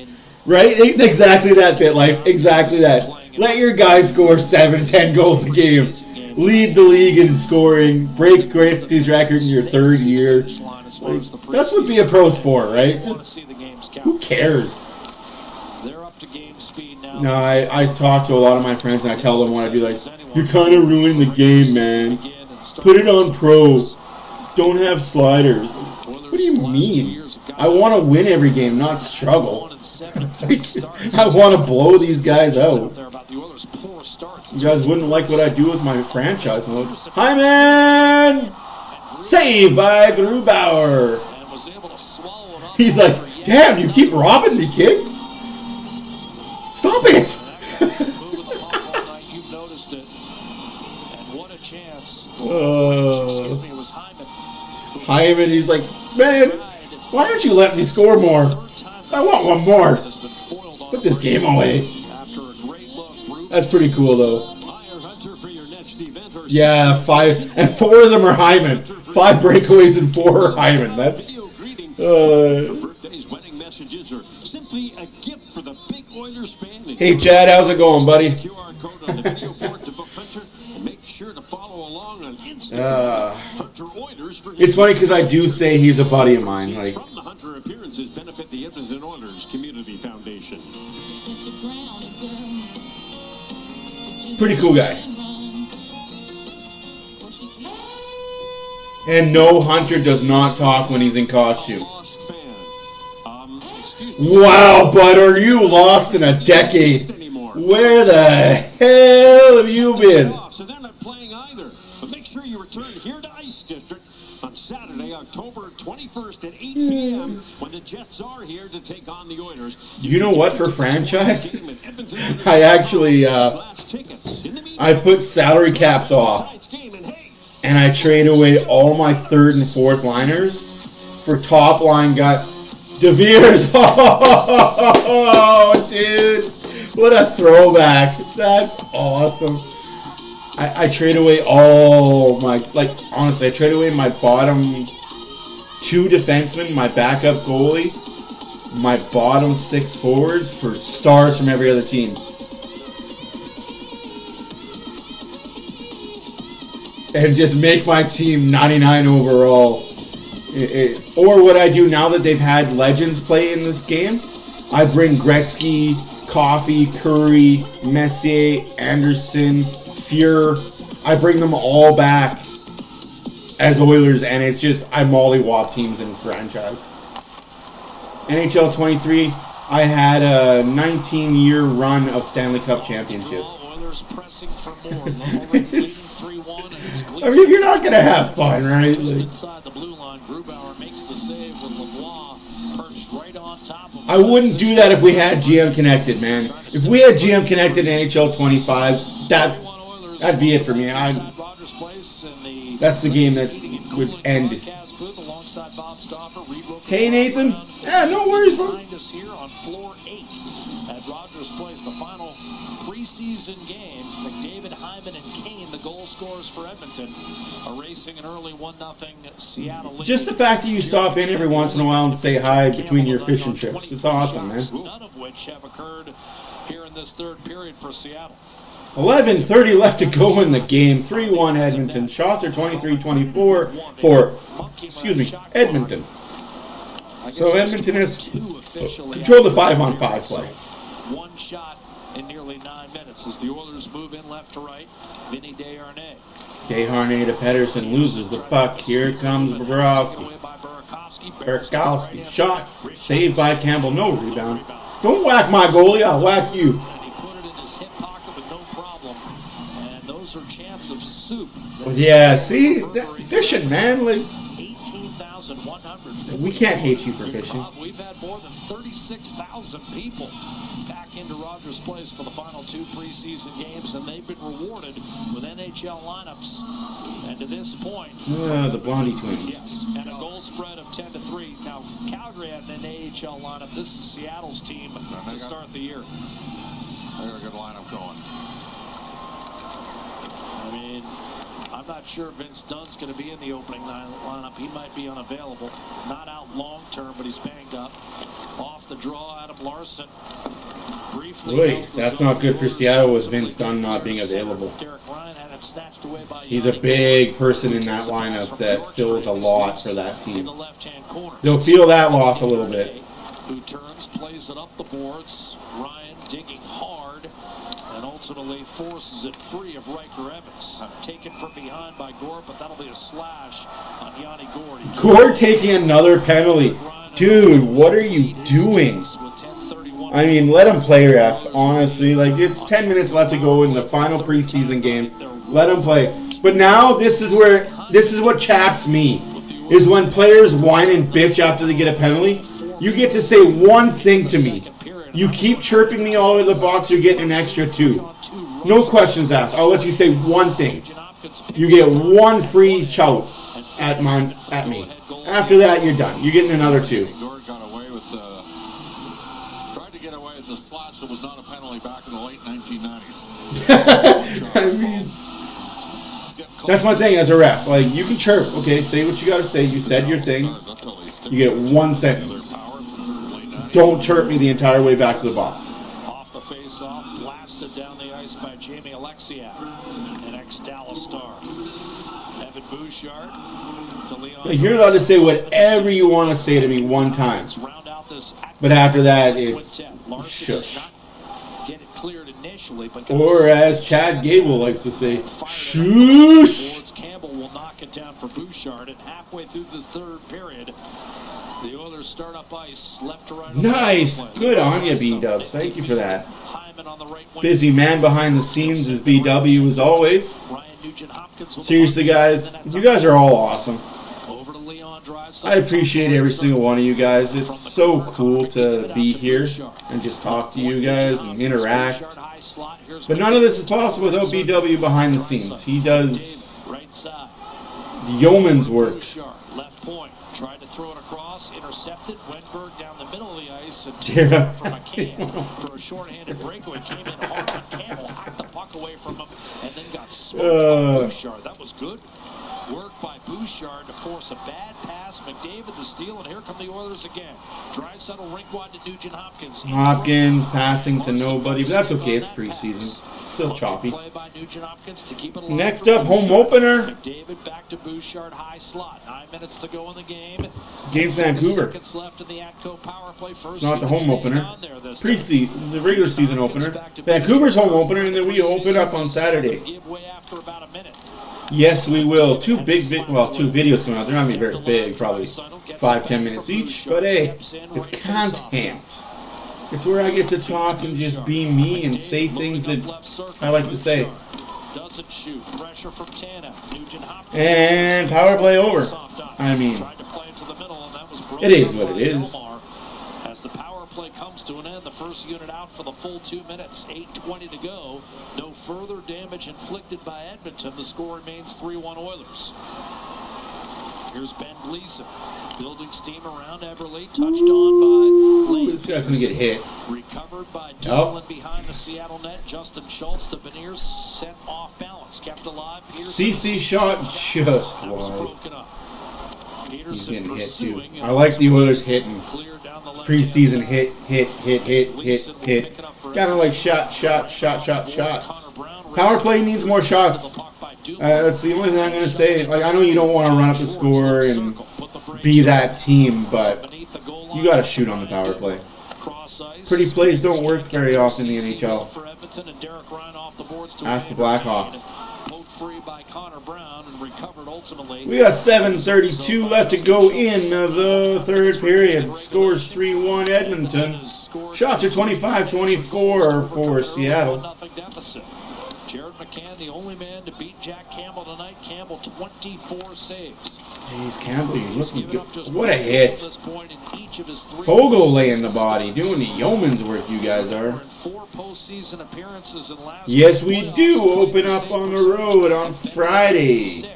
Right? Exactly that, BitLife. Exactly that. Let your guy score 7, 10 goals a game. Lead the league in scoring. Break Gretzky's record in your 3rd year. Like, that's what Be a Pro's for, right? Just, who cares? No, I talk to a lot of my friends and I tell them what I do. Like, you're kind of ruining the game, man. Put it on pro. Don't have sliders. What do you mean? I want to win every game, not struggle. I want to blow these guys out. You guys wouldn't like what I do with my franchise mode. Hyman! Saved by Grubauer. He's like, damn, you keep robbing me, kid. Stop it! Hyman, he's like, man, why don't you let me score more? I want one more. Put this game away. That's pretty cool, though. Yeah, 5, and 4 of them are Hyman. 5 breakaways and 4 are Hyman. That's. Hey, Chad, how's it going, buddy? It's funny because I do say he's a buddy of mine. Like, from the Hunter appearances benefit the Edmonton Oilers Community Foundation. Pretty cool guy. And no, Hunter does not talk when he's in costume. Wow, bud, are you lost in a decade? Where the hell have you been? So they're not playing either. But make sure you return here to Ice District on Saturday, October 21st at 8 p.m. when the Jets are here to take on the Oilers. You know what, for franchise? I actually, I put salary caps off. And I trade away all my third and fourth liners for top line guy. DeVeers. Oh, dude. What a throwback. That's awesome. I trade away all my, like, honestly, I trade away my bottom 2 defensemen, my backup goalie, my bottom 6 forwards for stars from every other team. And just make my team 99 overall. Or what I do now that they've had legends play in this game, I bring Gretzky, Coffey, Curry, Messier, Anderson, Fuhr. I bring them all back as Oilers, and it's just, I mollywop teams in franchise. NHL 23, I had a 19-year run of Stanley Cup championships. I mean, you're not going to have fun, right? Like, I wouldn't do that if we had GM Connected, man. If we had GM Connected in NHL 25, that'd be it for me. That's the game that would end. Hey, Nathan. Yeah, no worries, bro. At Rogers Place, the final preseason game. McDavid, Hyman, and Kane, the goal scorers for Edmonton, erasing an early 1-0 Seattle lead. Just the fact that you stop in every once in a while and say hi between your fish and chips. It's awesome, man. None of which have occurred here in this third period for Seattle. 11:30 left to go in the game. 3-1 Edmonton. Shots are 23-24 for, Edmonton. So Edmonton has controlled the 5-on-5 play. One shot in nearly 9 minutes as the Oilers move in left to right. Vinny Desharnais. Desharnais to Pedersen, loses the puck. Here comes Bobrovsky. Burkowski, shot, saved by Campbell, no rebound. Don't whack my goalie, I'll whack you. And he put it in his hip pocket with no problem. And those are chants of soup. Yeah, see, fishing, man. Like, 18,100. we can't hate you for fishing. We've had more than 36,000 people back into Rogers Place for the final 2 preseason games, and they've been rewarded with NHL lineups. And to this point, the Blondie Twins. yes, and a goal spread of 10-3. Now, Calgary had an AHL lineup. This is Seattle's team to start the year. They got a good lineup going. I mean, I'm not sure Vince Dunn's going to be in the opening lineup. He might be unavailable. Not out long term, but he's banged up. Off the draw, Adam Larson. Briefly. Wait, that's not good for Seattle with Vince Dunn not being available. He's a big person in that lineup that fills a lot for that team. They'll feel that loss a little bit. Who turns, plays it up the boards. Ryan digging hard and ultimately forces it free of Riker Evans. Taken from behind by Gord, but that'll be a slash on Yanni Gord. Gord taking another penalty. Dude, what are you doing? I mean, let him play, ref. Honestly, like, it's 10 minutes left to go in the final preseason game. Let him play. But now this is what chaps me, is when players whine and bitch after they get a penalty. You get to say one thing to me. You keep chirping me all over the box, you're getting an extra 2. No questions asked. I'll let you say one thing. You get one free shout at me. After that, you're done. You're getting another 2. Gord got away with tried to get away with the slash that was not a penalty back in the late 1990s. I mean, that's my thing as a ref. Like, you can chirp, okay? Say what you got to say. You said your thing. You get one sentence. Don't chirp me the entire way back to the box. Off the face-off, blasted down the ice by Jamie Alexiak, an ex-Dallas star. Evan Bouchard to Leon. You're allowed to say whatever you want to say to me one time. But after that, it's shush. Get it cleared initially, but or as Chad Gable likes to say, shush. Campbell will knock it down for Bouchard, and halfway through the third period, The Oilers start up ice, left to right. Nice. Good on you, B-Dubs. Thank you for that. Hyman on the right wing. Busy man behind the scenes is BW as always. Ryan Nugent-Hopkins with the Seriously, guys, you guys are all awesome. over to Leon Draisaitl. I appreciate every single one of you guys. It's so cool to be here and just talk to you guys and interact. But none of this is possible without BW behind the scenes. He does Right side. yeoman's work. Bouchard, left point. Tried to throw it across, intercepted. Wenberg down the middle of the ice and Yeah. for McCann for a short-handed breakaway. Came in hard, but Campbell hacked the puck away from him and then got smoked by Bouchard. That was good work by Bouchard to force a bad pass. McDavid the steal, and here come the Oilers again. Draisaitl rink wide to Nugent-Hopkins. Hopkins passing to nobody, but that's okay. It's preseason. Still choppy. Play by Nugent-Hopkins to keep it alive. Next up, home opener. McDavid back to Bouchard, high slot. 9 minutes to go in the game. Against Vancouver. Seconds left in the Atco power play. First It's not the home unit opener. staying on there this time. Preseason, the regular season opener. Vancouver's home opener, and then we open up on Saturday. Give way after about a minute. Yes, we will. Two videos coming out. They're not going to be very big, probably 5-10 minutes each. But hey, it's content. It's where I get to talk and just be me and say things that I like to say. Doesn't shoot. Pressure from Tana. Nugent-Hopkins. And power play over. I mean, Tried to play it to the middle, and that was broken it is what by it is. Elmar. As the power play comes to an end, the first unit out for the full 2 minutes, 8:20 to go. No further damage inflicted by Edmonton. The score remains 3-1 Oilers. Here's Ben Gleason, building steam around Everly, touched on by Lane. This guy's going to get hit. Recovered by Dumoulin behind the Seattle net. Justin Schultz to Beniers, sent off balance, kept alive. Peterson CC shot just that was wide. broken up. Peterson He's getting hit too. pursuing, I like the Oilers hitting. clear down the left Preseason hand side. hit. Kind of like shots. Power play needs more shots. That's the only thing I'm going to say. Like, I know you don't want to run up the score and be that team, but you got to shoot on the power play. Pretty plays don't work very often in the NHL. Ask the Blackhawks. We got 7:32 left to go in the third period. Scores 3-1 Edmonton. Shots are 25-24 for Seattle. Jared McCann, the only man to beat Jack Campbell tonight. Campbell, 24 saves. Jeez, Campbell, you're looking good. What a hit. Fogel Fogel laying the body, doing the yeoman's work, you guys are. Yes, we do open up on the road on Friday.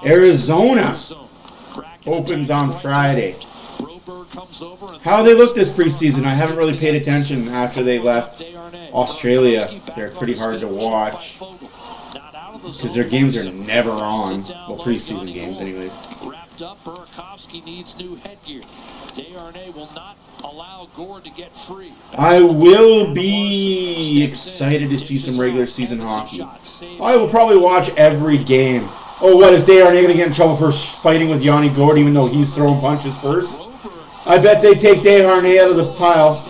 Arizona opens on Friday. How they look this preseason, I haven't really paid attention after they left Australia. They're pretty hard to watch because their games are never on. Well, preseason games anyways. Wrapped up, Burakovsky needs new headgear. Desharnais will not allow Gord to get free. I will be excited to see some regular season hockey. I will probably watch every game. Oh, what, is Desharnais going to get in trouble for fighting with Yanni Gord even though he's throwing punches first? I bet they take Desharnais out of the pile.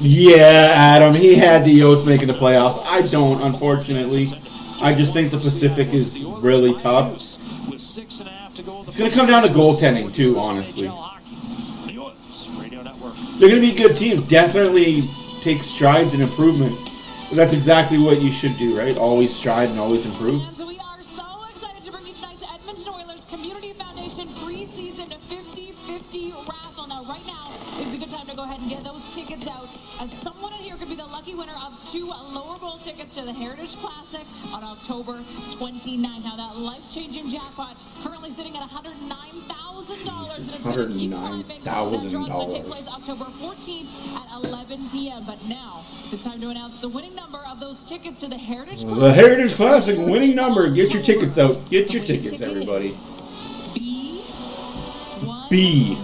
Yeah, Adam, he had the Yotes making the playoffs. I don't, unfortunately. I just think the Pacific is really tough. It's going to come down to goaltending, too, honestly. They're going to be a good team. Definitely take strides in improvement. But that's exactly what you should do, right? Always strive and always improve. And we are so excited to bring you tonight's Edmonton Oilers Community Foundation preseason 50-50 raffle. Now, right now is a good time to go ahead and get those tickets out, as someone in here could be the lucky winner of 2 lower bowl tickets to the Heritage Classic on October 29th. Now, that life-changing jackpot currently sitting at $109,000. Jesus, It's gonna keep climbing. That draw's $109,000. going to take place October 14th at 11 p.m. But now it's time to announce the winning number of those tickets to the Heritage Classic. The Heritage Classic winning number. Get your tickets out. Get your tickets, everybody. B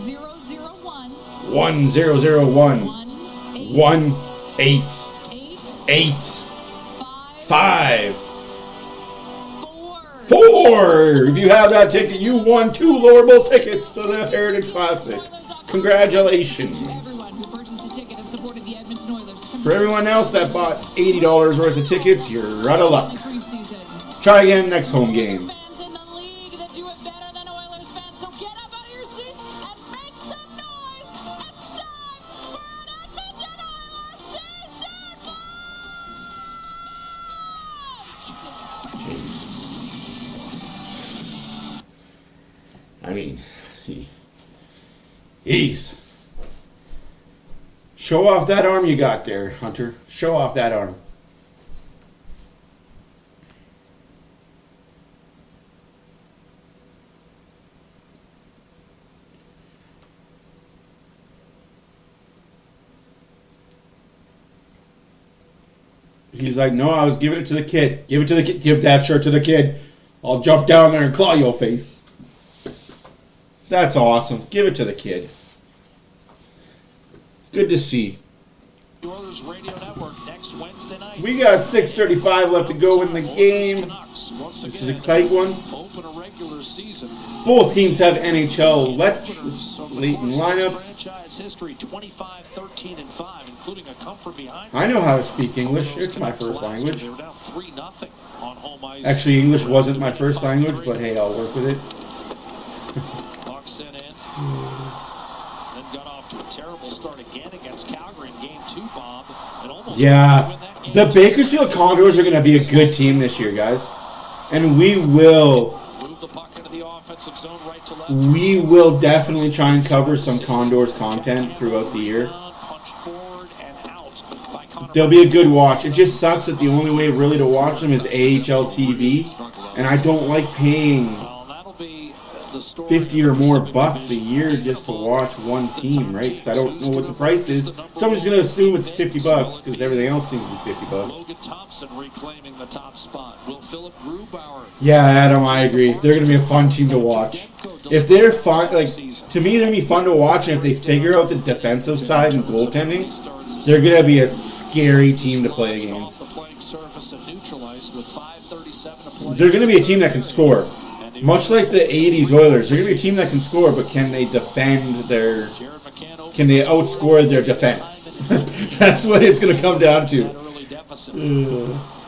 1001 1885 4. If you have that ticket, you won 2 lower bowl tickets to the Heritage Classic. Congratulations. For everyone else that bought $80 worth of tickets, you're out of luck. Try again next home game. Fans in the league that do it better than Oilers fans. So get up out of your seats and make some noise. It's time for an Edmonton Oilers season. Jeez. I mean, jeez. Show off that arm you got there, Hunter. Show off that arm. He's like, no, I was giving it to the kid. Give it to the kid. Give that shirt to the kid. I'll jump down there and claw your face. That's awesome. Give it to the kid. Good to see. Oilers Radio Network next Wednesday night. We got 6:35 left to go in the game. This is a tight one. Open a regular season. Both teams have NHL latent lineups. Franchise history 25-13-5, including a come from behind. I know how to speak English. It's my first language. They were down 3-0 on home ice. Actually, English wasn't my first language, but hey, I'll work with it. Puck sent in. Then got off to a terrible start again against Calgary in Game 2, Bob. And almost Yeah, the Bakersfield Condors are going to be a good team this year, guys. And we will definitely try and cover some Condors content throughout the year. They'll be a good watch. It just sucks that the only way really to watch them is AHL TV, and I don't like paying 50 or more bucks a year just to watch one team, right? Because I don't know what the price is. So I'm just going to assume it's 50 bucks because everything else seems to be 50 bucks. Yeah, Adam, I agree. They're going to be a fun team to watch. If they're fun, like, to me, they're going to be fun to watch, and if they figure out the defensive side and goaltending, they're going to be a scary team to play against. They're going to be a team that can score. Much like the 80s Oilers, they're going to be a team that can score, but can they defend their... Can they outscore their defense? That's what it's going to come down to.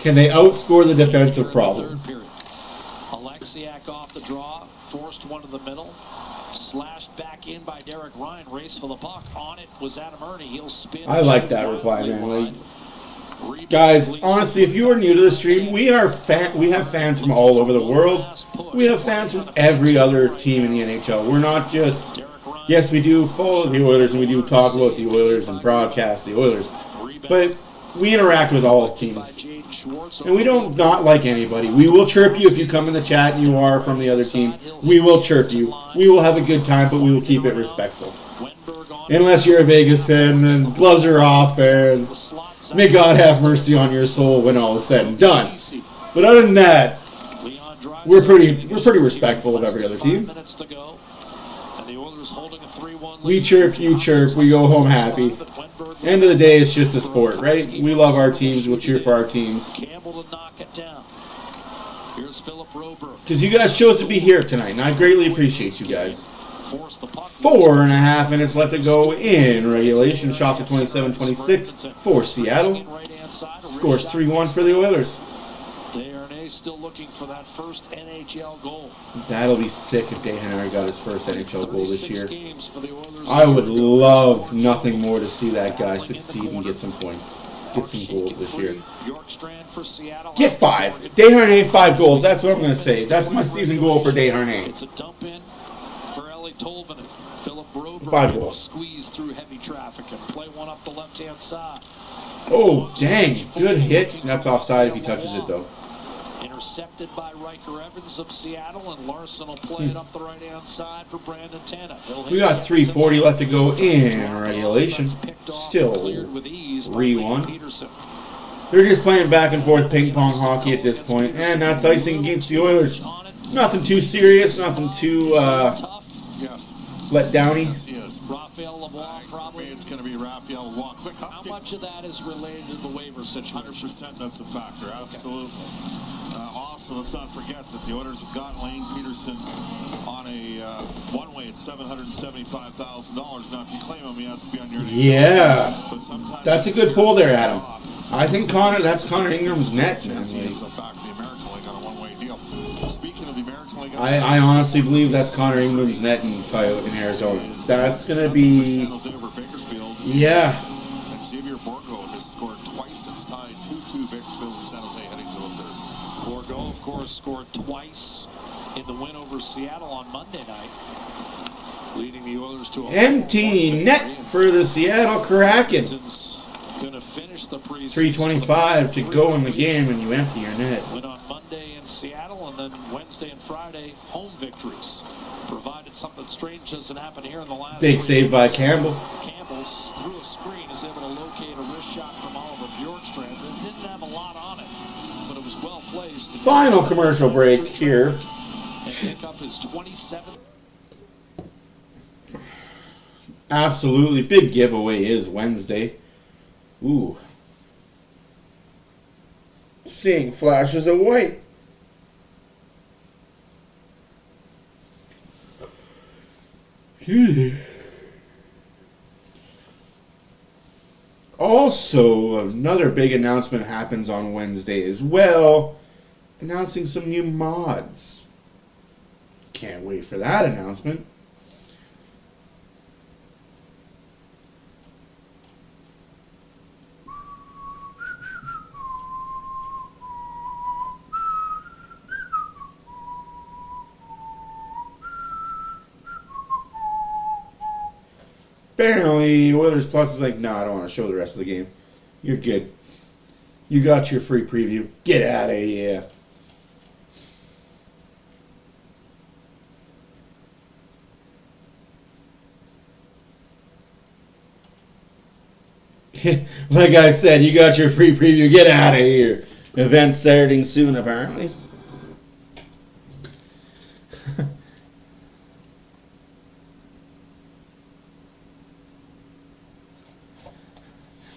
Can they outscore the defensive problems? Alexiak off the draw, forced one to the middle. Slashed back in by Derek Ryan. Race for the puck. On it was Adam Ernie. He'll spin. I like that reply, man. Like, guys, honestly, if you are new to the stream, we have fans from all over the world. We have fans from every other team in the NHL. We're not just... Yes, we do follow the Oilers and we do talk about the Oilers and broadcast the Oilers. But we interact with all teams. And we don't not like anybody. We will chirp you if you come in the chat and you are from the other team. We will chirp you. We will have a good time, but we will keep it respectful. Unless you're a Vegas fan, then gloves are off and may God have mercy on your soul when all is said and done. But other than that, we're pretty respectful of every other team. We chirp, you chirp, we go home happy. End of the day, it's just a sport, right? We love our teams, we'll cheer for our teams. Because you guys chose to be here tonight, and I greatly appreciate you guys. 4.5 minutes left to go in regulation. Shots at 27-26 for Seattle. Scores 3-1 for the Oilers. Still looking for that first NHL goal. That'll be sick if Henry got his first NHL goal this year. I would love nothing more to see that guy succeed and get some points. Get some goals this year. Get 5. Desharnais, 5 goals. That's what I'm going to say. That's my season goal for Desharnais. 5 goals. Squeeze through heavy traffic and play one up the left-hand side. Oh, dang. Good hit. That's offside if he touches it, though. Intercepted by Riker Evans of Seattle, and Larson will play it up the right-hand side for Brandon Tanner. We got 3:40 left to go in regulation. Still 3-1. They're just playing back and forth ping pong hockey at this point, and that's icing against the Oilers. Nothing too serious, nothing too let downy. Raphael LeBlanc, probably. It's going to be Raphael LeBlanc. Quick How much of that is related to the waiver situation? 100% that's a factor, absolutely. Also, let's not forget that the Oilers have got Lane Peterson on a one-way at $775,000. Now, if you claim him, he has to be on your... Yeah. That's a good pull there, Adam. I think that's Connor Ingram's net, man. The American League on a one-way deal. Speaking of the American League, I honestly believe that's Connor Ingram's net in Arizona. That's going to be... Yeah. And Xavier Borgo has scored twice. It's tied 2-2 Bakersfield and San Jose heading to the third. Borgo, of course, scored twice in the win over Seattle on Monday night, leading the Oilers to a empty net for the Seattle Kraken. Gonna finish the 3:25 to go in the game when you empty your net. Win on Monday in Seattle, and then Wednesday and Friday home victories. Provided something strange doesn't happen here in the last. Big save by Campbell. Campbell through a screen is able to locate a wrist shot from Oliver Bjorkstrand. It didn't have a lot on it, but it was well placed. Final commercial break here. And pick up his 27th. Absolutely. Big giveaway is Wednesday. Ooh. Seeing flashes of white. Also, another big announcement happens on Wednesday as well. Announcing some new mods. Can't wait for that announcement. Apparently, Oilers Plus is like, no, I don't want to show the rest of the game. You're good. You got your free preview. Get out of here. Like I said, you got your free preview. Get out of here. Event starting soon, apparently.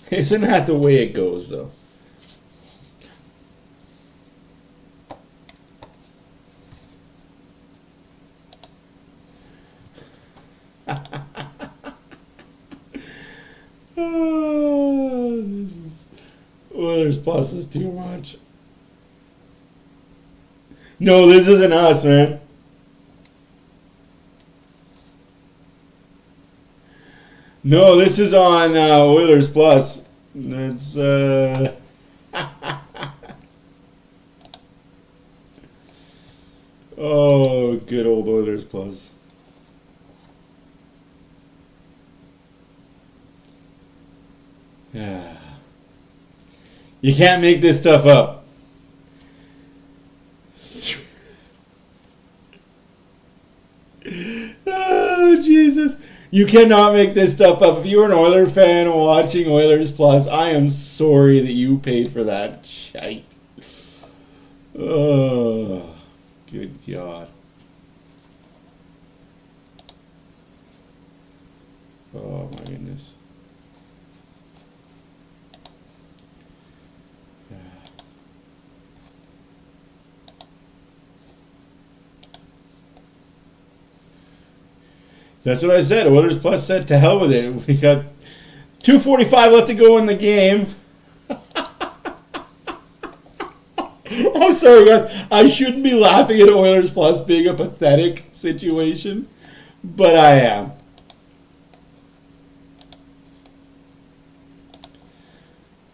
Isn't that the way it goes, though? Oh, this is... Oilers Plus is too much. No, this isn't us, man. No, this is on Oilers Plus. It's oh, good old Oilers Plus. Yeah. You can't make this stuff up. Oh, Jesus. You cannot make this stuff up. If you're an Oilers fan watching Oilers Plus, I am sorry that you paid for that shite. Oh, good God. Oh, my goodness. That's what I said. Oilers Plus said to hell with it. We got 2:45 left to go in the game. I'm sorry, guys. I shouldn't be laughing at Oilers Plus being a pathetic situation, but I am.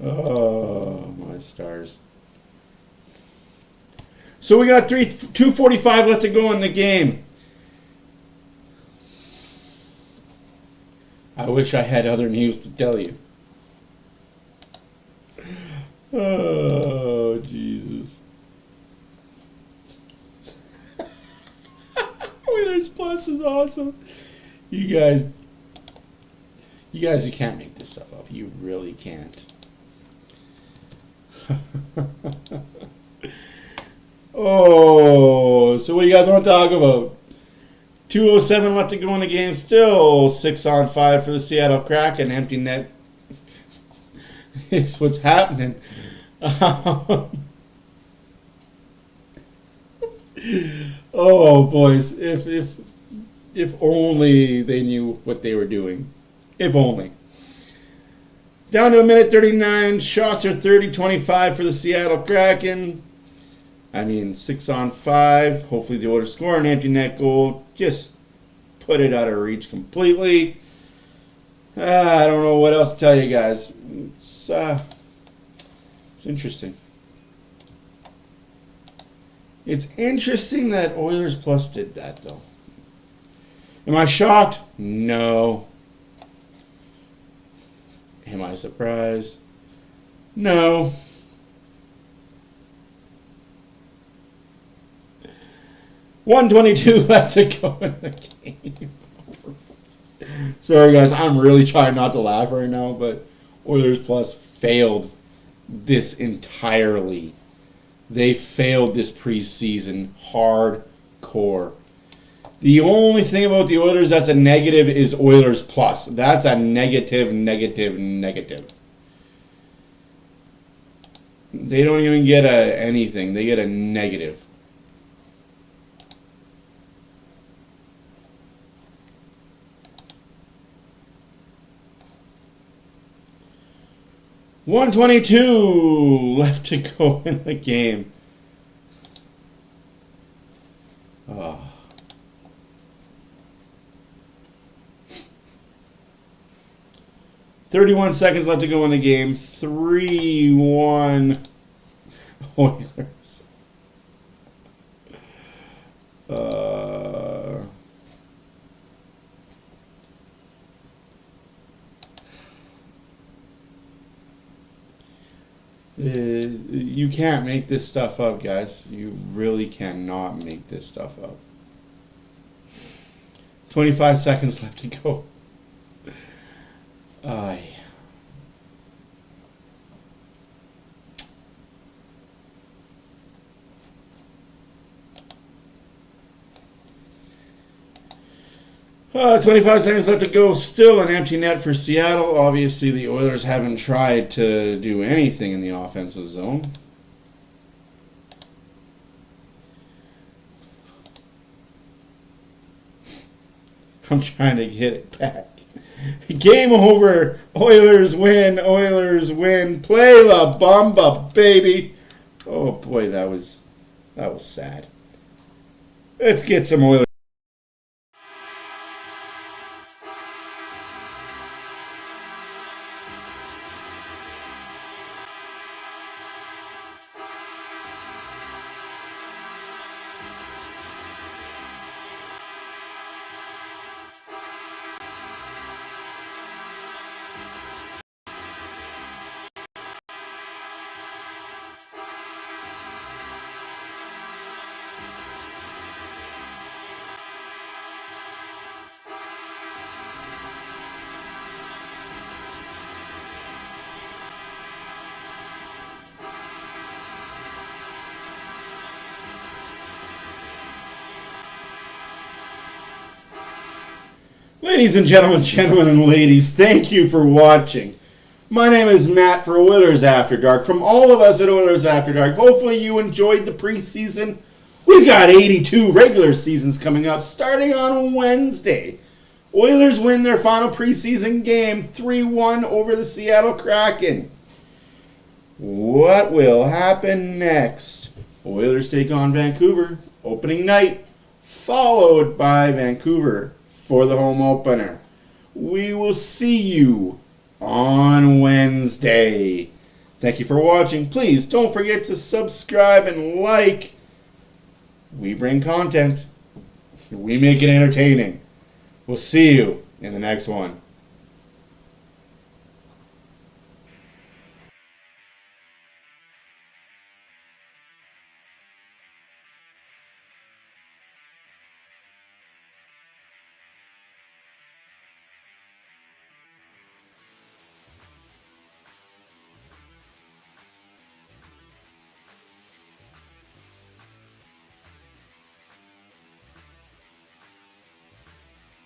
Oh, my stars. So we got 2:45 left to go in the game. I wish I had other news to tell you. Oh, Jesus. Oilers Plus is awesome. You guys, you can't make this stuff up. You really can't. Oh, so what do you guys want to talk about? 2:07 left to go in the game. Still 6-on-5 for the Seattle Kraken. Empty net. It's what's happening. Oh, boys. If only they knew what they were doing. If only. Down to a minute 39. Shots are 30-25 for the Seattle Kraken. I mean, 6-on-5. Hopefully the Oilers score an empty net goal. Just put it out of reach completely. I don't know what else to tell you guys. It's interesting. It's interesting that Oilers Plus did that, though. Am I shocked? No. Am I surprised? No. .122 left to go in the game. Sorry, guys. I'm really trying not to laugh right now, but Oilers Plus failed this entirely. They failed this preseason hardcore. The only thing about the Oilers that's a negative is Oilers Plus. That's a negative, negative, negative. They don't even get a anything. They get a negative. .122 left to go in the game. Oh. .31 seconds left to go in the game. 3-1 Oilers. You can't make this stuff up, guys. You really cannot make this stuff up. 25 seconds left to go. Aye. Uh, 25 seconds left to go. Still an empty net for Seattle. Obviously, the Oilers haven't tried to do anything in the offensive zone. I'm trying to get it back. Game over. Oilers win. Oilers win. Play La Bamba, baby. Oh boy, that was sad. Let's get some Oilers. Ladies and gentlemen and ladies, thank you for watching. My name is Matt for Oilers After Dark. From all of us at Oilers After Dark, hopefully you enjoyed the preseason. We've got 82 regular seasons coming up starting on Wednesday. Oilers win their final preseason game 3-1 over the Seattle Kraken. What will happen next? Oilers take on Vancouver opening night, followed by Vancouver for the home opener. We will see you on Wednesday. Thank you for watching. Please don't forget to subscribe and like. We bring content. We make it entertaining. We'll see you in the next one.